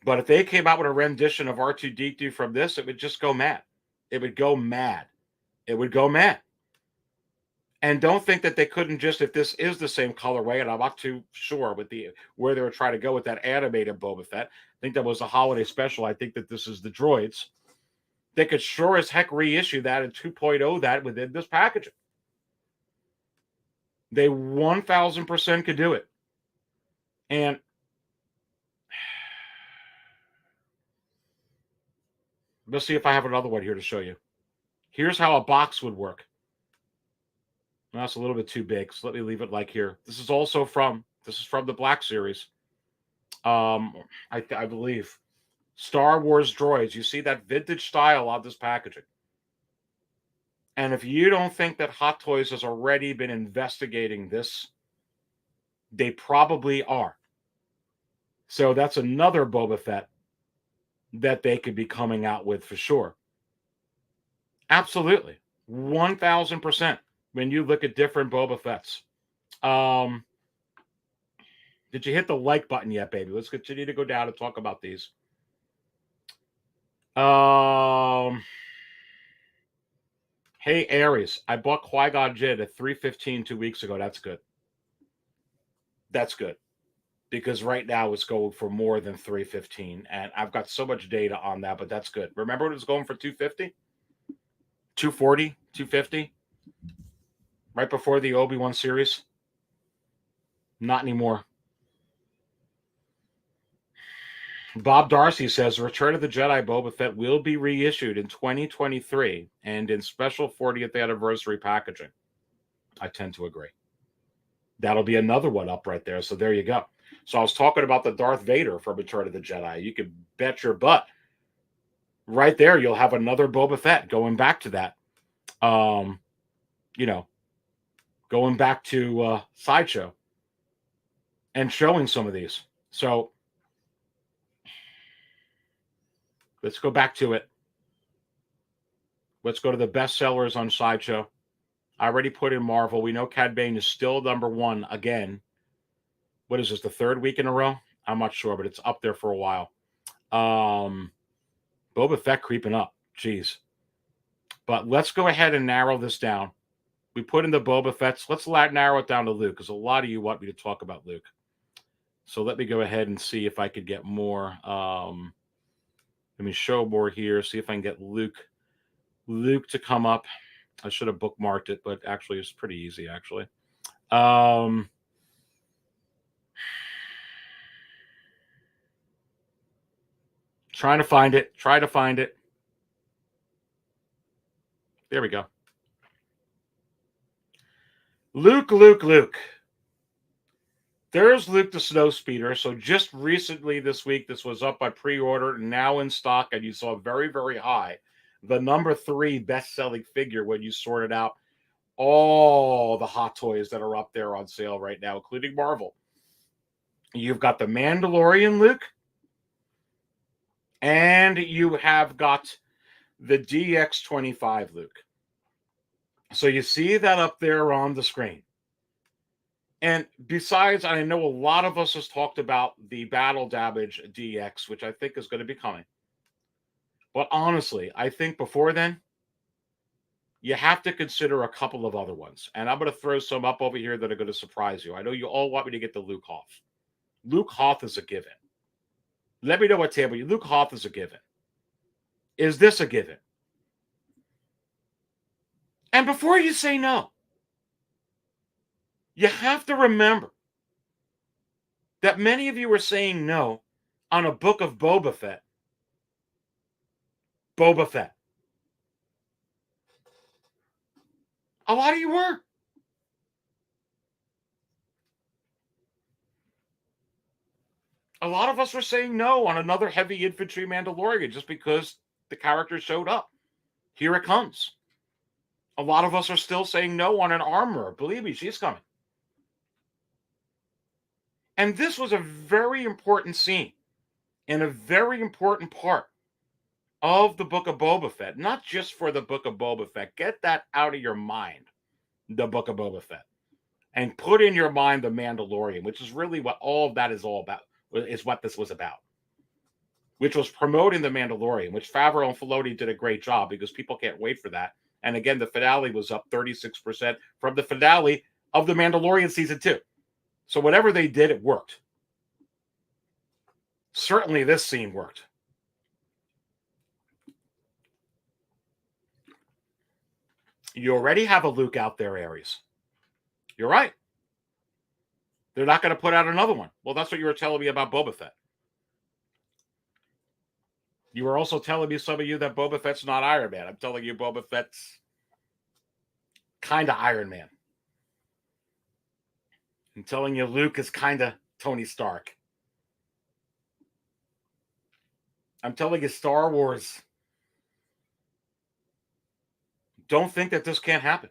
But if they came out with a rendition of R2-D2 from this, it would just go mad. It would go mad. It would go mad. And don't think that they couldn't just, if this is the same colorway, and I'm not too sure with where they were trying to go with that animated Boba Fett. I think that was a holiday special. I think that this is the Droids. They could sure as heck reissue that and 2.0 that within this packaging. They 1000% could do it. And let's see if I have another one here to show you. Here's how a box would work. That's a little bit too big, so let me leave it like here. This is from the Black Series. I believe. Star Wars Droids. You see that vintage style on this packaging. And if you don't think that Hot Toys has already been investigating this, they probably are. So that's another Boba Fett that they could be coming out with for sure. Absolutely. 1,000% when you look at different Boba Fetts. Did you hit the like button yet, baby? Let's continue to go down and talk about these. Hey, Aries, I bought Qui-Gon Jinn at $315 2 weeks ago. That's good. That's good. Because right now it's going for more than $315. And I've got so much data on that, but that's good. Remember it was going for $250? $240? $250? Right before the Obi-Wan series? Not anymore. Bob Darcy says Return of the Jedi Boba Fett will be reissued in 2023 and in special 40th anniversary packaging. I tend to agree. That'll be another one up right there. So there you go. So I was talking about the Darth Vader from Return of the Jedi. You could bet your butt. Right there, you'll have another Boba Fett going back to that. Going back to Sideshow and showing some of these. So let's go back to it. Let's go to the best sellers on Sideshow. I already put in Marvel. We know Cad Bane is still number one again. What is this, the third week in a row? I'm not sure, but it's up there for a while. Boba Fett creeping up. Jeez. But let's go ahead and narrow this down. We put in the Boba Fetts. Let's narrow it down to Luke, because a lot of you want me to talk about Luke. So let me go ahead and see if I could get more. Let me show more here. See if I can get Luke to come up. I should have bookmarked it, but actually it's pretty easy, actually. Trying to find it. Try to find it. There we go. Luke. There's Luke the Snowspeeder. So just recently this week, this was up by pre-order, now in stock, and you saw very, very high. The number 3 best-selling figure when you sorted out all the Hot Toys that are up there on sale right now, including Marvel. You've got the Mandalorian Luke, and you have got the DX25 Luke. So you see that up there on the screen. And besides, I know a lot of us has talked about the Battle Damage DX, which I think is going to be coming. But honestly, I think before then, you have to consider a couple of other ones. And I'm going to throw some up over here that are going to surprise you. I know you all want me to get the Luke Hoth. Luke Hoth is a given. Let me know what table you. Luke Hoth is a given. Is this a given? And before you say no, you have to remember that many of you were saying no on a book of Boba Fett. Boba Fett. A lot of you were. A lot of us were saying no on another heavy infantry Mandalorian just because the character showed up. Here it comes. A lot of us are still saying no on an armorer. Believe me, she's coming. And this was a very important scene and a very important part of the Book of Boba Fett. Not just for the Book of Boba Fett. Get that out of your mind, the Book of Boba Fett. And put in your mind the Mandalorian, which is really what all of that is all about, is what this was about. Which was promoting the Mandalorian, which Favreau and Filoni did a great job because people can't wait for that. And again, the finale was up 36% from the finale of the Mandalorian season 2. So whatever they did, it worked. Certainly this scene worked. You already have a Luke out there, Aries. You're right. They're not going to put out another one. Well, that's what you were telling me about Boba Fett. You were also telling me, some of you, that Boba Fett's not Iron Man. I'm telling you Boba Fett's kind of Iron Man. I'm telling you Luke is kind of Tony Stark. I'm telling you Star Wars. Don't think that this can't happen.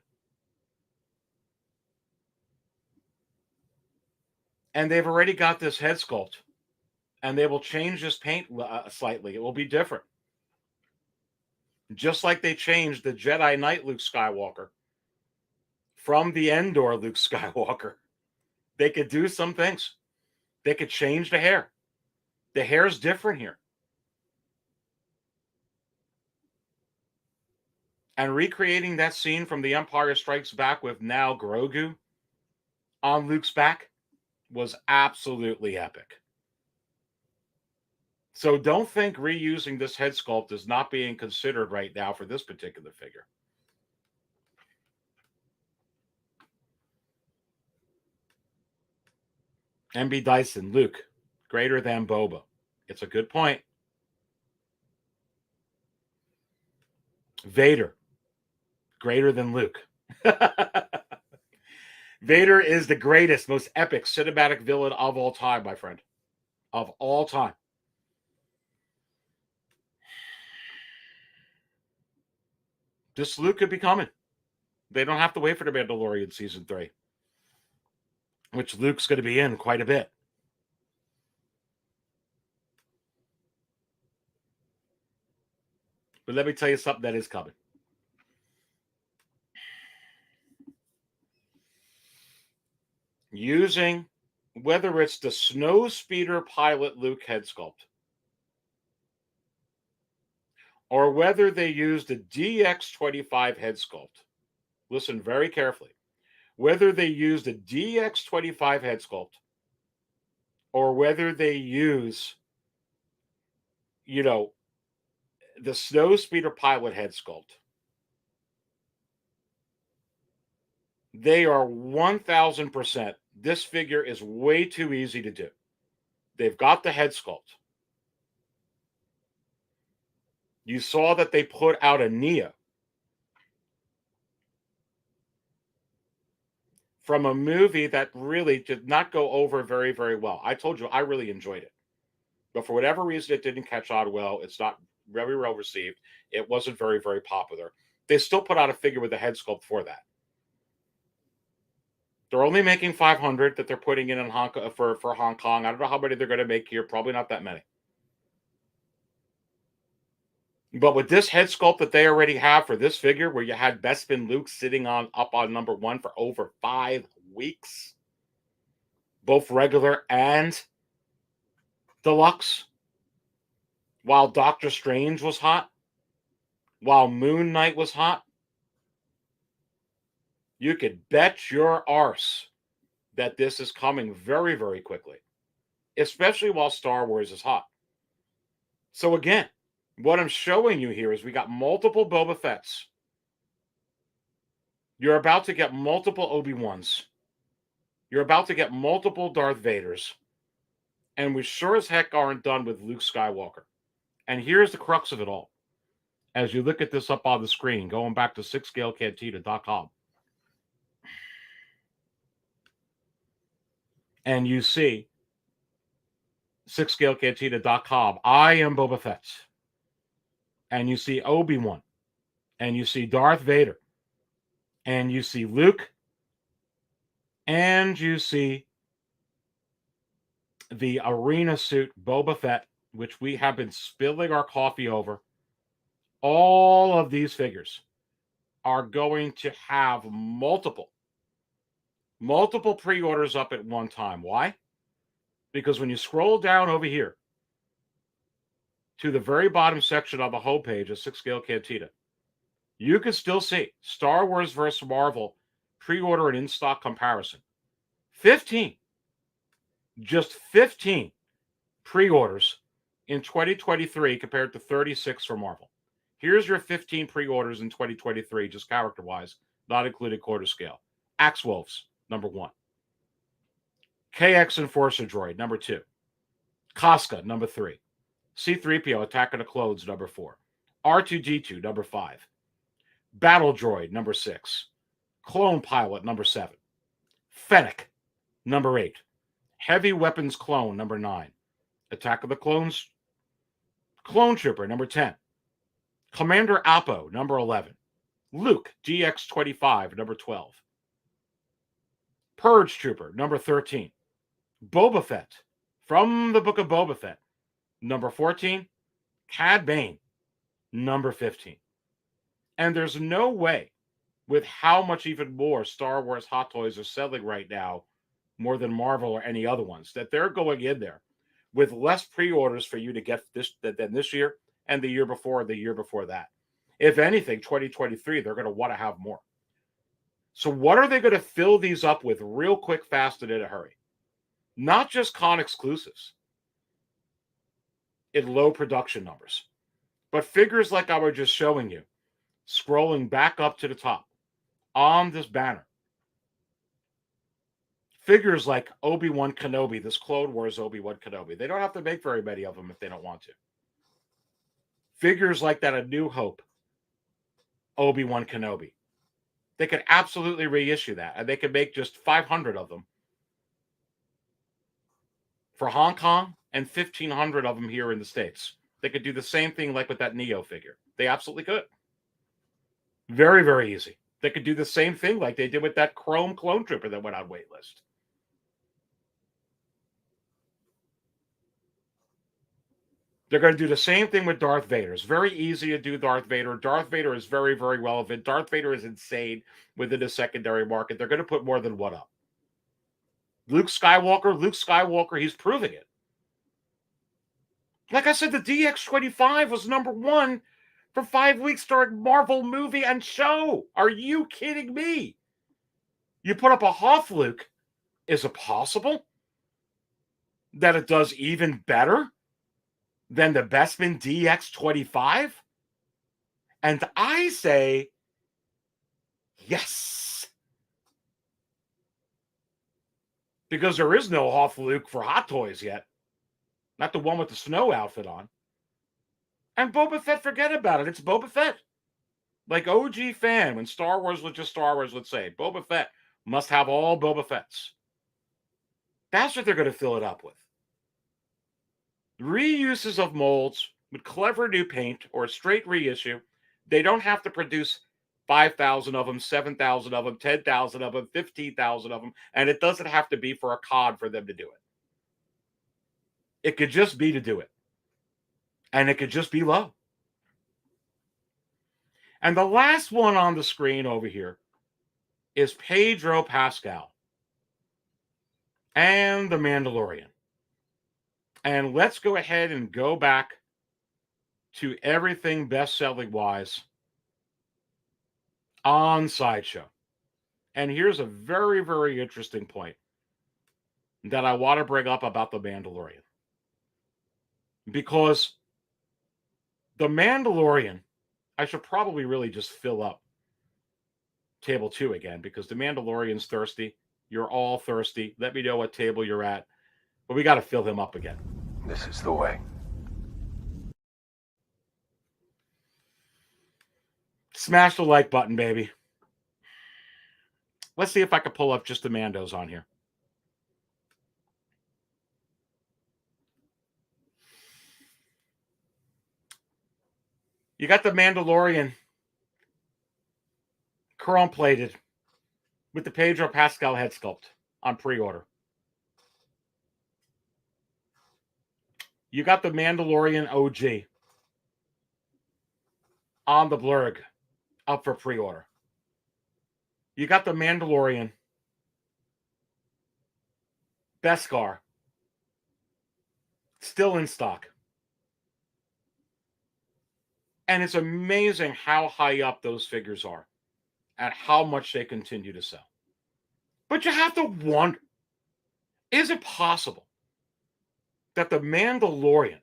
And they've already got this head sculpt. And they will change this paint slightly. It will be different. Just like they changed the Jedi Knight Luke Skywalker from the Endor Luke Skywalker. They could do some things. They could change the hair. The hair's different here. And recreating that scene from The Empire Strikes Back with now Grogu on Luke's back was absolutely epic. So don't think reusing this head sculpt is not being considered right now for this particular figure. MB Dyson, Luke, greater than Boba. It's a good point. Vader, greater than Luke. Vader is the greatest, most epic cinematic villain of all time, my friend. Of all time. This Luke could be coming. They don't have to wait for the Mandalorian Season 3. Which Luke's going to be in quite a bit. But let me tell you something that is coming. Using, whether it's the Snowspeeder pilot Luke head sculpt, or whether they use the DX25 head sculpt, listen very carefully, whether they use the DX25 head sculpt, or whether they use, the Snowspeeder pilot head sculpt, they are 1,000%. This figure is way too easy to do. They've got the head sculpt. You saw that they put out a Neo from a movie that really did not go over very, very well. I told you I really enjoyed it. But for whatever reason, it didn't catch on well. It's not very well received. It wasn't very, very popular. They still put out a figure with a head sculpt for that. They're only making 500 that they're putting in Hong Kong, for Hong Kong. I don't know how many they're going to make here. Probably not that many. But with this head sculpt that they already have for this figure, where you had Bespin Luke sitting up on number 1 for over 5 weeks, both regular and deluxe, while Doctor Strange was hot, while Moon Knight was hot, you could bet your arse that this is coming very, very quickly, especially while Star Wars is hot. So again, what I'm showing you here is we got multiple Boba Fetts. You're about to get multiple Obi-Wans. You're about to get multiple Darth Vaders. And we sure as heck aren't done with Luke Skywalker. And here's the crux of it all. As you look at this up on the screen, going back to 6scalecantina.com. And you see 6scalecantina.com. I am Boba Fett. And you see Obi-Wan. And you see Darth Vader. And you see Luke. And you see the Arena Suit Boba Fett, which we have been spilling our coffee over. All of these figures are going to have multiple pre-orders up at one time. Why? Because when you scroll down over here to the very bottom section of the homepage of 6 Scale Cantina, you can still see Star Wars vs. Marvel pre-order and in-stock comparison. 15. Just 15 pre-orders in 2023 compared to 36 for Marvel. Here's your 15 pre-orders in 2023, just character-wise, not including quarter scale. Axe Wolves, number 1. KX Enforcer Droid, number 2. Casca, number 3. C-3PO Attack of the Clones, number 4. R2-D2, number 5. Battle Droid, number 6. Clone Pilot, number 7. Fennec, number 8. Heavy Weapons Clone, number 9. Attack of the Clones Clone Trooper, number 10. Commander Appo, number 11. Luke, GX25, number 12. Purge Trooper, number 13. Boba Fett, from the Book of Boba Fett, number 14. Cad Bane, number 15. And there's no way, with how much even more Star Wars Hot Toys are selling right now, more than Marvel or any other ones, that they're going in there with less pre-orders for you to get this than this year and the year before, the year before that. If anything, 2023, they're going to want to have more. So what are they going to fill these up with real quick, fast, and in a hurry? Not just con exclusives in low production numbers, but figures like I was just showing you, scrolling back up to the top on this banner. Figures like Obi-Wan Kenobi, this Clone Wars Obi-Wan Kenobi. They don't have to make very many of them if they don't want to. Figures like that A New Hope Obi-Wan Kenobi. They could absolutely reissue that, and they could make just 500 of them for Hong Kong and 1,500 of them here in the States. They could do the same thing like with that Neo figure. They absolutely could. Very, very easy. They could do the same thing like they did with that Chrome Clone Trooper that went on waitlist. They're going to do the same thing with Darth Vader. It's very easy to do Darth Vader. Darth Vader is very, very relevant. Darth Vader is insane within the secondary market. They're going to put more than one up. Luke Skywalker, he's proving it. Like I said, the DX25 was #1 for 5 weeks during Marvel movie and show. Are you kidding me? You put up a Hoth Luke. Is it possible that it does even better than the Bestman DX25? And I say, yes. Because there is no Hoth Luke for Hot Toys yet. Not the one with the snow outfit on. And Boba Fett, forget about it. It's Boba Fett. Like OG fan, when Star Wars was just Star Wars, let's say, Boba Fett must have all Boba Fetts. That's what they're going to fill it up with. Reuses of molds with clever new paint or a straight reissue. They don't have to produce 5,000 of them, 7,000 of them, 10,000 of them, 15,000 of them, and it doesn't have to be for a COD for them to do it. It could just be to do it. And it could just be low. And the last one on the screen over here is Pedro Pascal and the Mandalorian. And let's go ahead and go back to everything best-selling wise on Sideshow. And here's a very, very interesting point that I want to bring up about the Mandalorian. Because the Mandalorian, I should probably really just fill up table 2 again, because the Mandalorian's thirsty. You're all thirsty. Let me know what table you're at. But we got to fill him up again. This is the way. Smash the like button, baby. Let's see if I can pull up just the Mandos on here. You got the Mandalorian chrome plated with the Pedro Pascal head sculpt on pre-order. You got the Mandalorian OG on the blurg up for pre-order. You got the Mandalorian Beskar still in stock. And it's amazing how high up those figures are and how much they continue to sell. But you have to wonder, is it possible that the Mandalorian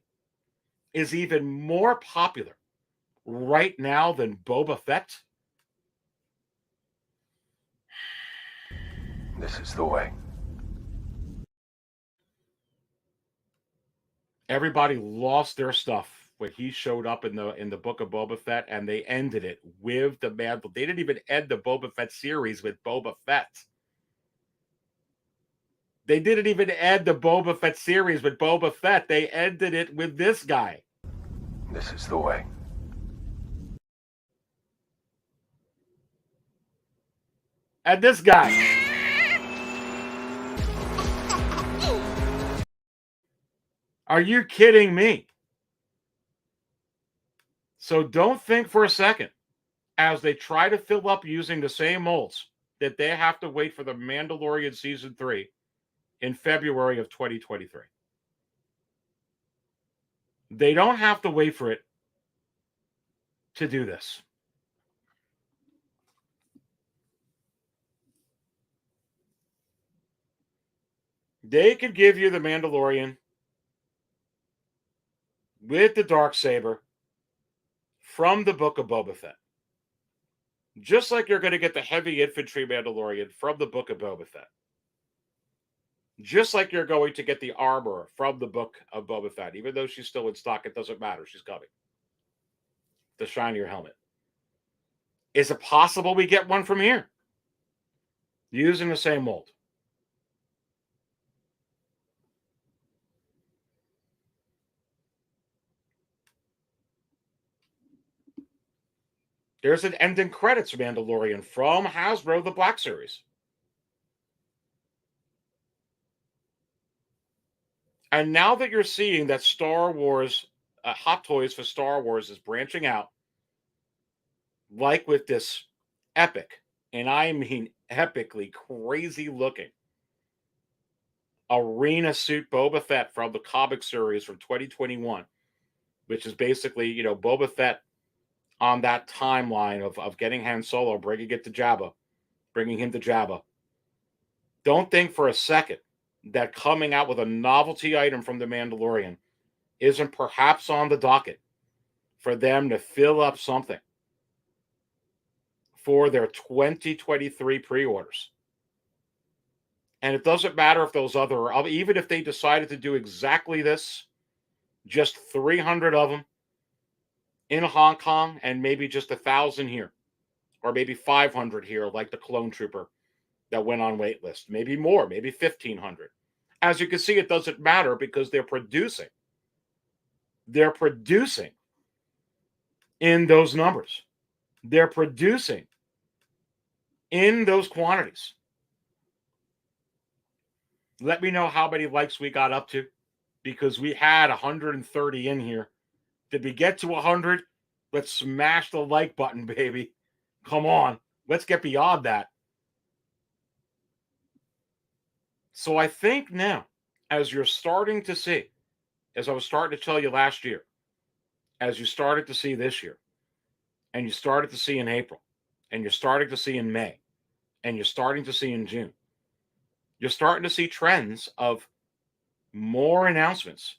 is even more popular right now than Boba Fett? This is the way. Everybody lost their stuff when he showed up in the book of Boba Fett, and they ended it with the Mandalorian. They didn't even end the Boba Fett series with Boba Fett. They didn't even end the Boba Fett series with Boba Fett. They ended it with this guy. This is the way. And this guy. Are you kidding me? So don't think for a second as they try to fill up using the same molds that they have to wait for the Mandalorian Season 3 in February of 2023. They don't have to wait for it to do this. They could give you the Mandalorian with the Darksaber from the Book of Boba Fett. Just like you're going to get the Heavy Infantry Mandalorian from the Book of Boba Fett. Just like you're going to get the armor from the Book of Boba Fett. Even though she's still in stock, it doesn't matter. She's coming. The shinier helmet. Is it possible we get one from here? Using the same mold. There's an ending credits Mandalorian from Hasbro, the Black Series. And now that you're seeing that Star Wars, Hot Toys for Star Wars is branching out, like with this epic, and I mean epically crazy looking, Arena Suit Boba Fett from the comic series from 2021, which is basically, Boba Fett on that timeline of getting Han Solo, bringing him to Jabba. Don't think for a second that coming out with a novelty item from The Mandalorian isn't perhaps on the docket for them to fill up something for their 2023 pre-orders. And it doesn't matter if those other, even if they decided to do exactly this, just 300 of them in Hong Kong and maybe just 1,000 here, or maybe 500 here, like the Clone Trooper that went on wait list. Maybe more, maybe 1,500. As you can see, it doesn't matter because they're producing. They're producing in those numbers. They're producing in those quantities. Let me know how many likes we got up to, because we had 130 in here. Did we get to 100? Let's smash the like button, baby. Come on. Let's get beyond that. So I think now, as you're starting to see, as I was starting to tell you last year, as you started to see this year, and you started to see in April, and you're starting to see in May, and you're starting to see in June, you're starting to see trends of more announcements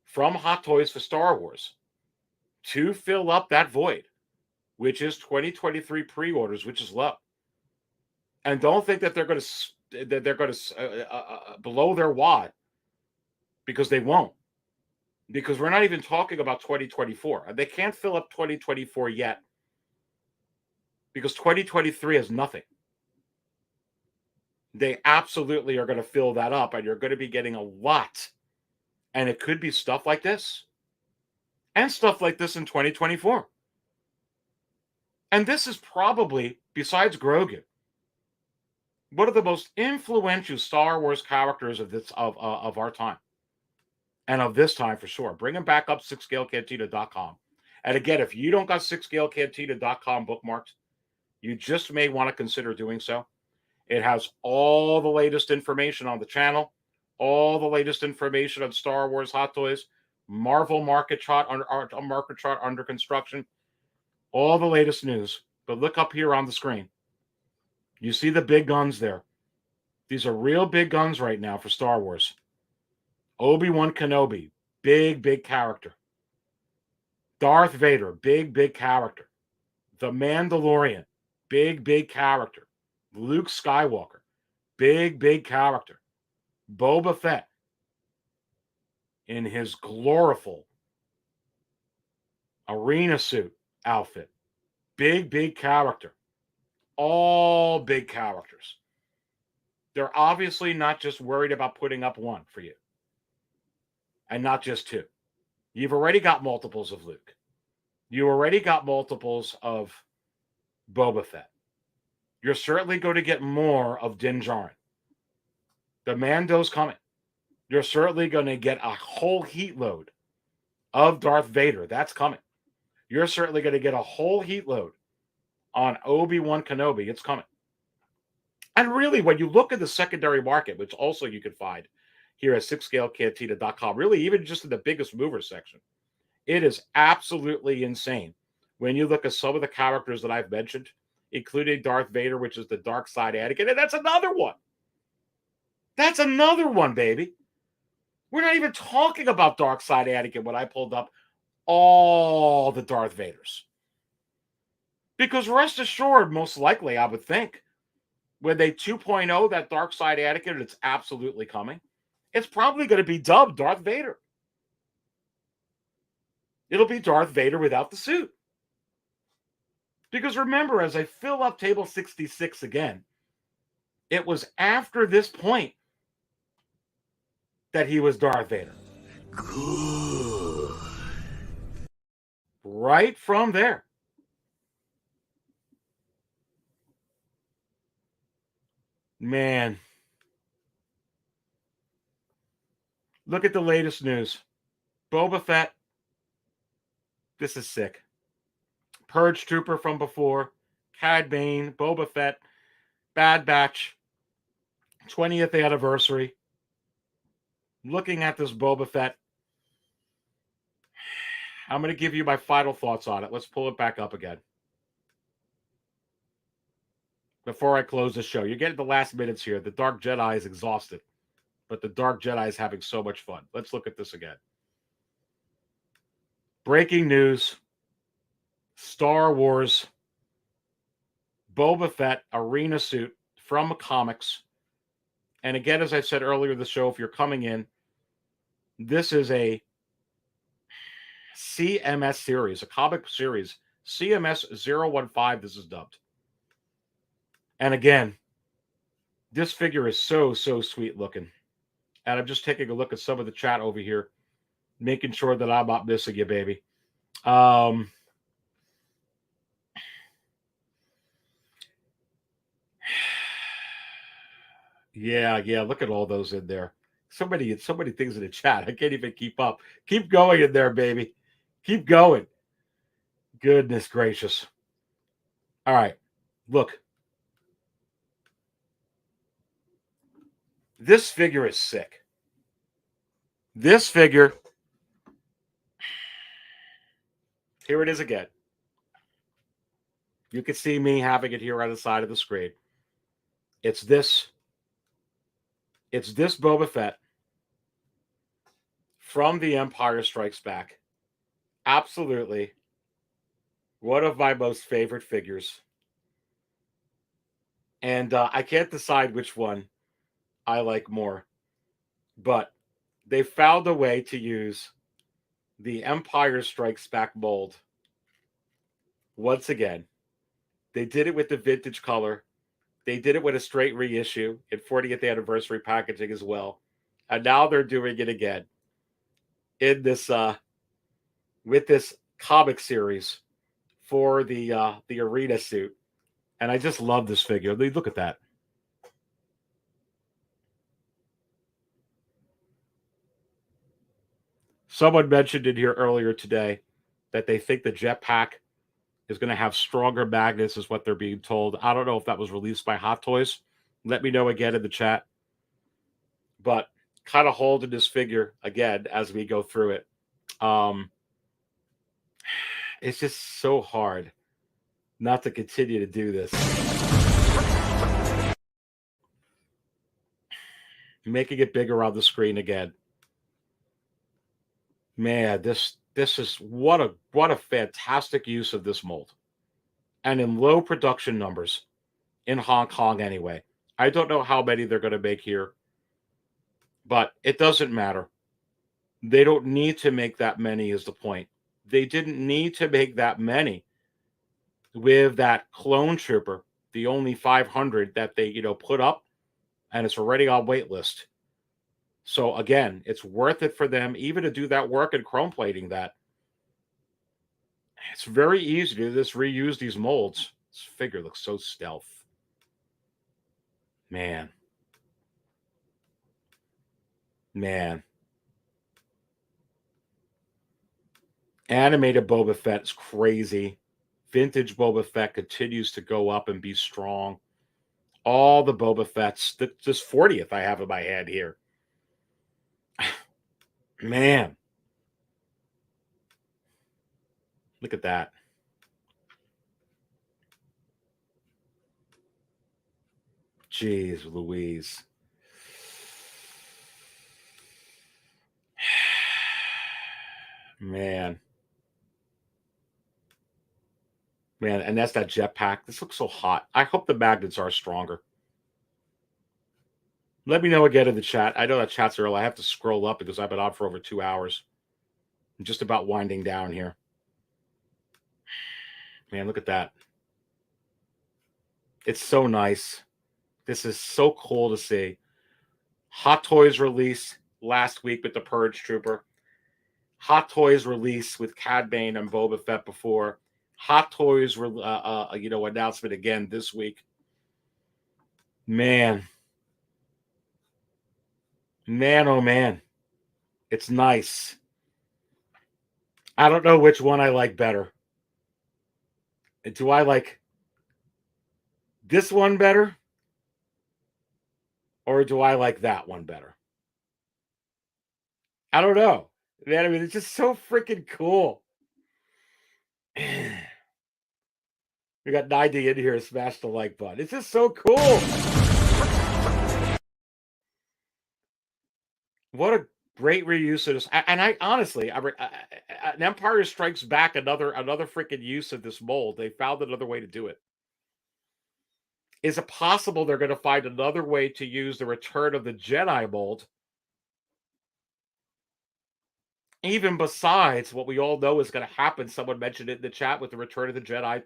from Hot Toys for Star Wars to fill up that void, which is 2023 pre-orders, which is low. And don't think that they're going to blow their wad, because they won't. Because we're not even talking about 2024. They can't fill up 2024 yet, because 2023 has nothing. They absolutely are going to fill that up, and you're going to be getting a lot. And it could be stuff like this, and stuff like this in 2024. And this is probably, besides Grogu, one of the most influential Star Wars characters of our time. And of this time for sure. Bring him back up 6scalecantina.com. And again, if you don't got 6scalecantina.com bookmarked, you just may want to consider doing so. It has all the latest information on the channel, all the latest information on Star Wars Hot Toys, Marvel market chart under construction, all the latest news. But look up here on the screen. You see the big guns there. These are real big guns right now for Star Wars. Obi-Wan Kenobi, big character. Darth Vader, big character. The Mandalorian, big character. Luke Skywalker, big character. Boba Fett in his gloriful arena suit outfit, big character. All big characters. They're obviously not just worried about putting up one for you, and not just two. You've already got multiples of Luke. You already got multiples of Boba Fett. You're certainly going to get more of Din Djarin. The Mando's coming. You're certainly going to get a whole heat load of Darth Vader. That's coming. you're certainly going to get a whole heat load on Obi-Wan Kenobi. It's coming. And really, when you look at the secondary market, which also you can find here at 6scalecantina.com, really even just in the biggest mover section, it is absolutely insane. When you look at some of the characters that I've mentioned, including Darth Vader, which is the dark side Anakin, and that's another one. That's another one, baby. We're not even talking about dark side Anakin when I pulled up all the Darth Vaders. Because rest assured, most likely, I would think, when they 2.0 that dark side Anakin, it's absolutely coming, it's probably going to be dubbed Darth Vader. It'll be Darth Vader without the suit. Because remember, as I fill up table 66 again, it was after this point that he was Darth Vader. Good. Right from there. Man. Look at the latest news. Boba Fett. This is sick. Purge Trooper from before. Cad Bane. Boba Fett. Bad Batch. 20th anniversary. Looking at this Boba Fett. I'm going to give you my final thoughts on it. Let's pull it back up again. Before I close the show, you're getting the last minutes here. The Dark Jedi is exhausted, but the Dark Jedi is having so much fun. Let's look at this again. Breaking news. Star Wars. Boba Fett Arena Suit from comics. And again, as I said earlier in the show, if you're coming in, this is a CMS series, a comic series. CMS 015, this is dubbed. And again, this figure is so sweet looking. And I'm just taking a look at some of the chat over here, making sure that I'm not missing you, baby. Yeah, look at all those in there. So many things in the chat. I can't even keep up. Keep going in there, baby. Keep going. Goodness gracious. All right. Look. This figure is sick. This figure. Here it is again. You can see me having it here on the side of the screen. It's this Boba Fett from The Empire Strikes Back. Absolutely one of my most favorite figures. And I can't decide which one I like more. But they found a way to use the Empire Strikes Back mold. Once again, they did it with the vintage color. They did it with a straight reissue in 40th anniversary packaging as well. And now they're doing it again in this with this comic series for the Arena Suit. And I just love this figure. Look at that. Someone mentioned in here earlier today that they think the jetpack is going to have stronger magnets, is what they're being told. I don't know if that was released by Hot Toys. Let me know again in the chat. But kind of holding this figure again as we go through it. It's just so hard not to continue to do this. Making it bigger on the screen again. Man, this is what a fantastic use of this mold. And in low production numbers in Hong Kong anyway. I don't know how many they're going to make here, but it doesn't matter. They don't need to make that many is the point. They didn't need to make that many with that clone trooper, the only 500 that they, put up, and it's already on wait list. So again, it's worth it for them even to do that work in chrome plating that. It's very easy to just reuse these molds. This figure looks so stealth. Man. Animated Boba Fett is crazy. Vintage Boba Fett continues to go up and be strong. All the Boba Fetts. This 40th I have in my hand here. Man. Look at that. Jeez Louise. Man. Man, and that's that jetpack. This looks so hot. I hope the magnets are stronger. Let me know again in the chat. I know that chat's early. I have to scroll up because I've been on for over 2 hours. I'm just about winding down here. Man, look at that. It's so nice. This is so cool to see. Hot Toys release last week with the Purge Trooper. Hot Toys release with Cad Bane and Boba Fett before. Hot Toys announcement again this week. Man, oh man. It's nice. I don't know which one I like better. Do I like this one better? Or do I like that one better? I don't know. Man, I mean, it's just so freaking cool. We got 90 in here. Smash the like button. It's just so cool. What a great reuse of this. And I honestly, an Empire Strikes Back, another freaking use of this mold. They found another way to do it. Is it possible they're going to find another way to use the Return of the Jedi mold? Even besides what we all know is going to happen. Someone mentioned it in the chat with the Return of the Jedi,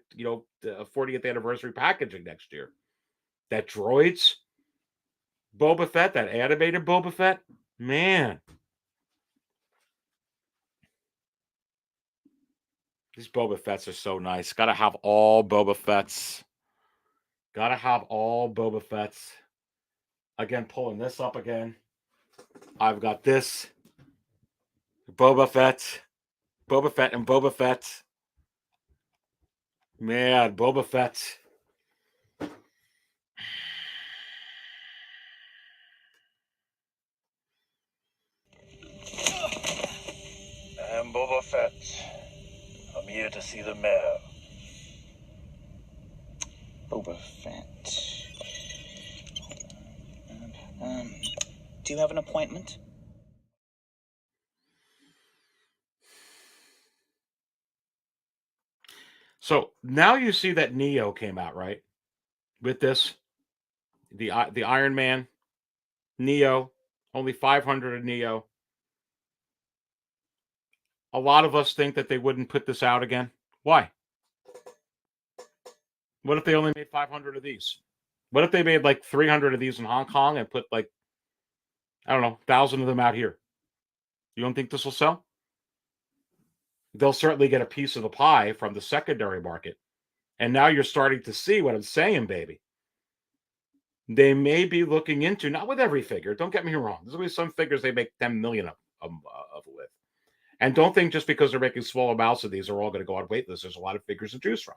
the 40th anniversary packaging next year. That droids, Boba Fett, that animated Boba Fett, man. These Boba Fetts are so nice. Got to have all Boba Fetts. Got to have all Boba Fetts. Again, pulling this up again. I've got this. Boba Fett and Boba Fett. Man, Boba Fett. I'm Boba Fett. I'm here to see the mayor. Boba Fett. Do you have an appointment? So now you see that Neo came out, right? With this, the Iron Man, Neo, only 500 of Neo. A lot of us think that they wouldn't put this out again. Why? What if they only made 500 of these? What if they made like 300 of these in Hong Kong and put like, I don't know, 1,000 of them out here? You don't think this will sell? They'll certainly get a piece of the pie from the secondary market. And now you're starting to see what I'm saying, baby. They may be looking into, not with every figure, don't get me wrong. There's always some figures they make 10 million of with. And don't think just because they're making small amounts of these are all going to go on wait lists. There's a lot of figures to choose from.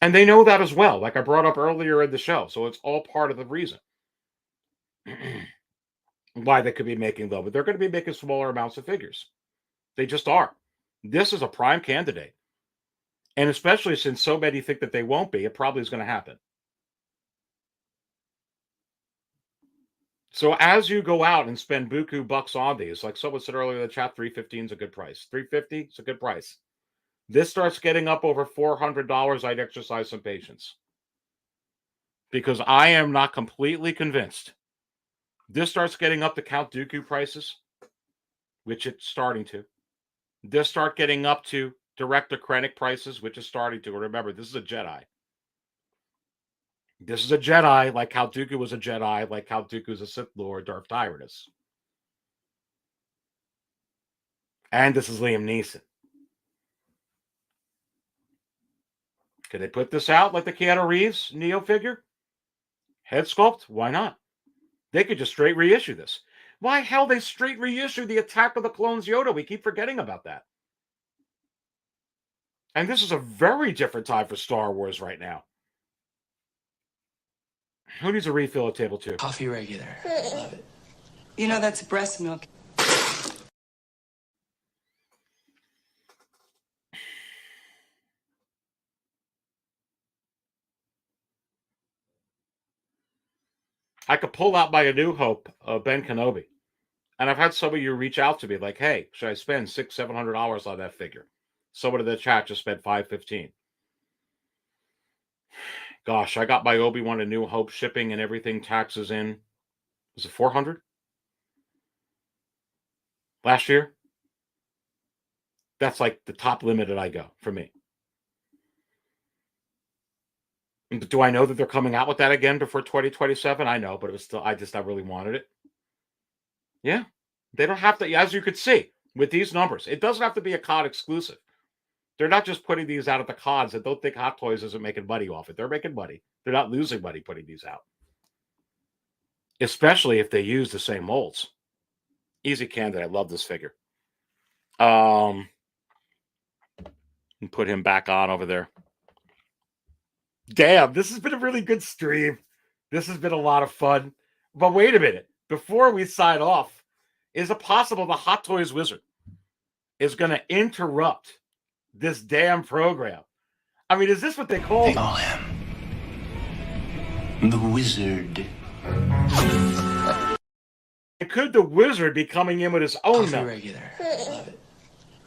And they know that as well, like I brought up earlier in the show. So it's all part of the reason why they could be making them. But they're going to be making smaller amounts of figures. They just are. This is a prime candidate. And especially since so many think that they won't be, it probably is going to happen. So as you go out and spend buku bucks on these, like someone said earlier in the chat, $315 is a good price. $350 is a good price. This starts getting up over $400. I'd exercise some patience. Because I am not completely convinced. This starts getting up to Count Dooku prices, which it's starting to. This start getting up to Director Krennic prices, which is starting to. Remember, this is a Jedi. This is a Jedi, like Count Dooku was a Jedi, like Count Dooku is a Sith Lord, Darth Tyrannus. And this is Liam Neeson. Could they put this out like the Keanu Reeves Neo figure? Head sculpt? Why not? They could just straight reissue this. Why hell they straight reissue the Attack of the Clones Yoda? We keep forgetting about that. And this is a very different time for Star Wars right now. Who needs a refill at table 2? Coffee regular. Love it. You know that's breast milk. I could pull out my A New Hope, Ben Kenobi. And I've had some of you reach out to me like, hey, should I spend $600-700 on that figure? Someone in the chat just spent $515. Gosh, I got my Obi-Wan A New Hope shipping and everything, taxes in. Was it $400? Last year? That's like the top limit that I go for me. Do I know that they're coming out with that again before 2027? I know, but it was still, I really wanted it. Yeah. They don't have to, as you could see, with these numbers, it doesn't have to be a COD exclusive. They're not just putting these out at the CODs and don't think Hot Toys isn't making money off it. They're making money. They're not losing money putting these out. Especially if they use the same molds. Easy candidate. I love this figure. And put him back on over there. Damn, this has been a really good stream. This has been a lot of fun. But wait a minute. Before we sign off, is it possible the Hot Toys Wizard is going to interrupt this damn program? I mean, is this what they call him? The Wizard. Could the Wizard be coming in with his own Coffee milk? regular. Love it.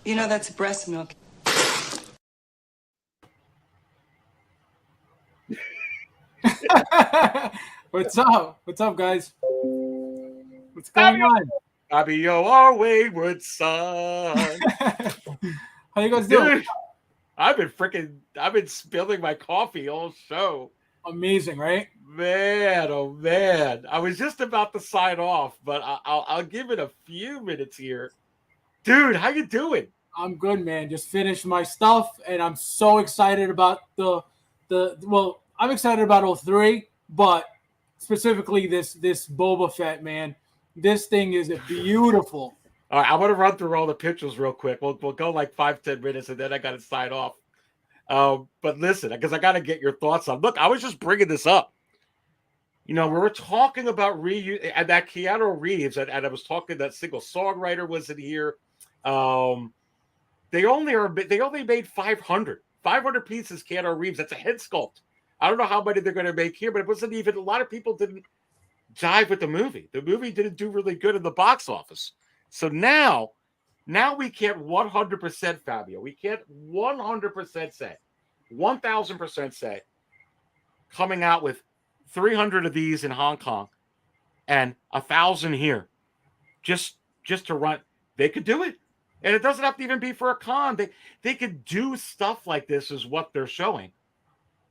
You know that's breast milk. What's up? What's up, guys? What's going on? Fabio, our wayward son. How you guys doing? Dude, I've been spilling my coffee all show. Amazing, right? Man, oh man. I was just about to sign off, but I'll give it a few minutes here. Dude, how you doing? I'm good, man. Just finished my stuff, and I'm so excited about well, I'm excited about 03, but specifically this Boba Fett, man. This thing is beautiful. All right, I want to run through all the pictures real quick. We'll go like 5-10 minutes, and then I got to sign off. But listen, because I got to get your thoughts on. Look, I was just bringing this up. You know, we were talking about reuse and that Keanu Reeves, and I was talking that single songwriter was in here. They only made 500 pieces. Keanu Reeves. That's a head sculpt. I don't know how many they're going to make here, but it wasn't even, a lot of people didn't jive with the movie. The movie didn't do really good in the box office. So now we can't 100%, Fabio. We can't 100% say, 1,000% say, coming out with 300 of these in Hong Kong and 1,000 here, just to run. They could do it, and it doesn't have to even be for a con. They could do stuff like this, is what they're showing.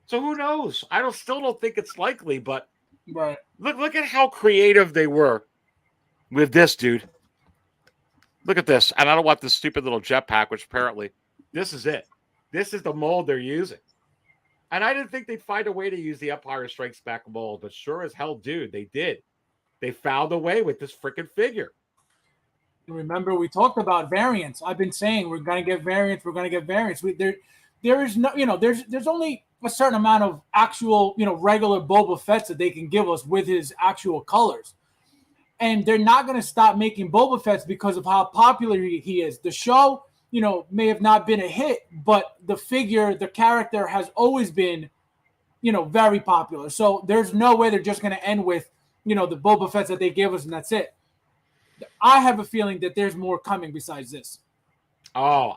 So who knows? I still don't think it's likely, but right. Look at how creative they were with this, dude. Look at this. And I don't want this stupid little jetpack, which apparently this is it. This is the mold they're using. And I didn't think they'd find a way to use the Empire Strikes Back mold, but sure as hell, dude, they did. They found a way with this freaking figure. Remember, we talked about variants. I've been saying we're going to get variants. We're going to get variants. There is no, there's only a certain amount of actual, regular Boba Fetts that they can give us with his actual colors. And they're not going to stop making Boba Fetts because of how popular he is. The show, may have not been a hit, but the figure, the character has always been, very popular. So there's no way they're just going to end with, the Boba Fetts that they give us and that's it. I have a feeling that there's more coming besides this. Oh,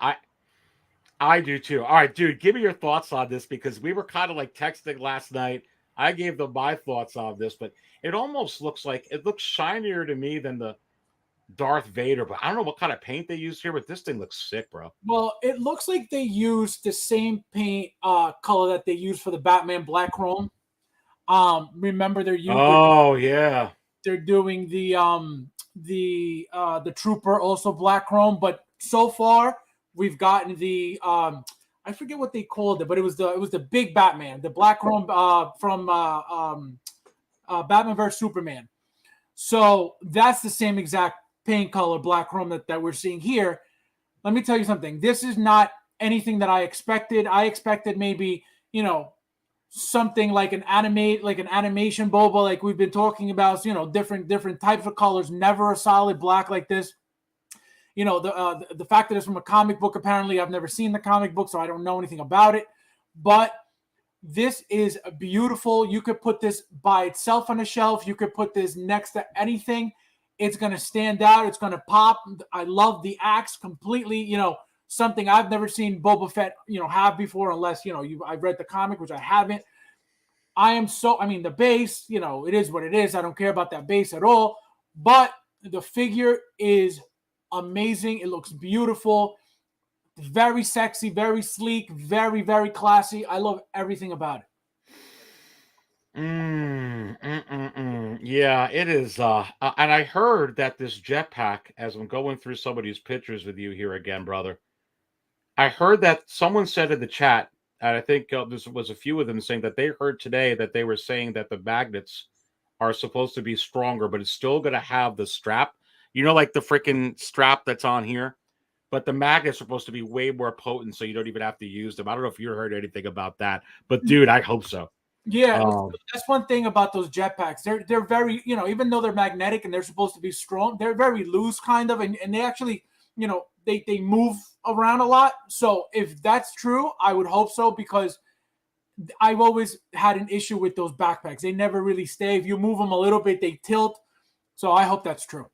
I do too. All right, dude, give me your thoughts on this, because we were kind of like texting last night. I gave them my thoughts on this, but it almost looks shinier to me than the Darth Vader, but I don't know what kind of paint they used here, but this thing looks sick, bro. Well, it looks like they used the same paint color that they used for the Batman Black Chrome. Remember they're using yeah. They're doing the Trooper also Black Chrome, but so far we've gotten the I forget what they called it, but it was the big Batman, the Black Chrome from Batman vs Superman. So that's the same exact paint color Black Chrome that we're seeing here. Let me tell you something. This is not anything that I expected. I expected maybe, something like an animation Boba, like we've been talking about, different types of colors, never a solid black like this. The fact that it's from a comic book, apparently I've never seen the comic book, so I don't know anything about it. But this is beautiful. You could put this by itself on a shelf. You could put this next to anything. It's going to stand out. It's going to pop. I love the axe completely. Something I've never seen Boba Fett, have before, unless, I've read the comic, which I haven't. The base, it is what it is. I don't care about that base at all. But the figure is amazing. It looks beautiful. Very sexy, very sleek, very, very classy. I love everything about it. Yeah, it is. And I heard that this jetpack, as I'm going through some of these pictures with you here again, brother, I heard that someone said in the chat, and I think there was a few of them saying that they heard today that they were saying that the magnets are supposed to be stronger, but it's still going to have the strap. Like the freaking strap that's on here. But the magnets are supposed to be way more potent, so you don't even have to use them. I don't know if you heard anything about that, but dude, I hope so. Yeah, that's one thing about those jetpacks. They're very, even though they're magnetic and they're supposed to be strong, they're very loose kind of, and they actually, they move around a lot. So if that's true, I would hope so, because I've always had an issue with those backpacks. They never really stay. If you move them a little bit, they tilt. So I hope that's true.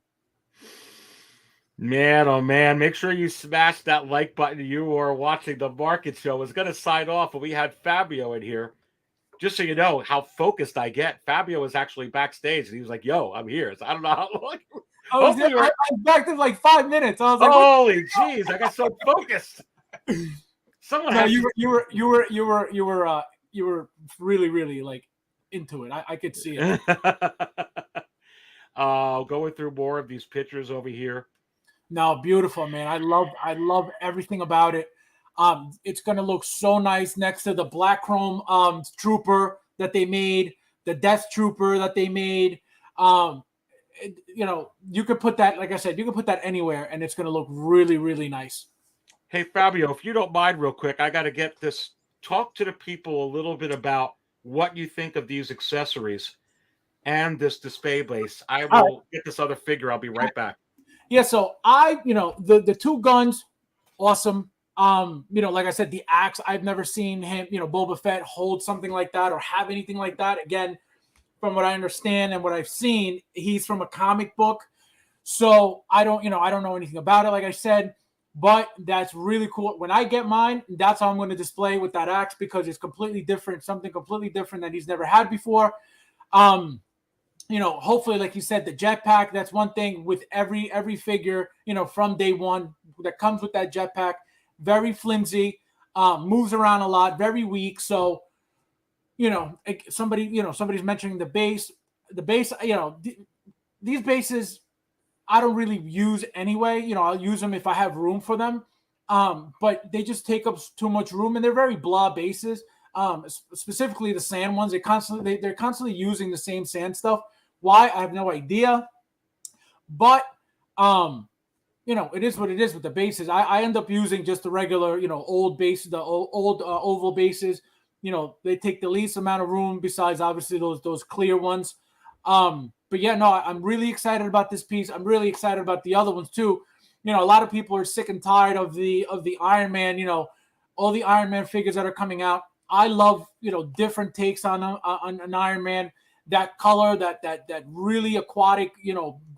Man, oh man, make sure you smash that like button. You are watching the market show. I was going to sign off, but we had Fabio in here. Just so you know how focused I get. Fabio was actually backstage, and he was like, yo, I'm here. So I don't know how long. I was back in like 5 minutes. I was like, holy jeez, I got so focused. You were really, really like into it. I could see it. Going through more of these pictures over here. No, beautiful, man. I love everything about it. It's gonna look so nice next to the black chrome trooper that they made, the Death Trooper that they made. You could put that, like I said, you could put that anywhere, and it's gonna look really, really nice. Hey Fabio, if you don't mind, real quick, I got to get this. Talk to the people a little bit about what you think of these accessories and this display base. I will get this other figure. I'll be right back. Yeah, so the two guns, awesome. Like I said, the axe, I've never seen him, Boba Fett hold something like that or have anything like that. Again, from what I understand and what I've seen, he's from a comic book. So I don't know anything about it, like I said, but that's really cool. When I get mine, that's how I'm going to display with that axe, because it's completely different, something completely different that he's never had before. Hopefully, like you said, the jetpack, that's one thing with every figure, from day one that comes with that jetpack. Very flimsy, moves around a lot, very weak. So, somebody's mentioning the base. The base, these bases, I don't really use anyway. I'll use them if I have room for them. But they just take up too much room, and they're very blah bases. Specifically the sand ones. They're constantly using the same sand stuff. Why? I have no idea. But it is what it is with the bases. I end up using just the regular, old base, the old oval bases. They take the least amount of room besides obviously those clear ones. But yeah, no, I'm really excited about this piece. I'm really excited about the other ones too. A lot of people are sick and tired of the Iron Man, all the Iron Man figures that are coming out. I love, different takes on an Iron Man. That color, that really aquatic,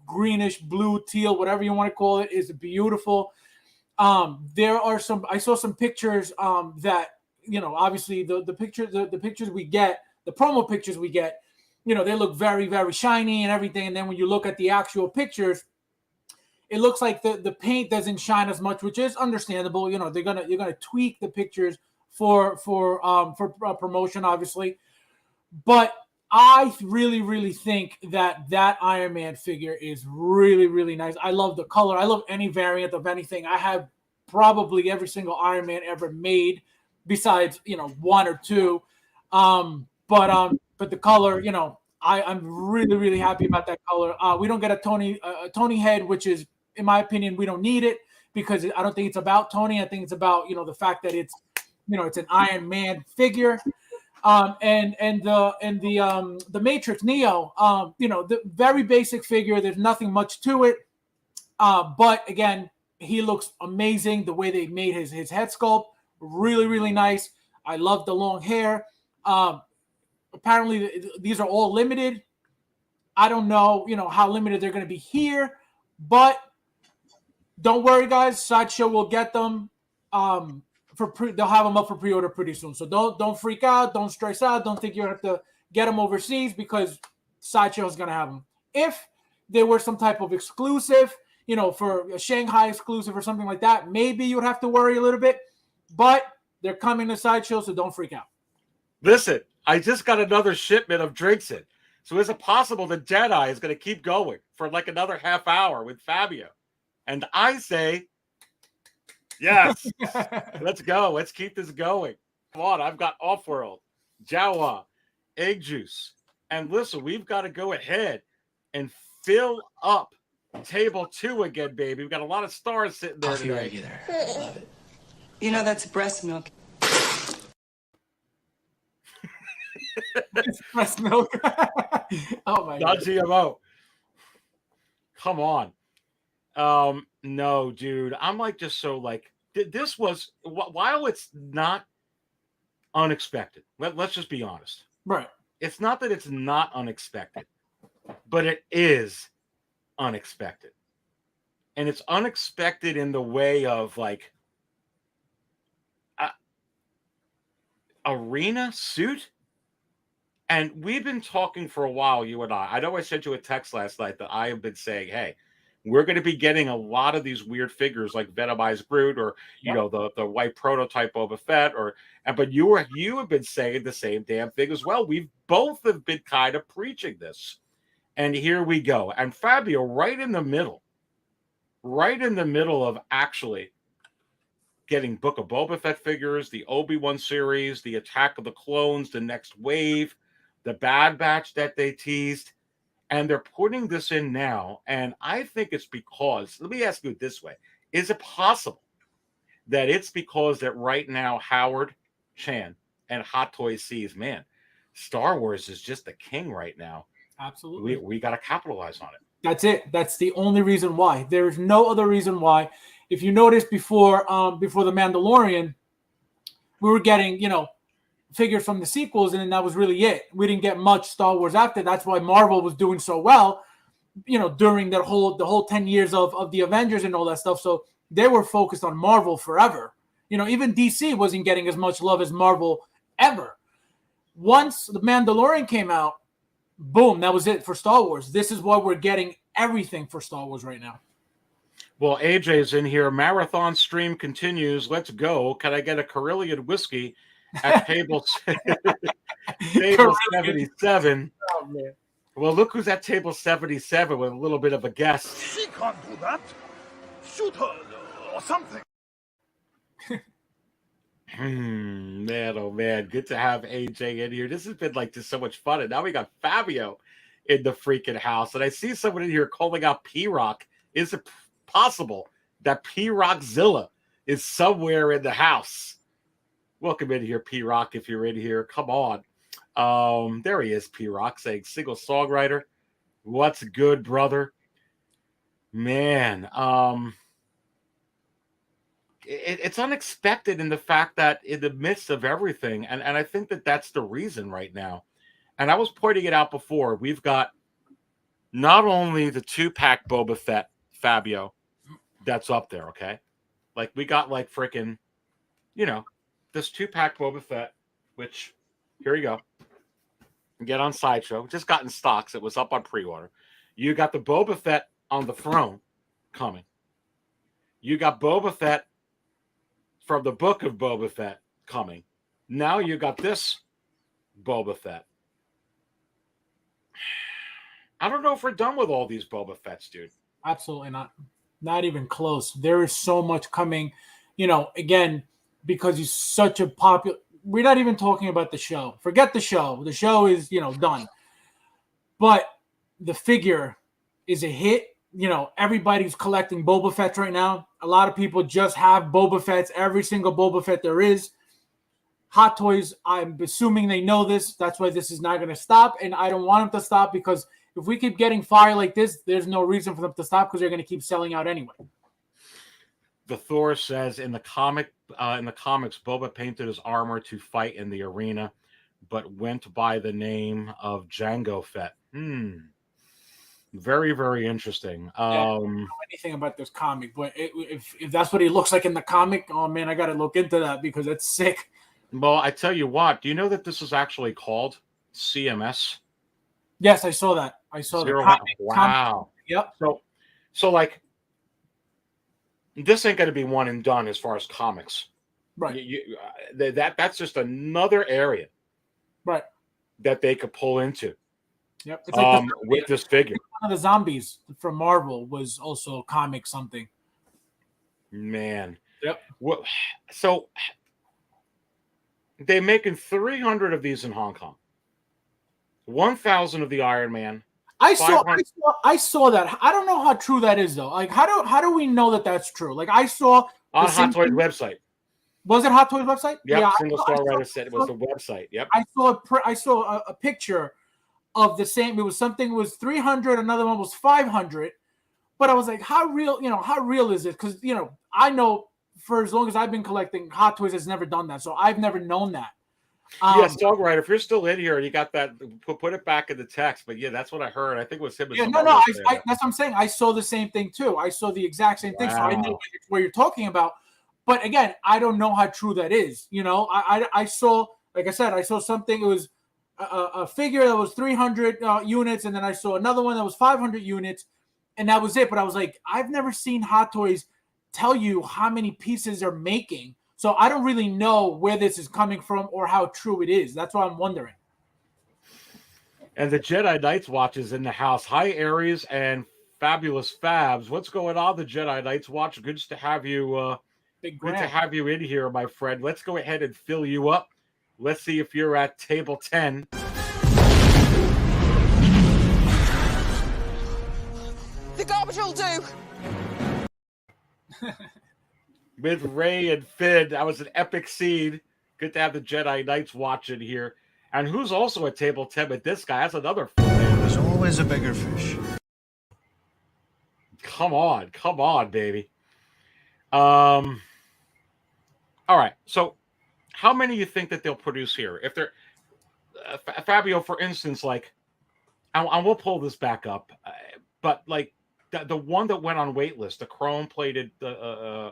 greenish, blue, teal, whatever you want to call it, is beautiful. There are I saw some pictures that, obviously the pictures we get, the promo pictures we get, they look very, very shiny and everything. And then when you look at the actual pictures, it looks like the paint doesn't shine as much, which is understandable. You're gonna tweak the pictures for promotion, obviously. But I really, really think that Iron Man figure is really, really nice. I love the color. I love any variant of anything. I have probably every single Iron Man ever made, besides one or two. But the color, I'm really, really happy about that color. We don't get a Tony head, which is, in my opinion, we don't need it, because I don't think it's about Tony. I think it's about, the fact that it's, it's an Iron Man figure. And the Matrix Neo, the very basic figure. There's nothing much to it. But again, he looks amazing. The way they made his head sculpt, really, really nice. I love the long hair. Apparently these are all limited. I don't know, how limited they're going to be here, but don't worry, guys. Sideshow will get them. They'll have them up for pre-order pretty soon. So don't freak out. Don't stress out. Don't think you have to get them overseas, because Sideshow is going to have them. If there were some type of exclusive, for a Shanghai exclusive or something like that, maybe you would have to worry a little bit. But they're coming to Sideshow, so don't freak out. Listen, I just got another shipment of drinks in. So is it possible that Jedi is going to keep going for like another half hour with Fabio? And I say, yes, let's go. Let's keep this going. Come on, I've got Off-World, Jawa, Egg Juice. And listen, we've got to go ahead and fill up table 2 again, baby. We've got a lot of stars sitting there Coffee today. regular. Love it. That's breast milk. It's breast milk. Oh my Not God. GMO. Come on. No, dude. I'm like just so like this was, while it's not unexpected. Let's just be honest. Right. It's not that it's not unexpected, but it is unexpected. And it's unexpected in the way of like Arena Suit. And we've been talking for a while, you and I. I know I sent you a text last night that I have been saying, hey, we're going to be getting a lot of these weird figures like Venomized Groot, or the white prototype Boba Fett, but you have been saying the same damn thing as well. We've both have been kind of preaching this, and here we go. And Fabio, right in the middle of actually getting Book of Boba Fett figures, the Obi-Wan series, the Attack of the Clones, the next wave, the Bad Batch that they teased. And they're putting this in now. And I think it's because, let me ask you it this way. Is it possible that it's because that right now Howard Chan and Hot Toys sees, man, Star Wars is just the king right now. Absolutely. We got to capitalize on it. That's it. That's the only reason why. There is no other reason why. If you notice before the Mandalorian, we were getting, figures from the sequels, and then that was really it. We didn't get much Star Wars after. That's why Marvel was doing so well, during the whole 10 years of the Avengers and all that stuff. So they were focused on Marvel forever. Even DC wasn't getting as much love as Marvel ever. Once the Mandalorian came out, boom, that was it for Star Wars. This is why we're getting everything for Star Wars right now. Well, AJ's in here. Marathon stream continues. Let's go. Can I get a Carillion whiskey at table 77? Oh, man. Well, look who's at table 77 with a little bit of a guest. She can't do that. Shoot her or something. Man, oh man, good to have AJ in here. This has been like just so much fun. And now we got Fabio in the freaking house. And I see someone in here calling out P-Rock. Is it possible that P-Rockzilla is somewhere in the house? Welcome in here, P-Rock, if you're in here. Come on. There he is, P-Rock, saying single songwriter. What's good, brother? Man, it's unexpected in the fact that in the midst of everything, and I think that that's the reason right now. And I was pointing it out before. We've got not only the 2-pack Boba Fett, Fabio, that's up there, okay? Like, we got, like, freaking, this 2-pack Boba Fett, which, here you go. Get on Sideshow. Just got in stocks. It was up on pre-order. You got the Boba Fett on the throne coming. You got Boba Fett from the book of Boba Fett coming. Now you got this Boba Fett. I don't know if we're done with all these Boba Fetts, dude. Absolutely not. Not even close. There is so much coming, again, because he's such a popular. We're not even talking about the show. Forget the show. The show is, done. But the figure is a hit. everybody's collecting Boba Fett right now. A lot of people just have Boba Fett's, every single Boba Fett there is. Hot Toys, I'm assuming they know this. That's why this is not going to stop, and I don't want them to stop, because if we keep getting fire like this, there's no reason for them to stop, because they're going to keep selling out anyway. The Thor says in the comics, Boba painted his armor to fight in the arena, but went by the name of Jango Fett. Very, very interesting. I don't know anything about this comic, but if that's what he looks like in the comic, oh man, I got to look into that, because it's sick. Well, I tell you what, do you know that this is actually called CMS? Yes, I saw that. I saw the comic. Wow. Yep. So like, this ain't going to be one and done as far as comics. Right. That's just another area. Right. That they could pull into. Yep. It's like with this figure. One of the zombies from Marvel was also a comic something. Man. Yep. Well, so they're making 300 of these in Hong Kong. 1,000 of the Iron Man. I saw that. I don't know how true that is though. Like, how do we know that that's true? Like, I saw on Hot Toys website. Was it Hot Toys website? Yep, yeah. Single Star Writer said it was the website. Yep. I saw a picture of the same. It was something. It was 300. Another one was 500. But I was like, how real? How real is it? Because I know for as long as I've been collecting, Hot Toys has never done that, so I've never known that. Yes, Dog Rider. If you're still in here, you got that. Put it back in the text. But yeah, that's what I heard. I think it was him. Yeah, no. That's what I'm saying. I saw the same thing too. I saw the exact same thing. So I know what you're talking about. But again, I don't know how true that is. I saw, like I said, I saw something. It was a figure that was 300 units, and then I saw another one that was 500 units, and that was it. But I was like, I've never seen Hot Toys tell you how many pieces they're making. So I don't really know where this is coming from or how true it is. That's why I'm wondering. And the Jedi Knights Watch is in the house. Hi, Aries and Fabulous Fabs. What's going on, the Jedi Knights Watch? Good to have you. Good to have you in here, my friend. Let's go ahead and fill you up. Let's see if you're at table 10. The garbage will do. With Ray and Finn. That was an epic scene. Good to have the Jedi Knights watching here. And who's also at table 10 with this guy? That's another fan. There's always a bigger fish. Come on, baby. All right. So how many do you think that they'll produce here? If they're Fabio, for instance, like, I will pull this back up, but like the one that went on waitlist, the chrome plated, the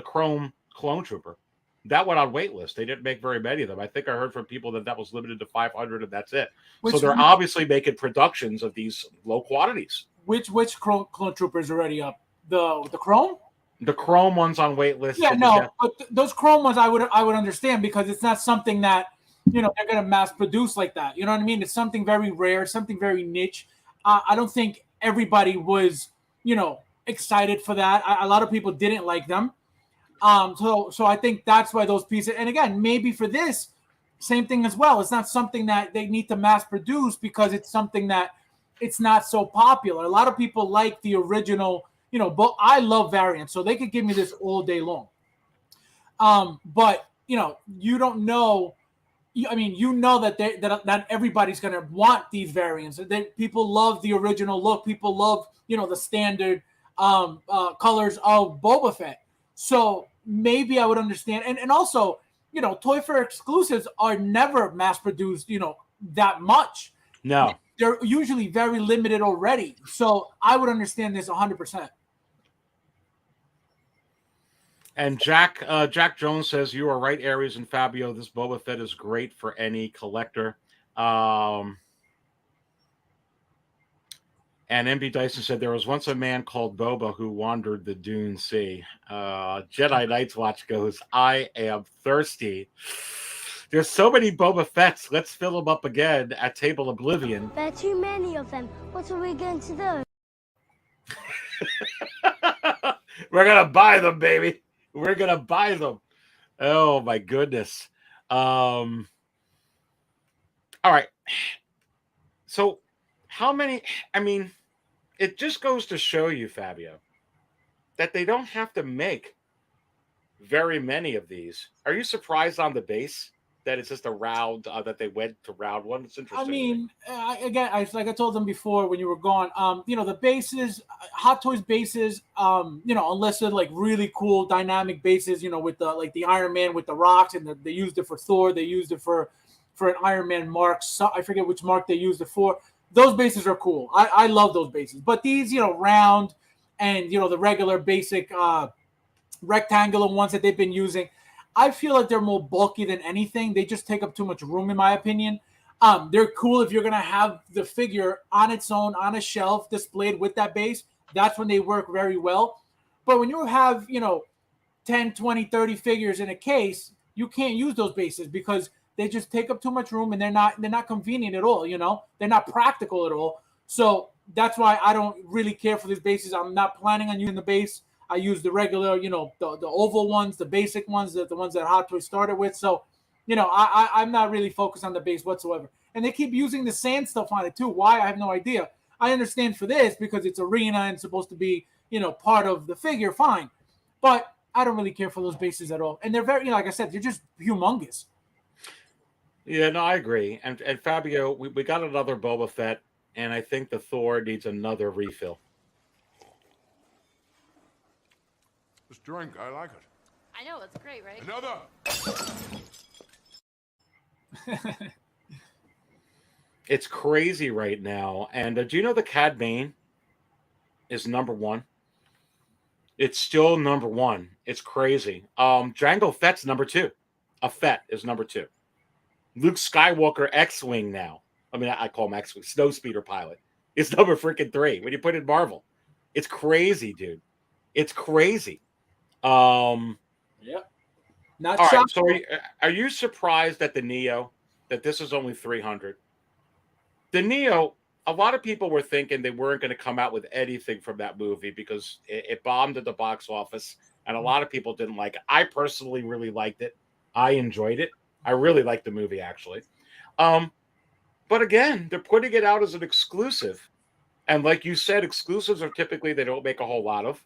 chrome clone trooper, that went on waitlist. They didn't make very many of them. I think I heard from people that was limited to 500 and that's it. So they're obviously making productions of these low quantities. Which clone trooper is already up? The chrome? The chrome one's on waitlist. Yeah, no, but those chrome ones I would understand, because it's not something that they're going to mass produce like that. You know what I mean? It's something very rare, something very niche. I don't think everybody was excited for that. A lot of people didn't like them. So I think that's why those pieces. And again, maybe for this, same thing as well. It's not something that they need to mass produce because it's something that it's not so popular. A lot of people like the original. But I love variants, so they could give me this all day long. But you don't know. That everybody's going to want these variants. People love the original look. People love the standard colors of Boba Fett. So maybe I would understand. And also, Toy Fair exclusives are never mass produced. That much. No, they're usually very limited already. So I would understand this 100%. And Jack Jones says, you are right, Aries and Fabio. This Boba Fett is great for any collector. And MB Dyson said, there was once a man called Boba who wandered the Dune Sea. Jedi Knights Watch goes, I am thirsty. There's so many Boba Fetts. Let's fill them up again at Table Oblivion. There are too many of them. What are we going to do? We're going to buy them, baby. We're going to buy them. Oh, my goodness. All right. So how many, it just goes to show you, Fabio, that they don't have to make very many of these. Are you surprised on the base that it's just a round that they went to round one? It's interesting. I mean, again, like I told them before when you were gone, the bases, Hot Toys bases, unless they're like really cool dynamic bases, with the Iron Man with the rocks, and they used it for Thor, they used it for an Iron Man mark. So, I forget which mark they used it for. Those bases are cool. I love those bases. But these, round and the regular basic rectangular ones that they've been using, I feel like they're more bulky than anything. They just take up too much room, in my opinion. They're cool if you're going to have the figure on its own, on a shelf, displayed with that base. That's when they work very well. But when you have, 10, 20, 30 figures in a case, you can't use those bases because they just take up too much room and they're not convenient at all, They're not practical at all. So that's why I don't really care for these bases. I'm not planning on using the base. I use the regular, the oval ones, the basic ones, the ones that Hot Toys started with. So, I'm not really focused on the base whatsoever. And they keep using the sand stuff on it too. Why? I have no idea. I understand for this because it's arena and supposed to be, part of the figure. Fine. But I don't really care for those bases at all. And they're very, like I said, they're just humongous. Yeah, no, I agree. And Fabio, we got another Boba Fett, and I think the Thor needs another refill. This drink, I like it. I know, it's great, right? Another! It's crazy right now. And do you know the Cad Bane is number one? It's still number one. It's crazy. Jango Fett's number two. A Fett is number two. Luke Skywalker X-Wing now. I mean, I call him X-Wing. Snowspeeder pilot. It's number freaking 3 when you put in Marvel. It's crazy, dude. It's crazy. Yep. Not all shocked. right, so are you surprised that the Neo, that this is only 300? The Neo, a lot of people were thinking they weren't going to come out with anything from that movie because it bombed at the box office, and a lot of people didn't like it. I personally really liked it. I enjoyed it. I really liked the movie, actually. But again, they're putting it out as an exclusive. And like you said, exclusives are typically they don't make a whole lot of.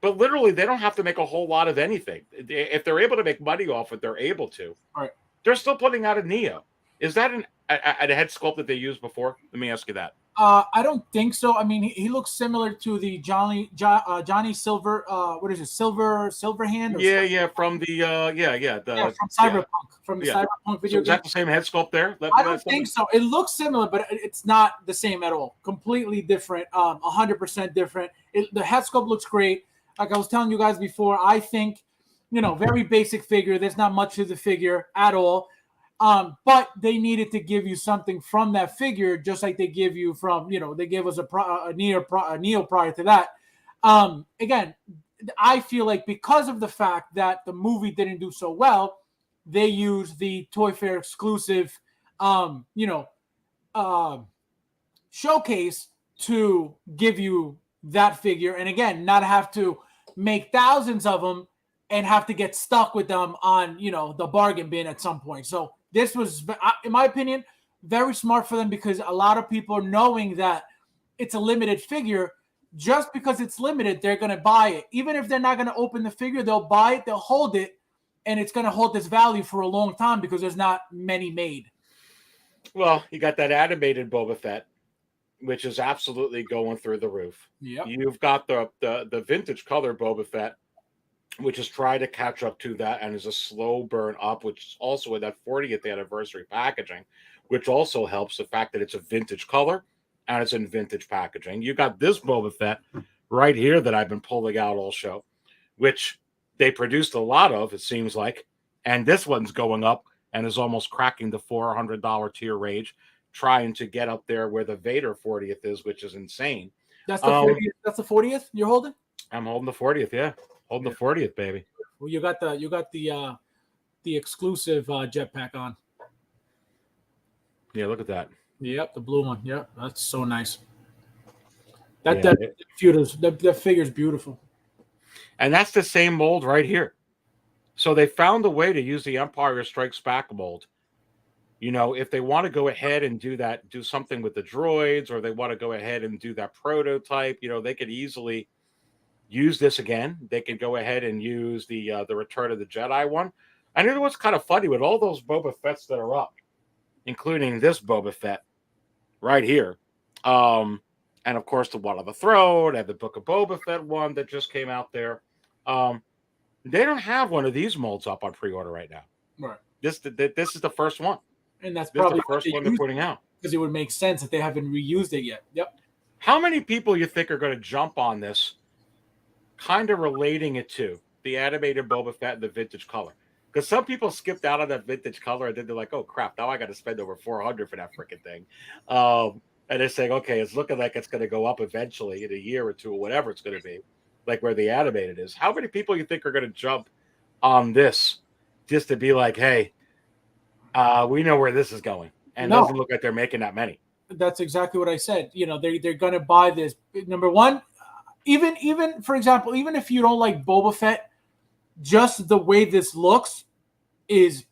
But literally, they don't have to make a whole lot of anything. If they're able to make money off it, they're able to. All right. They're still putting out a Neo. Is that a head sculpt that they used before? Let me ask you that. I don't think so. I mean, he looks similar to the Johnny Silver. What is it? Silverhand? Yeah. From the from Cyberpunk. From the Cyberpunk video. So is that the same head sculpt there? I don't think so. It looks similar, but it's not the same at all. Completely different. 100% different. The head sculpt looks great. Like I was telling you guys before, I think, very basic figure. There's not much to the figure at all. But they needed to give you something from that figure, just like they give you from, they gave us a Neo prior to that. Again, I feel like because of the fact that the movie didn't do so well, they used the Toy Fair exclusive, showcase to give you that figure. And again, not have to make thousands of them and have to get stuck with them on, the bargain bin at some point. So this was, in my opinion, very smart for them because a lot of people knowing that it's a limited figure, just because it's limited, they're going to buy it. Even if they're not going to open the figure, they'll buy it, they'll hold it, and it's going to hold its value for a long time because there's not many made. Well, you got that animated Boba Fett, which is absolutely going through the roof. Yep. You've got the vintage color Boba Fett, which is trying to catch up to that and is a slow burn up, which is also in that 40th anniversary packaging, which also helps the fact that it's a vintage color and it's in vintage packaging. You got this Boba Fett right here that I've been pulling out all show, which they produced a lot of, it seems like, and this one's going up and is almost cracking the $400 tier range, trying to get up there where the Vader 40th is, which is insane. That's the 40th. That's the 40th you're holding? I'm holding the 40th, yeah. Holding the 40th, baby. Well, you got the exclusive jetpack on. Yeah, look at that. Yep, the blue one. Yep, that's so nice. That figure's beautiful. And that's the same mold right here. So they found a way to use the Empire Strikes Back mold You know, if they want to go ahead and do something with the droids, or they want to go ahead and do that prototype, you know, they could easily use this again. They could go ahead and use the Return of the Jedi one. I know what's kind of funny with all those Boba Fetts that are up, including this Boba Fett right here. And of course, the One on the Throne and the Book of Boba Fett one that just came out there. They don't have one of these molds up on pre-order right now. Right. This is the first one. And that's probably the first one they're putting out. Because it would make sense if they haven't reused it yet. Yep. How many people you think are going to jump on this, kind of relating it to the animated Boba Fett and the vintage color? Because some people skipped out on that vintage color and then they're like, oh, crap, now I got to spend over $400 for that freaking thing. And they're saying, okay, it's looking like it's going to go up eventually in a year or two or whatever it's going to be, like where the animated is. How many people you think are going to jump on this just to be like, hey, we know where this is going? And it doesn't look like they're making that many. That's exactly what I said. You know, they're going to buy this. Number one, even for example, even if you don't like Boba Fett, just the way this looks is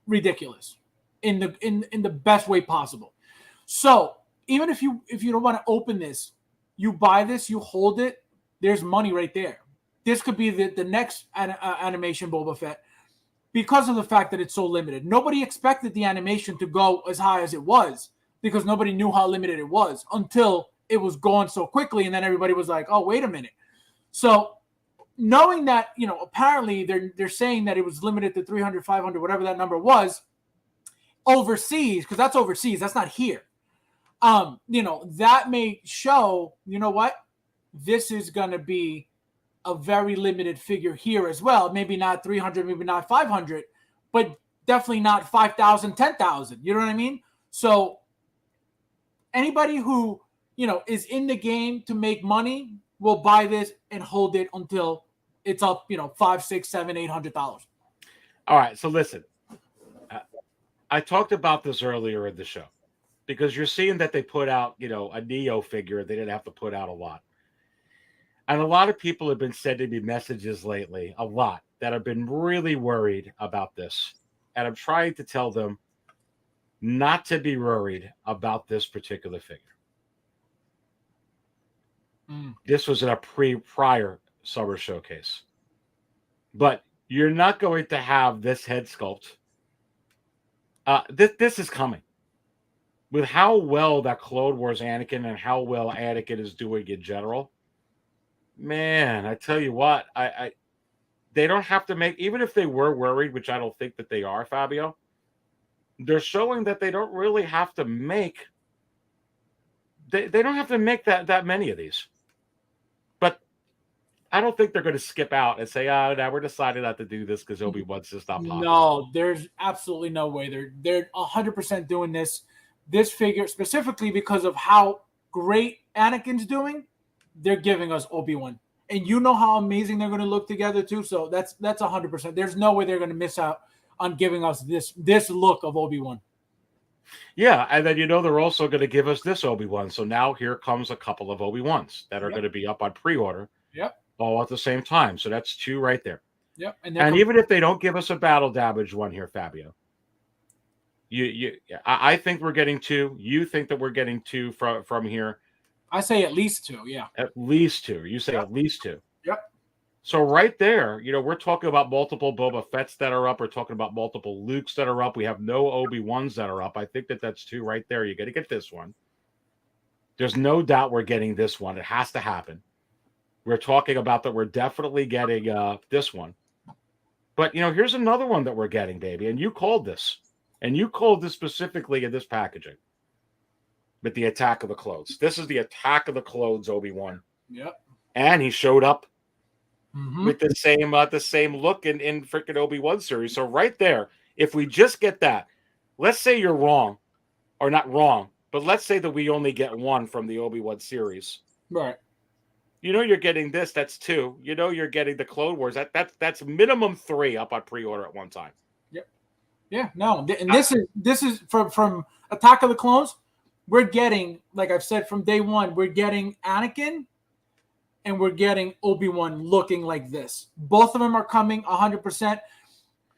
ridiculous in the best way possible. So even if you don't want to open this, you buy this, you hold it, there's money right there. This could be the next animation Boba Fett, because of the fact that it's so limited. Nobody expected the animation to go as high as it was, because nobody knew how limited it was until it was going so quickly. And then everybody was like, oh, wait a minute. So knowing that, you know, apparently they're saying that it was limited to 300, 500, whatever that number was, overseas, because that's overseas, that's not here. You know, that may show, you know what, this is going to be a very limited figure here as well. Maybe not 300, maybe not 500, but definitely not 5,000, 10,000. You know what I mean? So anybody who, you know, is in the game to make money will buy this and hold it until it's up, you know, $500, $600, $700, $800. All right. So listen, I talked about this earlier in the show, because you're seeing that they put out, you know, a Neo figure. They didn't have to put out a lot. And a lot of people have been sending me messages lately, a lot, that have been really worried about this. And I'm trying to tell them not to be worried about this particular figure. This was in a prior summer showcase. But you're not going to have this head sculpt. This is coming. With how well that Clone Wars Anakin and how well Anakin is doing in general, man, I tell you what, they don't have to make, even if they were worried, which I don't think that they are, Fabio, they're showing that they don't really have to make, they don't have to make that many of these. But I don't think they're going to skip out and say, oh, now we're deciding not to do this because Obi-Wan's just not popular. No, there's absolutely no way. They're 100% doing this figure specifically because of how great Anakin's doing. They're giving us Obi-Wan, and you know how amazing they're going to look together too. So that's 100%. There's no way they're going to miss out on giving us this look of Obi-Wan. Yeah, and then you know they're also going to give us this Obi-Wan. So now here comes a couple of Obi-Wans that are going to be up on pre-order. Yep. All at the same time. So that's two right there. Yep. And even if they don't give us a battle damage one here, Fabio, I think we're getting two. You think that we're getting two from here. I say at least two, yeah. At least two. You say at least two. Yep. So right there, you know, we're talking about multiple Boba Fetts that are up. We're talking about multiple Lukes that are up. We have no Obi-Wans that are up. I think that's two right there. You got to get this one. There's no doubt we're getting this one. It has to happen. We're talking about that we're definitely getting this one. But, you know, here's another one that we're getting, baby. And you called this. And you called this specifically in this packaging. With the Attack of the Clones. This is the Attack of the Clones Obi-Wan. Yep. And he showed up with the same look in freaking Obi-Wan series. So right there, if we just get that, let's say you're wrong, or not wrong, but let's say that we only get one from the Obi-Wan series. Right. You know you're getting this, that's two. You know you're getting the Clone Wars. That's minimum three up on pre-order at one time. Yep. Yeah, no. And this is from Attack of the Clones. We're getting, like I've said from day one, we're getting Anakin and we're getting Obi-Wan looking like this. Both of them are coming 100%.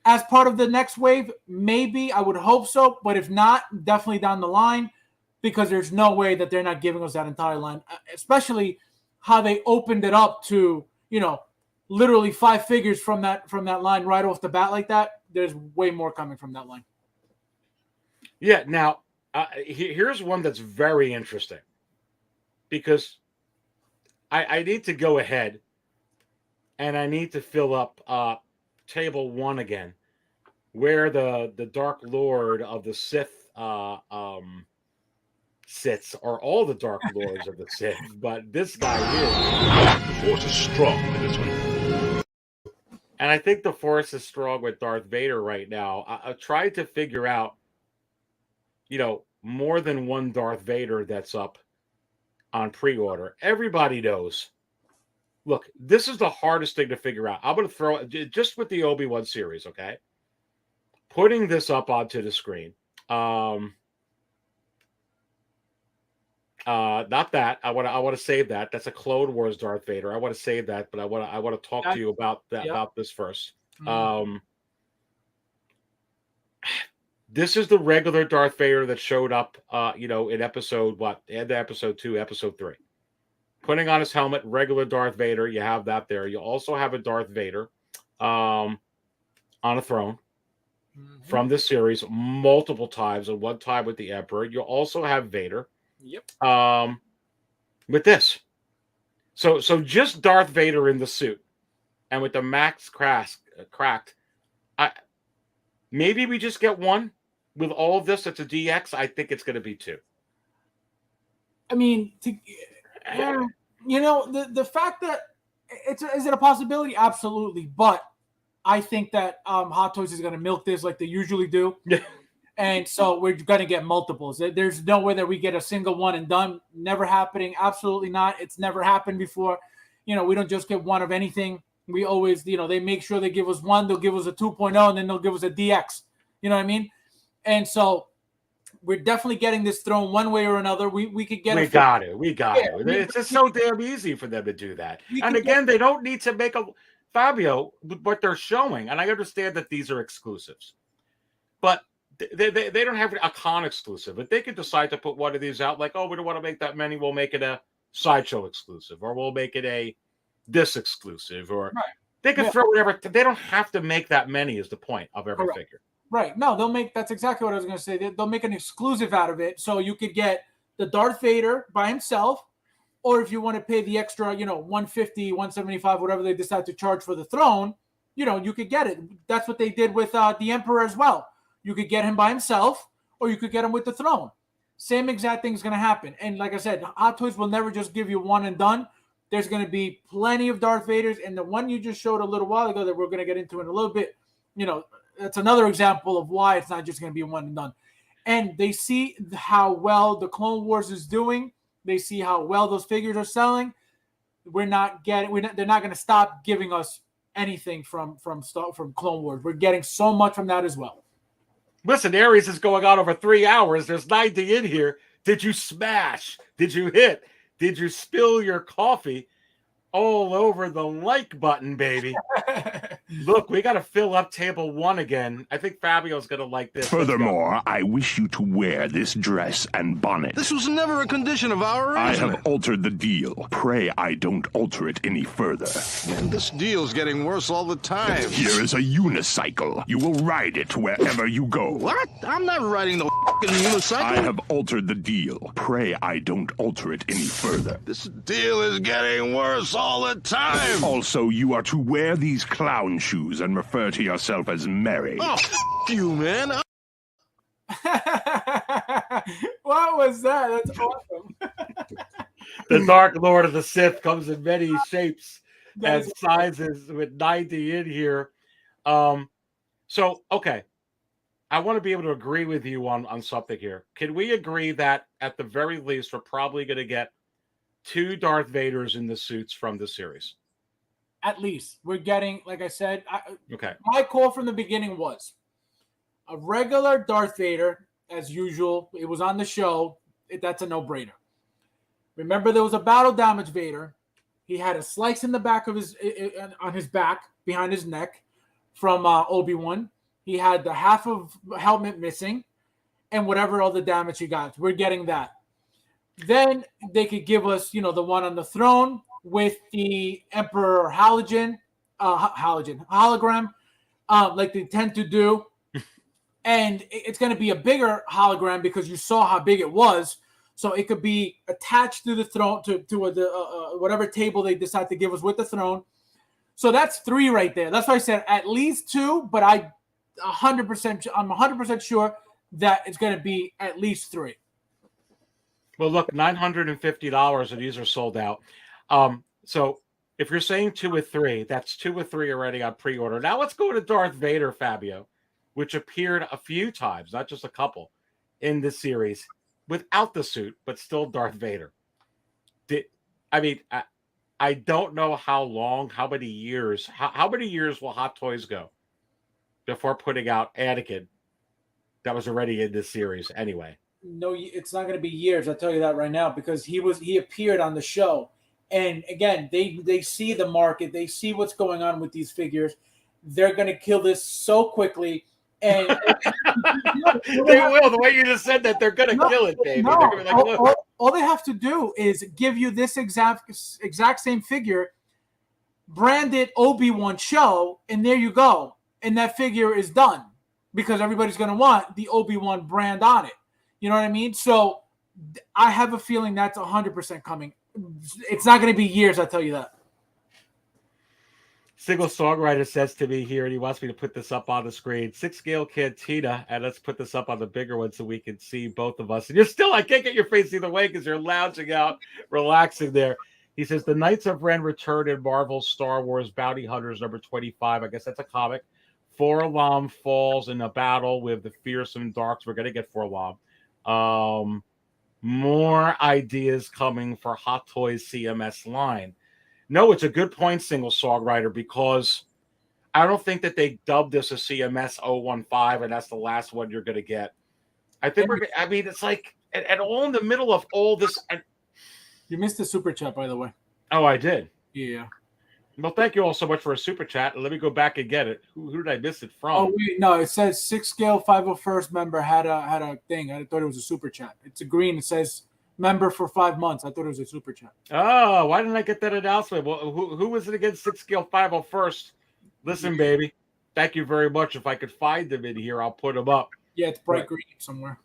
as part of the next wave? Maybe. I would hope so. But if not, definitely down the line, because there's no way that they're not giving us that entire line, especially how they opened it up to, literally 5 figures from that line right off the bat like that. There's way more coming from that line. Yeah. Now, here's one that's very interesting, because I need to go ahead and I need to fill up table 1 again, where the Dark Lord of the Sith sits, or all the Dark Lords of the Sith, but this guy here. The Force is strong in this one. And I think the Force is strong with Darth Vader right now. I tried to figure out, more than one Darth Vader that's up on pre-order. Everybody knows. Look, this is the hardest thing to figure out. I'm going to throw it just with the Obi-Wan series, okay? Putting this up onto the screen. Not that. I want to save that. That's a Clone Wars Darth Vader. I want to save that, but I want to talk to you about that, about this first. Mm-hmm. This is the regular Darth Vader that showed up, in episode end of episode 2, episode 3. Putting on his helmet, regular Darth Vader. You have that there. You also have a Darth Vader on a throne from this series multiple times, and one time with the Emperor. You also have Vader. Yep. With this. So just Darth Vader in the suit, and with the max cracked. Maybe we just get one. With all of this, it's a DX. I think it's going to be 2. I mean, the fact that is it a possibility? Absolutely. But I think that Hot Toys is going to milk this like they usually do. Yeah. And so we're going to get multiples. There's no way that we get a single one and done. Never happening. Absolutely not. It's never happened before. We don't just get one of anything. We always, they make sure they give us one. They'll give us a 2.0, and then they'll give us a DX. You know what I mean? And so we're definitely getting this thrown one way or another. We could get it. We got it. It's just so damn easy for them to do that. And again, they don't need to make Fabio, what they're showing. And I understand that these are exclusives. But they don't have a con exclusive. If they could decide to put one of these out, like, oh, we don't want to make that many, we'll make it a Sideshow exclusive, or we'll make it a this exclusive, or they could throw whatever. They don't have to make that many is the point of every figure. Right. No, that's exactly what I was going to say. They'll make an exclusive out of it. So you could get the Darth Vader by himself, or if you want to pay the extra, $150, $175, whatever they decide to charge for the throne, you could get it. That's what they did with the Emperor as well. You could get him by himself, or you could get him with the throne. Same exact thing is going to happen. And like I said, Hot Toys will never just give you one and done. There's going to be plenty of Darth Vaders. And the one you just showed a little while ago that we're going to get into in a little bit, that's another example of why it's not just going to be one and done. And they see how well the Clone Wars is doing. They see how well those figures are selling. They're not going to stop giving us anything from Clone Wars. We're getting so much from that as well. Listen, Aries is going on over 3 hours. There's 90 in here. Did you smash? Did you hit? Did you spill your coffee all over the like button, baby? Look, we got to fill up table 1 again. I think Fabio's going to like this. Furthermore, I wish you to wear this dress and bonnet. This was never a condition of our arrangement. I have altered the deal. Pray I don't alter it any further. Man, this deal's getting worse all the time. Here is a unicycle. You will ride it wherever you go. What? I'm not riding the f***ing unicycle. I have altered the deal. Pray I don't alter it any further. This deal is getting worse all the time. Also, you are to wear these clown shoes and refer to yourself as Mary. Oh, you, man. What was that? That's awesome. The Dark Lord of the Sith comes in many shapes and sizes with 90 in here. So, okay. I want to be able to agree with you on something here. Can we agree that at the very least, we're probably going to get 2 Darth Vaders in the suits from the series? At least we're getting, like I said, okay. My call from the beginning was a regular Darth Vader, as usual. It was on the show. That's a no-brainer. Remember, there was a battle damage Vader. He had a slice in the back of on his back, behind his neck, from Obi-Wan. He had the half of helmet missing and whatever other damage he got. We're getting that. Then they could give us, the one on the throne with the Emperor hologram, like they tend to do. And it's going to be a bigger hologram because you saw how big it was. So it could be attached to the throne, to whatever table they decide to give us with the throne. So that's 3 right there. That's why I said at least 2, but I'm 100% sure that it's going to be at least 3. Well, look, $950, and these are sold out. So if you're saying 2 or 3, that's 2 or 3 already on pre-order. Now let's go to Darth Vader, Fabio, which appeared a few times, not just a couple, in this series without the suit, but still Darth Vader. I don't know how many years will Hot Toys go before putting out Anakin that was already in this series anyway? No, it's not going to be years. I'll tell you that right now, because he appeared on the show. And again, they see the market. They see what's going on with these figures. They're going to kill this so quickly. And they will. The way you just said that, they're going to kill it, baby. No, they're gonna be like, look. All they have to do is give you this exact same figure, branded Obi-Wan show, and there you go. And that figure is done because everybody's going to want the Obi-Wan brand on it. You know what I mean? So I have a feeling that's 100% coming. It's not going to be years, I'll tell you that. Single Songwriter says to me here, and he wants me to put this up on the screen, 6-scale Cantina, and let's put this up on the bigger one so we can see both of us. And I can't get your face either way because you're lounging out, relaxing there. He says, the Knights of Ren return in Marvel's Star Wars Bounty Hunters number 25. I guess that's a comic. 4-Lam falls in a battle with the fearsome Darks. We're going to get 4-Lam. More ideas coming for Hot Toys CMS line. No, it's a good point, Single Songwriter, because I don't think that they dubbed this a CMS 015, and that's the last one you're going to get. I think it's like, and all in the middle of all this. And you missed the super chat, by the way. Oh, I did? Yeah. Well, thank you all so much for a super chat. Let me go back and get it. Who did I miss it from? Oh, wait, no, it says 6-scale 501st member had a thing. I thought it was a super chat. It's a green. It says member for 5 months. I thought it was a super chat. Oh, why didn't I get that announcement? Well, who was it again? 6-scale 501st. Listen, baby, thank you very much. If I could find them in here, I'll put them up. Yeah, it's bright green somewhere.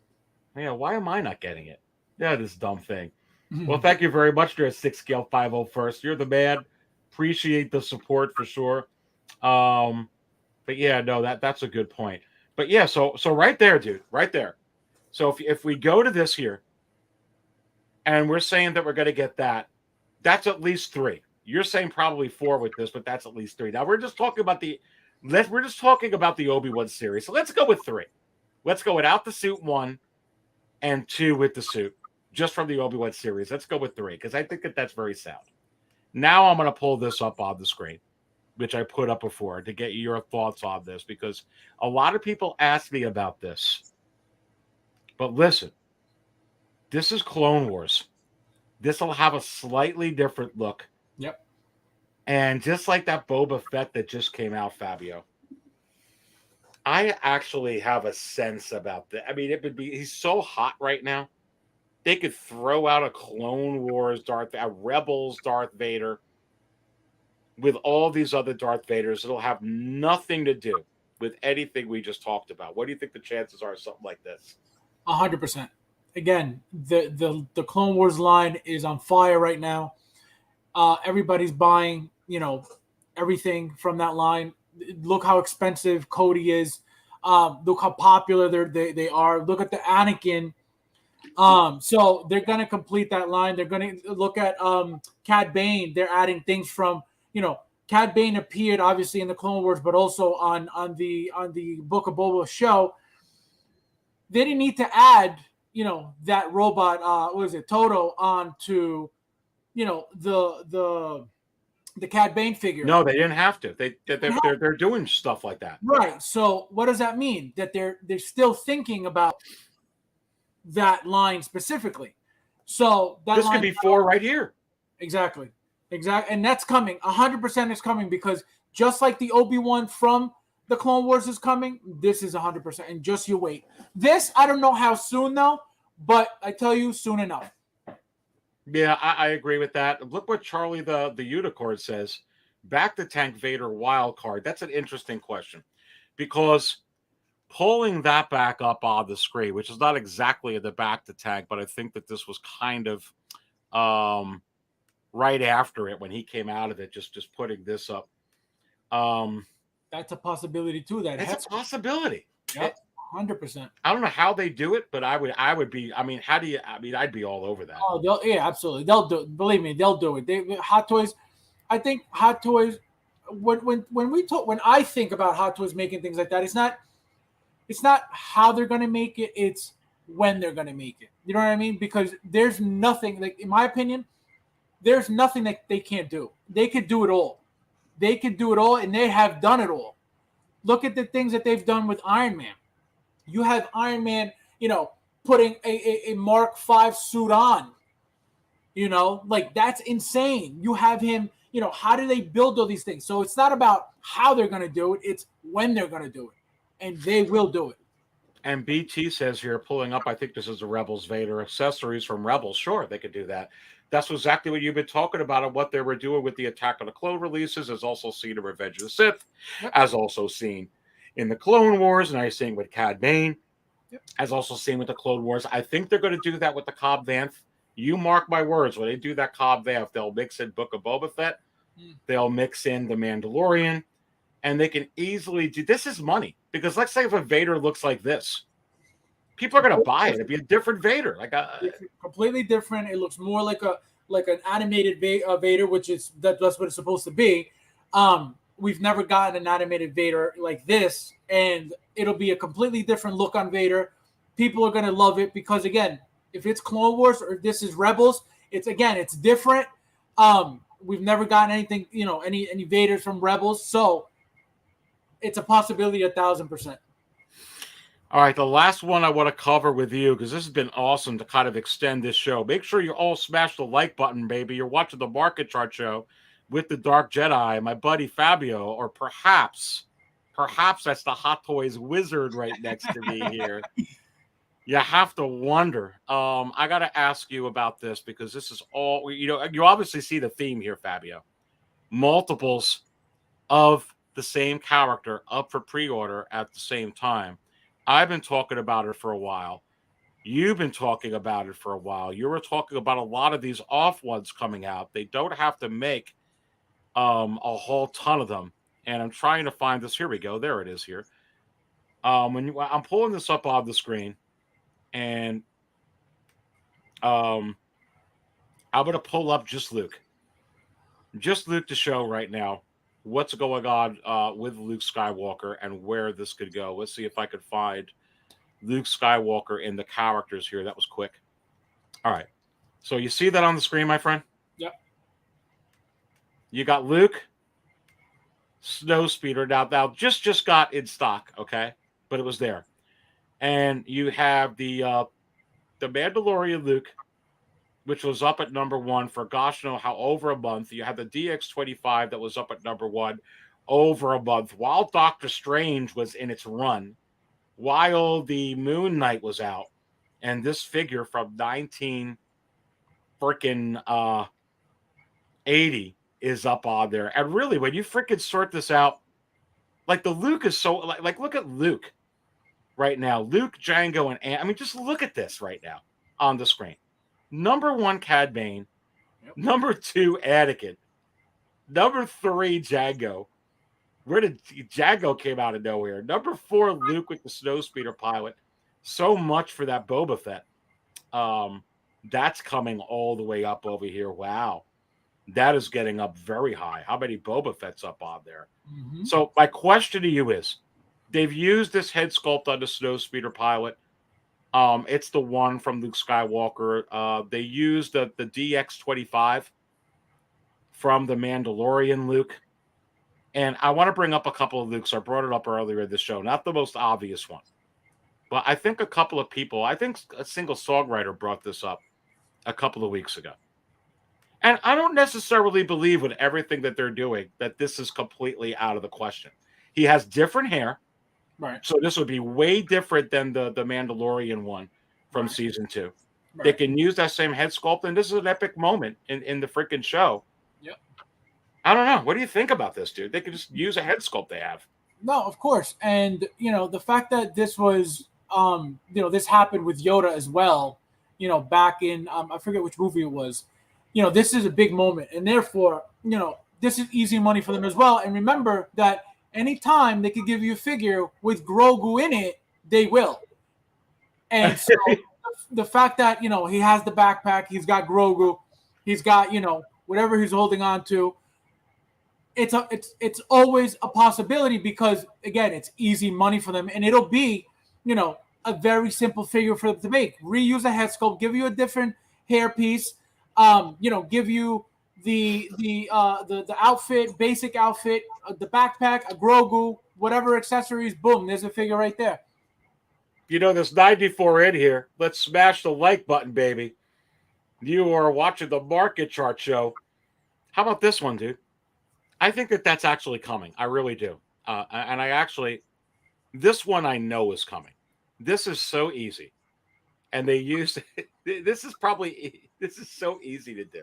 Yeah, why am I not getting it? Yeah, this dumb thing. Well, thank you very much, dear 6-scale 501st. You're the man. Appreciate the support for sure. But yeah, no, that's a good point. But yeah, so right there, dude, right there. So if we go to this here, and we're saying that we're going to get that's at least 3. You're saying probably 4 with this, but that's at least 3. Now we're just talking about the Obi-Wan series. So let's go with 3. Let's go without the suit 1 and 2 with the suit, just from the Obi-Wan series. Let's go with 3 because I think that's very sound. Now I'm going to pull this up on the screen, which I put up before, to get your thoughts on this, because a lot of people ask me about this. But listen, this is Clone Wars. This will have a slightly different look. Yep. And just like that Boba Fett that just came out, Fabio, I actually have a sense about that. I mean, he's so hot right now. They could throw out a Clone Wars a Rebels Darth Vader with all these other Darth Vaders. It'll have nothing to do with anything we just talked about. What do you think the chances are of something like this? 100%. Again, the Clone Wars line is on fire right now. Everybody's buying, everything from that line. Look how expensive Cody is. Look how popular they are. Look at the Anakin. So they're going to complete that line. They're going to look at Cad Bane. They're adding things from, Cad Bane appeared obviously in the Clone Wars, but also on the Book of Boba show. They didn't need to add, that robot, Toto onto, the Cad Bane figure. No, they didn't have to. They're doing stuff like that. Right. So what does that mean? That they're still thinking about that line specifically. So this could be 4 right here. Exactly. And that's coming. 100% is coming, because just like the Obi-Wan from the Clone Wars is coming, this is 100%. And just you wait. This, I don't know how soon, though, but I tell you, soon enough. Yeah, I agree with that. Look what Charlie the Unicorn says. Back to Tank Vader wild card. That's an interesting question. Because pulling that back up on the screen, which is not exactly the back to Tank, but I think that this was kind of right after it when he came out of it, just putting this up. That's a possibility too. It's a possibility. Yep, 100%. I don't know how they do it, but I would be. I mean, how do you? I mean, I'd be all over that. Oh, yeah, absolutely. They'll do it. Believe me, they'll do it. Hot Toys. I think Hot Toys. When I think about Hot Toys making things like that, it's not how they're going to make it. It's when they're going to make it. You know what I mean? Because there's nothing, like in my opinion, there's nothing that they can't do. They could do it all. They could do it all, and they have done it all. Look at the things that they've done with Iron Man. You have Iron Man, putting a Mark V suit on. Like that's insane. You have him, how do they build all these things? So it's not about how they're going to do it. It's when they're going to do it. And they will do it. And BT says here, pulling up, I think this is the Rebels Vader accessories from Rebels. Sure, they could do that. That's exactly what you've been talking about and what they were doing with the Attack of the Clone releases, as also seen in Revenge of the Sith, as also seen in the Clone Wars, and I seen with Cad Bane, as also seen with the Clone Wars. I think they're going to do that with the Cobb Vanth. You mark my words, when they do that Cobb Vanth, they'll mix in Book of Boba Fett, they'll mix in the Mandalorian, and they can easily do. This is money, because let's say if a Vader looks like this, people are going to buy it. It'd be a different Vader, it's completely different. It looks more like an animated Vader, which is that's what it's supposed to be. We've never gotten an animated Vader like this, and it'll be a completely different look on Vader. People are going to love it because, again, if it's Clone Wars or if this is Rebels, it's different. We've never gotten anything, any Vaders from Rebels, so it's a possibility 1,000%. All right, the last one I want to cover with you, because this has been awesome to kind of extend this show. Make sure you all smash the like button, baby. You're watching the Market Chart Show with the Dark Jedi, my buddy Fabio, or perhaps that's the Hot Toys wizard right next to me here. You have to wonder. I got to ask you about this because this is all, you obviously see the theme here, Fabio. Multiples of the same character up for pre-order at the same time. I've been talking about it for a while. You've been talking about it for a while. You were talking about a lot of these off ones coming out. They don't have to make a whole ton of them. And I'm trying to find this. Here we go. There it is here. I'm pulling this up on the screen. And I'm going to pull up just Luke. Just Luke to show right now what's going on with Luke Skywalker and where this could go. Let's see if I could find Luke Skywalker in the characters here. That was quick. All right. So you see that on the screen, my friend? Yep. You got Luke, Snowspeeder. Now just got in stock, okay? But it was there. And you have the Mandalorian Luke, which was up at number 1 for gosh know how over a month. You have the DX25 that was up at number 1 over a month, while Doctor Strange was in its run, while the Moon Knight was out, and this figure from 1980 is up on there. And really, when you freaking sort this out, like the Luke is so like look at Luke right now. Luke, Django, and I mean, just look at this right now on the screen. Number 1, Cad Bane. Yep. Number 2, Anakin. Number 3, Django. Where did Django came out of nowhere? Number 4, Luke with the Snowspeeder pilot. So much for that Boba Fett. That's coming all the way up over here. Wow. That is getting up very high. How many Boba Fett's up on there? Mm-hmm. So my question to you is, they've used this head sculpt on the Snowspeeder pilot. It's the one from Luke Skywalker. They used the DX25 from the Mandalorian Luke. And I want to bring up a couple of Lukes. I brought it up earlier in the show. Not the most obvious one. But I think a couple of people, I think a single songwriter brought this up a couple of weeks ago. And I don't necessarily believe with everything that they're doing that this is completely out of the question. He has different hair. Right. So this would be way different than the Mandalorian one from season 2. Right. They can use that same head sculpt, and this is an epic moment in the freaking show. Yep. I don't know. What do you think about this, dude? They could just use a head sculpt they have. No, of course. And, the fact that this was, this happened with Yoda as well, back in, I forget which movie it was. This is a big moment. And therefore, this is easy money for them as well. And remember that anytime they could give you a figure with Grogu in it, they will. And so the fact that, he has the backpack, he's got Grogu, he's got, whatever he's holding on to, it's always a possibility because, again, it's easy money for them. And it'll be, a very simple figure for them to make. Reuse a head sculpt, give you a different hair piece, give you the outfit, basic outfit, the backpack, a Grogu, whatever accessories, boom, there's a figure right there. There's 94 in here. Let's smash the like button, baby. You are watching the market chart show. How about this one, dude? I think that's actually coming. I really do. This one I know is coming. This is so easy. And they use this is so easy to do.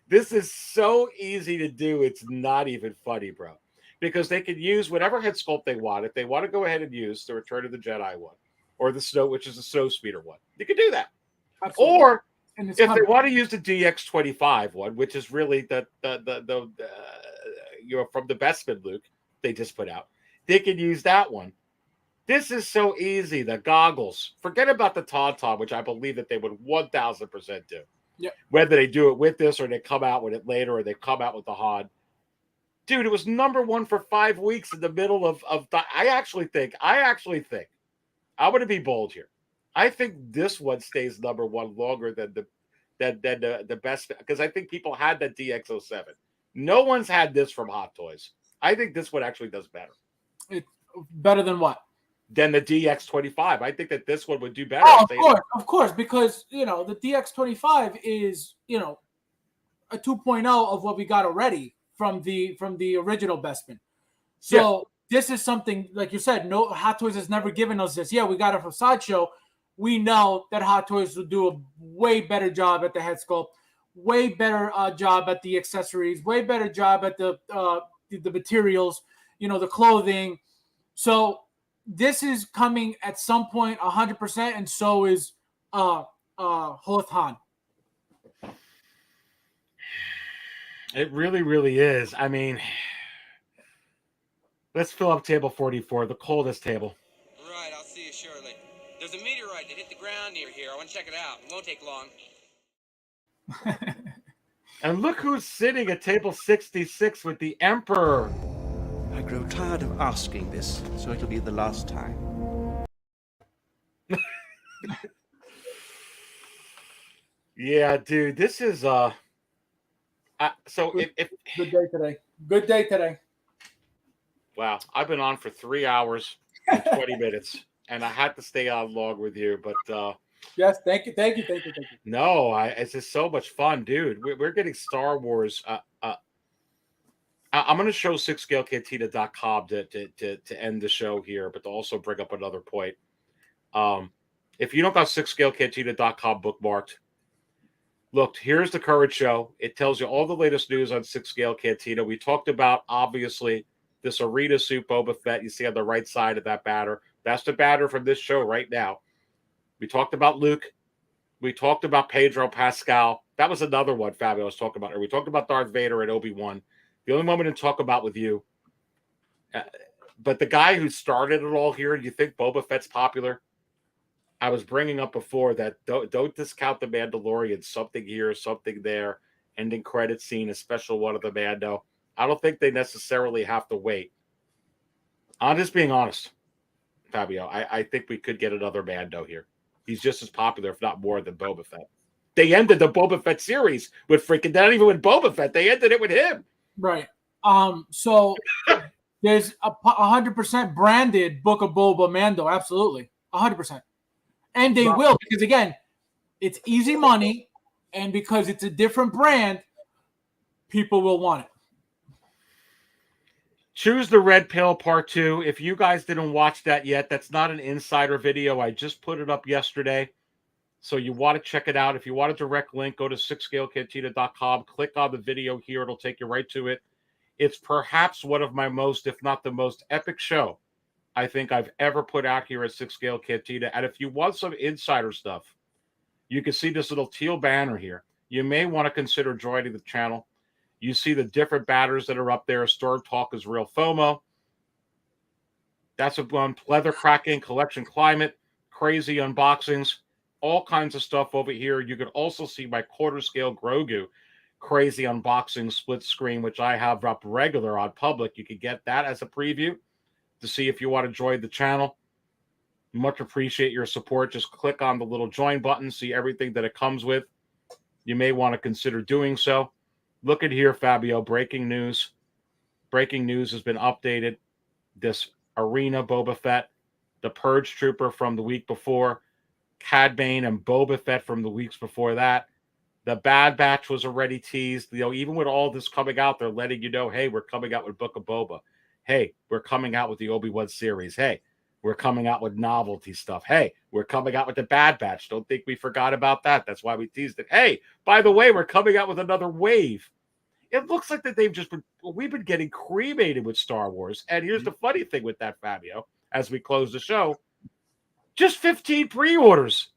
This is so easy to do. It's not even funny, bro. Because they can use whatever head sculpt they want. If they want to go ahead and use the Return of the Jedi one or the Snow, which is the Snow Speeder one, you can do that. Absolutely. Or if they want to use the DX25 one, which is really the from the Bestman Luke they just put out, they can use that one. This is so easy. The goggles. Forget about the Tauntaun, which I believe that they would 1,000% do. Yep. Whether they do it with this or they come out with it later or they come out with the Hoth. Dude, it was #1 for 5 weeks in the middle of I actually think, I'm going to be bold here. I think this one stays #1 longer than the best, because I think people had that DX07. No one's had this from Hot Toys. I think this one actually does better. It's better than what? Than the DX25. I think that this one would do better. Oh, of course, because the DX25 is a 2.0 of what we got already from the original Bestman. So this is something, like you said, no Hot Toys has never given us this. Yeah, we got it from Sideshow. We know that Hot Toys will do a way better job at the head sculpt, way better job at the accessories, way better job at the materials, the clothing. So this is coming at some point 100%, and so is Hoth Han. It really, really is. I mean, let's fill up table 44, the coldest table. Right, I'll see you shortly. There's a meteorite that hit the ground near here. I want to check it out. It won't take long. And look who's sitting at table 66 with the Emperor. I grow tired of asking this, so it'll be the last time. Yeah, dude, this is so if good day today. Good day today. Wow, I've been on for 3 hours and 20 minutes, and I had to stay on long with you, but yes, thank you. No, it's just so much fun, dude. We're getting Star Wars. I'm going to show 6scalecantina.com to end the show here, but to also bring up another point. If you don't got 6scalecantina.com bookmarked, look, here's the current show. It tells you all the latest news on 6 Scale Cantina. We talked about, obviously, this Arena Suit Boba Fett you see on the right side of that banner. That's the banner from this show right now. We talked about Luke. We talked about Pedro Pascal. That was another one, Fabio, I was talking about. Or we talked about Darth Vader and Obi-Wan. The only one we didn't talk about with you. But the guy who started it all here, do you think Boba Fett's popular? I was bringing up before that don't discount the Mandalorian. Something here, something there. Ending credit scene, a special one of the Mando. I don't think they necessarily have to wait. I'm just being honest, Fabio. I think we could get another Mando here. He's just as popular, if not more, than Boba Fett. They ended the Boba Fett series with freaking, not even with Boba Fett. They ended it with him. Right. So there's a 100% branded Book of Boba Mando. Absolutely. 100%. And they will, because again, it's easy money, and because it's a different brand, people will want it. Choose the Red Pill Part 2. If you guys didn't watch that yet, that's not an insider video. I just put it up yesterday. So you want to check it out. If you want a direct link, go to sixscalecantina.com. Click on the video here. It'll take you right to it. It's perhaps one of my most, if not the most epic show I think I've ever put out here at Six Scale Cantina. And if you want some insider stuff, you can see this little teal banner here. You may want to consider joining the channel. You see the different batters that are up there. Storm Talk is Real FOMO. That's a one. Leather Cracking, Collection Climate, Crazy Unboxings, all kinds of stuff over here. You could also see my quarter scale Grogu Crazy Unboxing split screen, which I have up regular on public. You could get that as a preview to see if you want to join the channel. Much appreciate your support. Just click on the little join button, see everything that it comes with. You may want to consider doing so. Look at here, Fabio. Breaking news. Breaking news has been updated. This Arena Boba Fett, the Purge Trooper from the week before, Cad Bane and Boba Fett from the weeks before that. The Bad Batch was already teased. You know, even with all this coming out, they're letting you know, hey, we're coming out with Book of Boba. Hey, we're coming out with the Obi-Wan series. Hey, we're coming out with novelty stuff. Hey, we're coming out with the Bad Batch. Don't think we forgot about that. That's why we teased it. Hey, by the way, we're coming out with another wave. It looks like that we've been getting cremated with Star Wars. And here's the funny thing with that, Fabio, as we close the show, just 15 pre-orders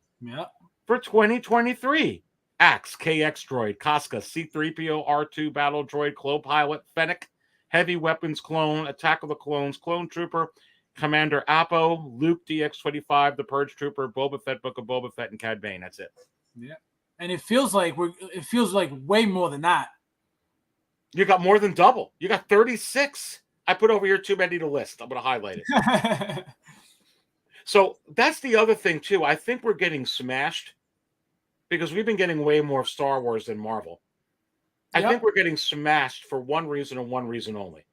for 2023. Axe, KX Droid, Casca, C-3PO, R2 Battle Droid, Clone Pilot, Fennec, Heavy Weapons Clone, Attack of the Clones, Clone Trooper, Commander Apo, Luke DX-25, the Purge Trooper, Boba Fett, Book of Boba Fett, and Cad Bane. That's it. Yeah. And it feels like way more than that. You got more than double. You got 36. I put over here too many to list. I'm going to highlight it. So that's the other thing, too. I think we're getting smashed because we've been getting way more of Star Wars than Marvel. I think we're getting smashed for one reason and one reason only.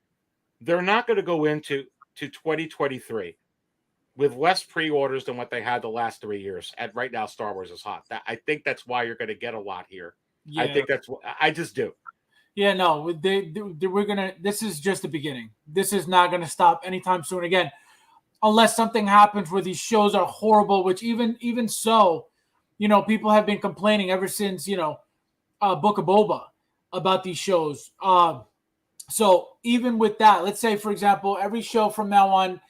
They're not going to go into 2023 with less pre-orders than what they had the last 3 years. And right now, Star Wars is hot. I think that's why you're going to get a lot here. Yeah. I think that's what I just do. Yeah, no, we're gonna. This is just the beginning. This is not gonna stop anytime soon. Again, unless something happens where these shows are horrible. Which even so, you know, people have been complaining ever since Book of Boba about these shows. So even with that, let's say for example, every show from now on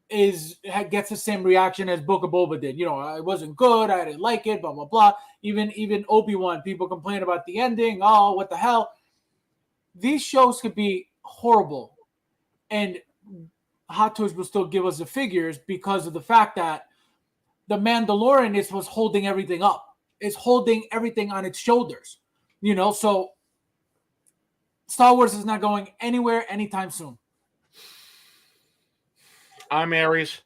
gets the same reaction as Book of Boba did. You know, it wasn't good. I didn't like it. Blah blah blah. Even Obi-Wan, people complain about the ending. Oh, what the hell. These shows could be horrible, and Hot Toys will still give us the figures because of the fact that the Mandalorian was holding everything up. It's holding everything on its shoulders, you know. So Star Wars is not going anywhere anytime soon. I'm Aries.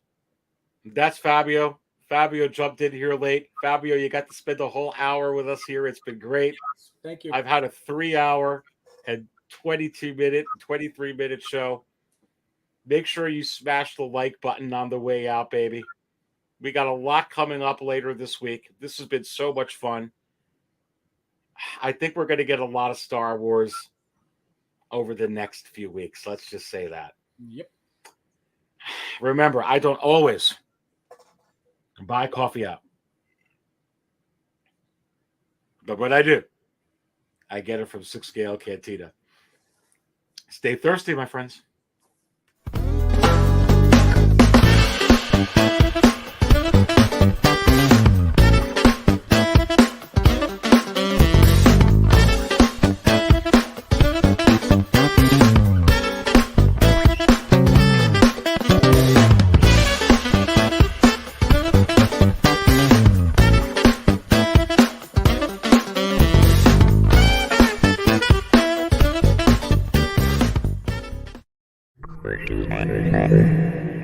That's Fabio. Fabio jumped in here late. Fabio, you got to spend the whole hour with us here. It's been great. Thank you. I've had a 3-hour and 22-minute, 23-minute show. Make sure you smash the like button on the way out, baby. We got a lot coming up later this week. This has been so much fun. I think we're going to get a lot of Star Wars over the next few weeks. Let's just say that. Yep. Remember, I don't always buy coffee out. But when I do, I get it from Six Scale Cantina. Stay thirsty, my friends. Thank you.